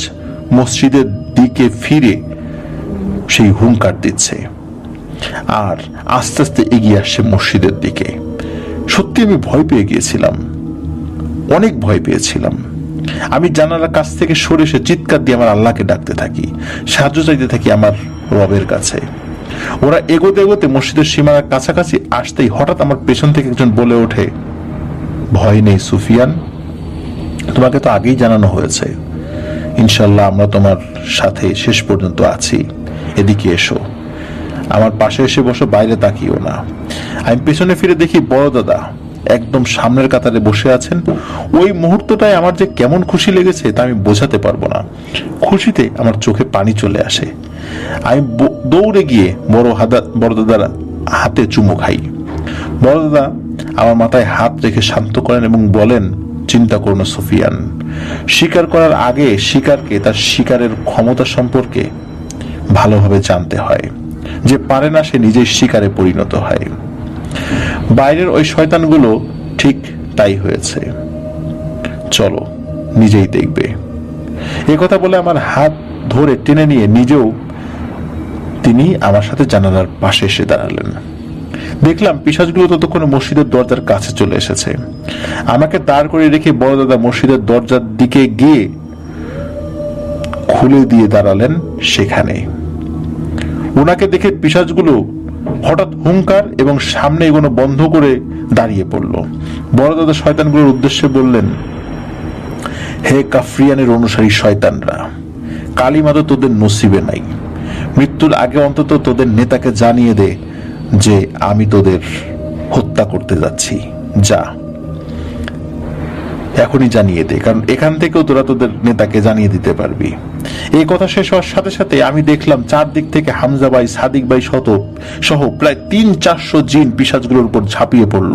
মসজিদের দিকে ফিরে সেই হুঙ্কার দিচ্ছে আর আস্তে আস্তে এগিয়ে আসছে মসজিদের দিকে। সত্যি আমি ভয় পেয়ে গিয়েছিলাম, অনেক ভয় পেয়েছিলাম। আমি জানালার কাছ থেকে সরে এসে চিৎকার দিয়ে আমার আল্লাহকে ডাকতে থাকি, সাহায্য চাইতে থাকি আমার রবের কাছে। ওরা এগোতে এগোতে মসজিদের সীমানার কাছাকাছি আসতেই হঠাৎ আমার পেছন থেকে একজন বলে ওঠে, ভয় নেই সুফিয়ান, তোমাকে তো আগেই জানানো হয়েছে, ইনশাল্লাহ আমরা তোমার সাথে শেষ পর্যন্ত আছি, এদিকে এসো, আমার পাশে এসে বসো, বাইরে তাকিও না। আমি পেছনে ফিরে দেখি বড় দাদা একদম সামনের কাতারে বসে আছেন। ওই মুহূর্তটায় আমার যে কেমন খুশি লেগেছে তা আমি বোঝাতে পারবো না। খুশিতে আমার চোখে পানি চলে আসে। আমি দৌড়ে গিয়ে বড় দাদার হাতে চুমু খাই। বড় দাদা আমার মাথায় হাত রেখে শান্ত করেন এবং বলেন, চিন্তা করো না সুফিয়ান, শিকার করার আগে শিকারকে তার শিকারের ক্ষমতা সম্পর্কে ভালোভাবে জানতে হয়। যে পারে না সে নিজেই শিকারে পরিণত হয়। বাইরের ওই শয়তানগুলো ঠিক তাই হয়েছে, চলো নিজেই দেখবে। এ কথা বলে আমার হাত ধরে টেনে নিয়ে নিজেও তিনি আমার সাথে জানালার পাশে এসে দাঁড়ালেন। দেখলাম পিশাচগুলো ততক্ষণে মসজিদের দরজার কাছে চলে এসেছে। আমাকে দাঁড় করে রেখে বড় দাদা মসজিদের দরজার দিকে গিয়ে খুলে দিয়ে দাঁড়ালেন সেখানে। ওনাকে দেখে পিশাচগুলো হঠাৎ হুঙ্কার এবং সামনে এগোনো বন্ধ করে দাঁড়িয়ে পড়ল। বড় দাদা শয়তানগুলোর উদ্দেশ্যে বললেন, হে কাফরিয়ানের অনুসারী শয়তানরা, কালিমা তো তোদের নসিবে নাই। মৃত্যুর আগে অন্তত তোদের নেতাকে জানিয়ে দে যে আমি তোদের হত্যা করতে যাচ্ছি। যা, এখনই জানিয়ে দে, কারণ এখান থেকেও তোরা তোদের নেতাকে জানিয়ে দিতে পারবি। এই কথা শেষ হওয়ার সাথে সাথে আমি দেখলাম চারদিক থেকে হামজা ভাই, সাদিক ভাই সহ প্রায় 300-400 জিন পিশাচগুলোর উপর ঝাঁপিয়ে পড়ল।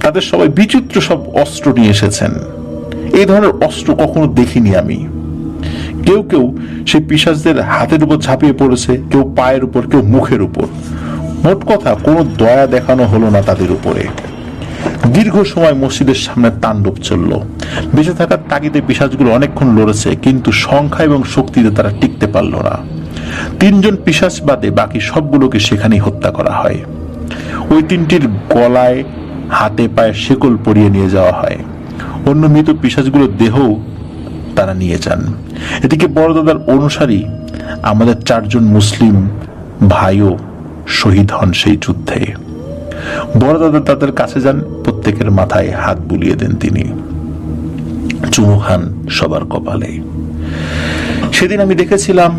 তাদের সবাই বিচিত্র সব অস্ত্র নিয়ে এসেছেন। এই ধরনের অস্ত্র কখনো দেখিনি আমি। কেউ কেউ সেই পিশাচদের হাতের উপর ঝাঁপিয়ে পড়েছে, কেউ পায়ের উপর, কেউ মুখের উপর। মোট কথা কোনো দয়া দেখানো হলো না তাদের উপরে। দীর্ঘ সময় মসজিদের সামনে তাণ্ডব চলল। বেঁচে থাকার তাগিদে পিশাচগুলো অনেকক্ষণ লড়েছে, কিন্তু সংখ্যা এবং শক্তিতে তারা টিকতে পারল না। 3 জন পিশাচ বাদে বাকি সবগুলোকে সেখানেই হত্যা করা হয়। ওই 3টির গলায় হাতে পায়ে শেকল পরিয়ে নিয়ে যাওয়া হয়। অন্য মৃত পিশাচগুলোর দেহ তারা নিয়ে যান। এদিকে বড় দাদার অনুসারী আমাদের 4 জন মুসলিম ভাইও শহীদ হন সেই যুদ্ধে। বড় দাদা তাদের কাছে যান, প্রত্যেকের মাথায় হাত বুলিয়ে দেন তিনি, চুমু খান সবার কপালে। সেদিন আমি দেখেছিলাম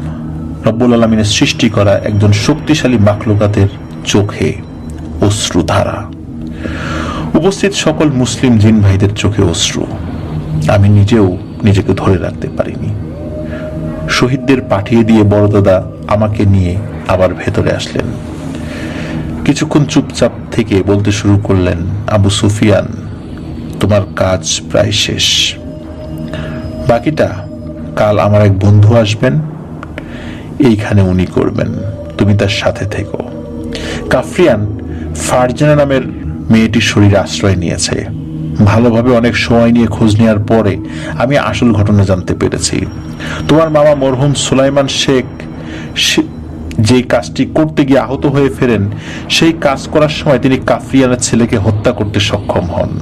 রব্বুল আলামিনের সৃষ্টি করা একজন শক্তিশালী মাখলুকাতের চোখে অশ্রুধারা। উপস্থিত সকল মুসলিম জিন ভাইদের চোখে অশ্রু। আমি নিজেও নিজেকে ধরে রাখতে পারিনি। শহীদদের পাঠিয়ে দিয়ে বড় দাদা আমাকে নিয়ে আবার ভেতরে আসলেন। কিছুক্ষণ চুপচাপ থেকে বলতে শুরু করলেন, আবু সুফিয়ান, তোমার কাজ প্রায় শেষ। বাকিটা কাল আমার এক বন্ধু আসবেন, এইখানে উনি করবেন, তুমি তার সাথে থেকো। কাফরিয়ান ফারজানা নামের মেয়েটির শরীরে আশ্রয় নিয়েছে। ভালোভাবে অনেক সময় নিয়ে খোঁজ নেওয়ার পরে আমি আসল ঘটনা জানতে পেরেছি। তোমার মামা মরহুম সুলাইমান শেখ যে কাজটি করতে গিয়ে আহত হয়ে ফেরেন, সেই কাজ করার সময় তিনি কাফরিয়ানের ছেলেকে হত্যা করতে সক্ষম হন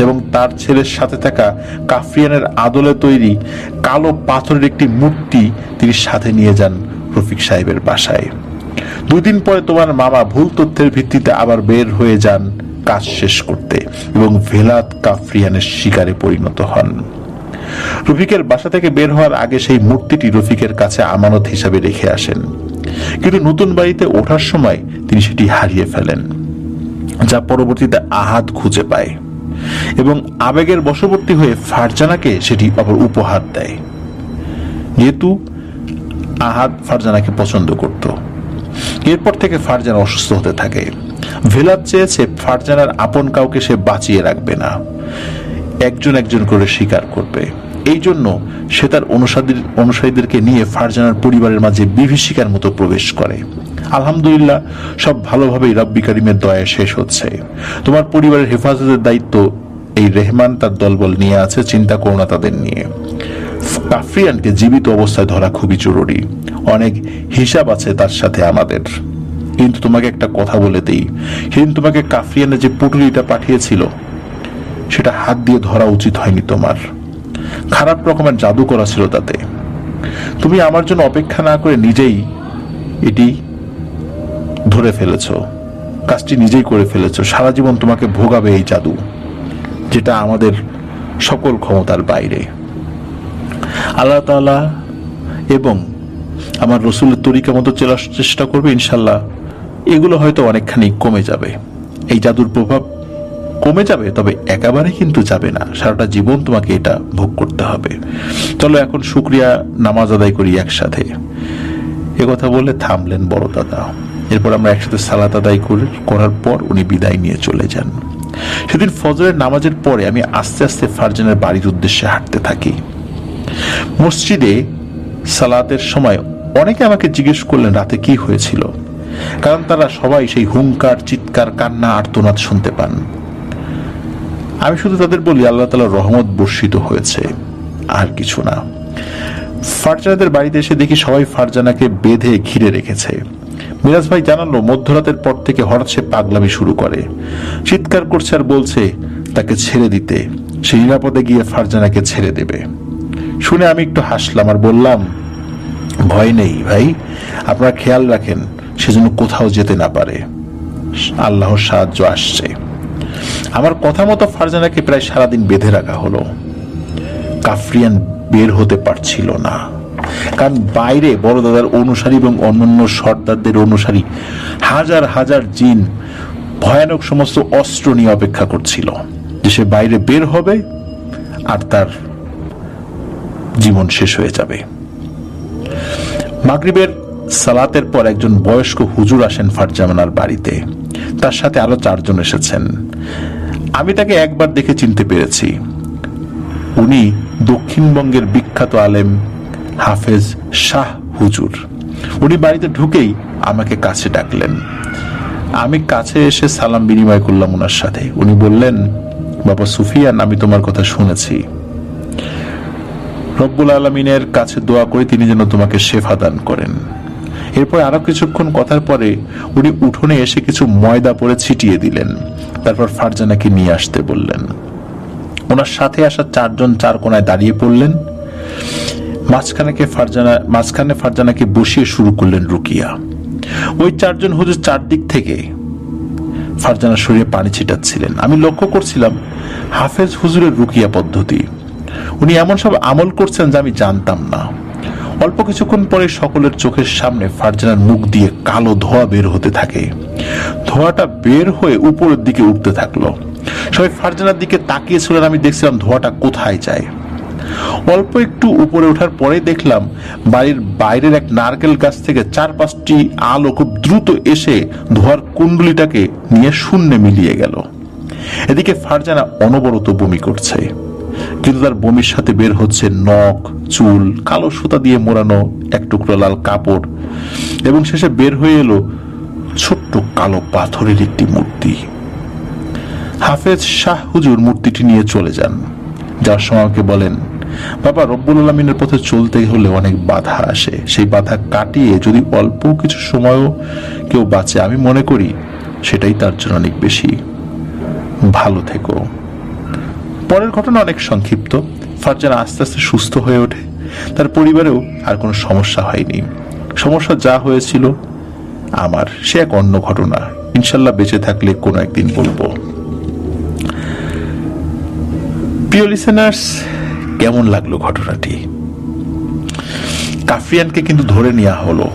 এবং তার ছেলের সাথে থাকা কাফরিয়ানের আদলে তৈরি কালো পাথরের একটি মূর্তি তিনি সাথে নিয়ে যান রফিক সাহেবের বাসায়। 2 দিন পরে তোমার মামা ভুল তথ্যের ভিত্তিতে আবার বের হয়ে যান কাজ শেষ করতে এবং ভেলাত কাফরিয়ানের শিকারে পরিণত হন। রফিকের বাসা থেকে বের হওয়ার আগে সেই মূর্তিটি রফিকের কাছে আমানত হিসাবে রেখে আসেন, কিন্তু নতুন বাড়িতে ওঠার সময় তিনি সেটি হারিয়ে ফেলেন, যা পরবর্তীতে আহাদ খুঁজে পায় এবং আবেগের বশবর্তী হয়ে ফারজানাকে সেটি আবার উপহার দেয়। যেহেতু আহাদ ফারজানাকে পছন্দ করত, এরপর থেকে ফারজানা অসুস্থ হতে থাকে। ভেলাত চেয়েছে ফারজানার আপন কাউকে সে বাঁচিয়ে রাখবে না, একজন একজন করে স্বীকার করবে। এই জন্য সে তার অনুসারীদেরকে নিয়ে ফারজানার পরিবারের মাঝে বিভীষিকার মতো প্রবেশ করে। আলহামদুলিল্লাহ, সব ভালোভাবেই রব্বি কারিমের দয়া শেষ হচ্ছে। তোমার পরিবারের হেফাজতের দায়িত্ব এই রেহমান তার দলবল নিয়ে আছে, চিন্তা করো না তাদের নিয়ে। কাফরিয়ানকে জীবিত অবস্থায় ধরা খুবই জরুরি, অনেক হিসাব আছে তার সাথে আমাদের। কিন্তু তোমাকে একটা কথা বলে দেই, সেদিন তোমাকে কাফরিয়ানের যে পুটুলিটা পাঠিয়েছিল, সেটা হাত দিয়ে ধরা উচিত হয়নি তোমার। খারাপ রকমের জাদু করা ছিল তাতে। তুমি আমার জন্য অপেক্ষা না করে নিজেই এটি ধরে ফেলেছ, কাজটি নিজেই করে ফেলেছ। সারা জীবন তোমাকে ভোগাবে এই জাদু, যেটা আমাদের সকল ক্ষমতার বাইরে। আল্লাহ তাআলা এবং আমার রসুলের তরিকা মতো চলার চেষ্টা করবে, ইনশাল্লাহ এগুলো হয়তো অনেকখানি কমে যাবে, এই জাদুর প্রভাব কমে যাবে, তবে একেবারে কিন্তু যাবে না। সারাটা জীবন তোমাকে এটা ভোগ করতে হবে। চলো এখন শুকরিয়া নামাজ আদায় করি একসাথে। কথা বলে থামলেন বড় দাদা। এরপর আমরা একসাথে সালাত আদায় করার পর উনি বিদায় নিয়ে চলে যান। সেদিন ফজরের নামাজের পরে আমি আস্তে আস্তে ফারজানের বাড়ির উদ্দেশ্যে হাঁটতে থাকি। মসজিদে সালাতের সময় অনেকে আমাকে জিজ্ঞেস করলেন রাতে কি হয়েছিল, কারণ তারা সবাই সেই হুঙ্কার, চিৎকার, কান্না, আর্তনাদ শুনতে পান। আমি শুধু তাদের বলি, আল্লাহ তাআলার রহমত বর্ষিত হয়েছে, আর কিছু না। ফারজানাদের বাড়িতে এসে দেখি সবাই ফারজানাকে বেঁধে ঘিরে রেখেছে। মিরাজ ভাই জানালো, মধ্যরাতের পর থেকে হঠাৎ সে পাগলামি শুরু করে, চিৎকার করছে আর বলছে তাকে ছেড়ে দিতে, সে নিরাপদে গিয়ে ফারজানাকে ছেড়ে দেবে। শুনে আমি একটু হাসলাম আর বললাম, ভয় নেই ভাই, আপনারা খেয়াল রাখেন সেজন্য কোথাও যেতে না পারে, আল্লাহর সাহায্য আসছে। আমার কথা মতো ফারজানাকে প্রায় সারাদিন বেঁধে রাখা হলো। কাফরিয়ান বের হতে পারছিল না, কারণ বাইরে বড় দাদার অনুসারী এবং অন্যান্য সর্দারদের অনুসারী হাজার হাজার জিন ভয়ানক সমস্ত অস্ত্র নিয়ে অপেক্ষা করছিল যে সে বাইরে বের হবে আর তার জীবন শেষ হয়ে যাবে। মাগরিবের সালাতের পর একজন বয়স্ক হুজুর আসেন ফারজানার বাড়িতে, তার সাথে আরো 4 জন এসেছেন। আমি তাকে একবার দেখে চিনতে পেরেছি। উনি দক্ষিণবঙ্গের বিখ্যাত আলেম হাফেজ শাহ হুজুর। উনি বাড়িতে ঢুকেই আমাকে কাছে ডাকলেন। আমি কাছে এসে সালাম বিনিময় করলাম ওনার সাথে। উনি বললেন, বাবা সুফিয়ান, আমি তোমার কথা শুনেছি, রব্বুল আলামিনের কাছে দোয়া করে তিনি যেন তোমাকে শেফা দান করেন। এরপর আরো কিছুক্ষণ কথার পরে উনি উঠোনে এসে কিছু ময়দা পরে ছিটিয়ে দিলেন, তারপর ফারজানাকে নিয়ে আসতে বললেন। ওনার সাথে আসা 4 জন 4 কোণায় দাঁড়িয়ে পড়লেন। মাঝখানে ফারজানাকে বসিয়ে শুরু করলেন রুকিয়া। ওই 4 জন হুজুর 4 দিক থেকে ফারজানার শরীরে পানি ছিটাচ্ছিলেন। আমি লক্ষ্য করছিলাম হাফেজ হুজুরের রুকিয়া পদ্ধতি। উনি এমন সব আমল করছেন যা আমি জানতাম না। অল্প কিছুক্ষণ পরে সকলের চোখের সামনে ফারজানার মুখ দিয়ে কালো ধোঁয়া বের হতে থাকে। ধোঁয়াটা বের হয়ে উপরের দিকে উঠতে থাকলো। সবাই ফারজানার দিকে তাকিয়েছিলেন। আমি দেখছিলাম ধোঁয়াটা কোথায় যায়। অল্প একটু উপরে ওঠার পরে দেখলাম বাড়ির বাইরের এক নারকেল গাছ থেকে 4-5টি আলো খুব দ্রুত এসে ধোয়ার কুণ্ডলিটাকে নিয়ে শূন্যে মিলিয়ে গেল। এদিকে ফারজানা অনবরত বমি করছে, কিন্তু তার বমির সাথে বের হচ্ছে নখ, চুল, কালো সুতা দিয়ে মোড়ানো এক টুকরো লাল কাপড়, এবং শেষে বের হয়ে এলো ছোট্ট কালো পাথরের একটি মূর্তি। হাফেজ শাহ হুজুর মূর্তিটি নিয়ে চলে যান। যার সময় আমাকে বলেন, বাবা, রব্বুল আলামিনের পথে চলতে হলে অনেক বাধা আসে, সেই বাধা কাটিয়ে যদি অল্প কিছু সময়ও কেউ বাঁচে, আমি মনে করি সেটাই তার জন্য অনেক বেশি। ভালো থেকো। পরের ঘটনা অনেক সংক্ষিপ্ত। ফারজানা আস্তে আস্তে সুস্থ হয়ে ওঠে। তার পরিবারেও আর কোনো সমস্যা হয়নি। সমস্যা যা হয়েছিল আমার, সে এক অন্য ঘটনা। ইনশাল্লাহ বেঁচে থাকলে কোনো একদিন বলবো। প্রিয় লিসেনার্স, কেমন লাগলো ঘটনাটি? কাফরিয়ানকে কিন্তু ধরে নেওয়া হলো,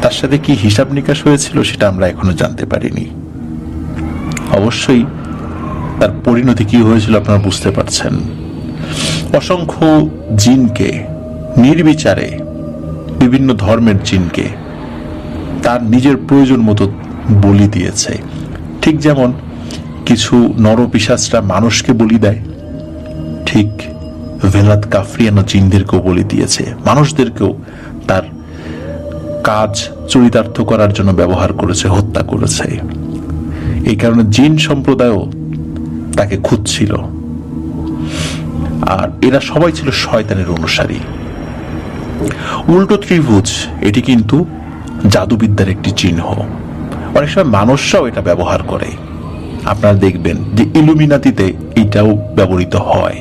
তার সাথে কি হিসাব নিকাশ হয়েছিল সেটা আমরা এখনো জানতে পারিনি। অবশ্যই তার পরিণতি কি হয়েছিল আপনারা বুঝতে পারছেন। অসংখ্য জিনকে নির্বিচারে, বিভিন্ন ধর্মের জিনকে তার নিজের প্রয়োজন মতো বলি দিয়েছে। ঠিক যেমন কিছু নরপিশাচরা মানুষকে বলি দেয়, ঠিক ভেলাত কাফরিয়ান জিনদেরকেও বলি দিয়েছে, মানুষদেরকেও তার কাজ চরিতার্থ করার জন্য ব্যবহার করেছে, হত্যা করেছে। এই কারণে জিন সম্প্রদায়ও তাকে খুঁজছিল, আর এরা সবাই ছিল শয়তানের অনুসারী। উল্টো ত্রিভুজ, এটি কিন্তু জাদুবিদ্যার একটি চিহ্ন। অনেক সময় মানুষরাও এটা ব্যবহার করে। আপনারা দেখবেন যে ইলুমিনাতিতে এটাও ব্যবহৃত হয়।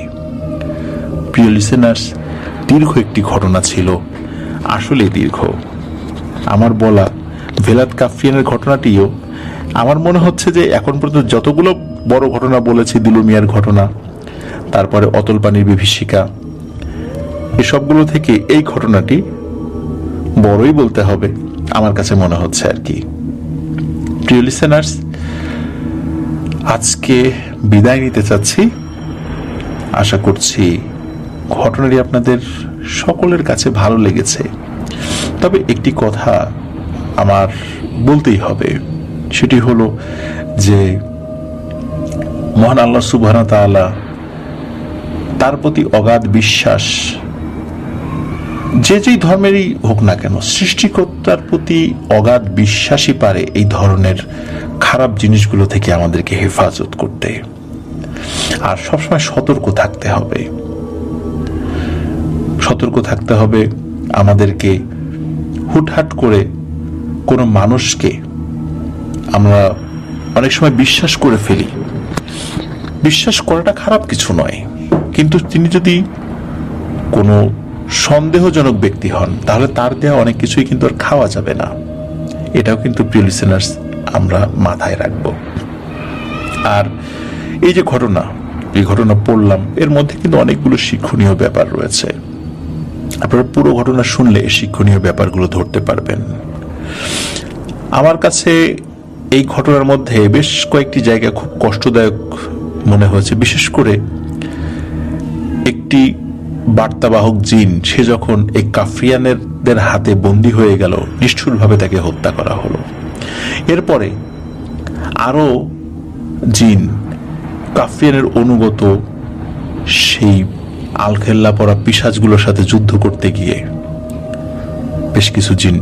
প্রিয় লিসেনার্স, দীর্ঘ একটি ঘটনা ছিল, আসলে দীর্ঘ। আমার বলা ভেলাত কাফরিয়ানের ঘটনাটিও আমার মনে হচ্ছে যে এখন পর্যন্ত যতগুলো বড় ঘটনা বলেছি, দুলুমিয়ার ঘটনা, তারপরে অতল পানির বিভীষিকা, এসবগুলো থেকে এই ঘটনাটি বড়ই বলতে হবে আমার কাছে মনে হচ্ছে আর কি। প্রিয় লিসেনার্স, আজকে বিদায় নিতে চাচ্ছি। আশা করছি ঘটনাটি আপনাদের সকলের কাছে ভালো লেগেছে। তবে একটি কথা আমার বলতেই হবে, সেটি হলো যে মহান আল্লাহ সুবহানাহু ওয়া তাআলা, তার প্রতি অগাধ বিশ্বাস যে যেই ধর্মেরই হোক না কেন, সৃষ্টিকর্তার প্রতি অগাধ বিশ্বাসই পারে এই ধরনের খারাপ জিনিসগুলো থেকে আমাদেরকে হেফাজত করতে। আর সবসময় সতর্ক থাকতে হবে। সতর্ক থাকতে হবে আমাদেরকে। হুটহাট করে কোনো মানুষকে আমরা অনেক সময় বিশ্বাস করে ফেলি। বিশ্বাস করাটা খারাপ কিছু নয়, কিন্তু তিনি যদি কোনো সন্দেহজনক ব্যক্তি হন, তাহলে তার দেওয়া অনেক কিছুই কিন্তু আর খাওয়া যাবে না। এটাও কিন্তু প্রিয় লিসেনার্স আমরা মাথায় রাখব। আর এই যে ঘটনা, এই ঘটনা পড়লাম, এর মধ্যে কিন্তু অনেকগুলো শিক্ষণীয় ব্যাপার রয়েছে। আপনারা পুরো ঘটনা শুনলে এই শিক্ষণীয় ব্যাপারগুলো ধরতে পারবেন। আমার কাছে এই ঘটনার মধ্যে বেশ কয়েকটি জায়গা খুব কষ্টদায়ক মনে হয়েছে। বিশেষ করে একটি বার্তাবাহক জিন, সে যখন এই কাফরিয়ানদের হাতে বন্দী হয়ে গেল, নিষ্ঠুরভাবে তাকে হত্যা করা হলো। এরপরে আরো জিন কাফরিয়ানের অনুগত সেই আলখেল্লা পরা পিশাচগুলোর সাথে যুদ্ধ করতে গিয়ে বেশ কিছু জিন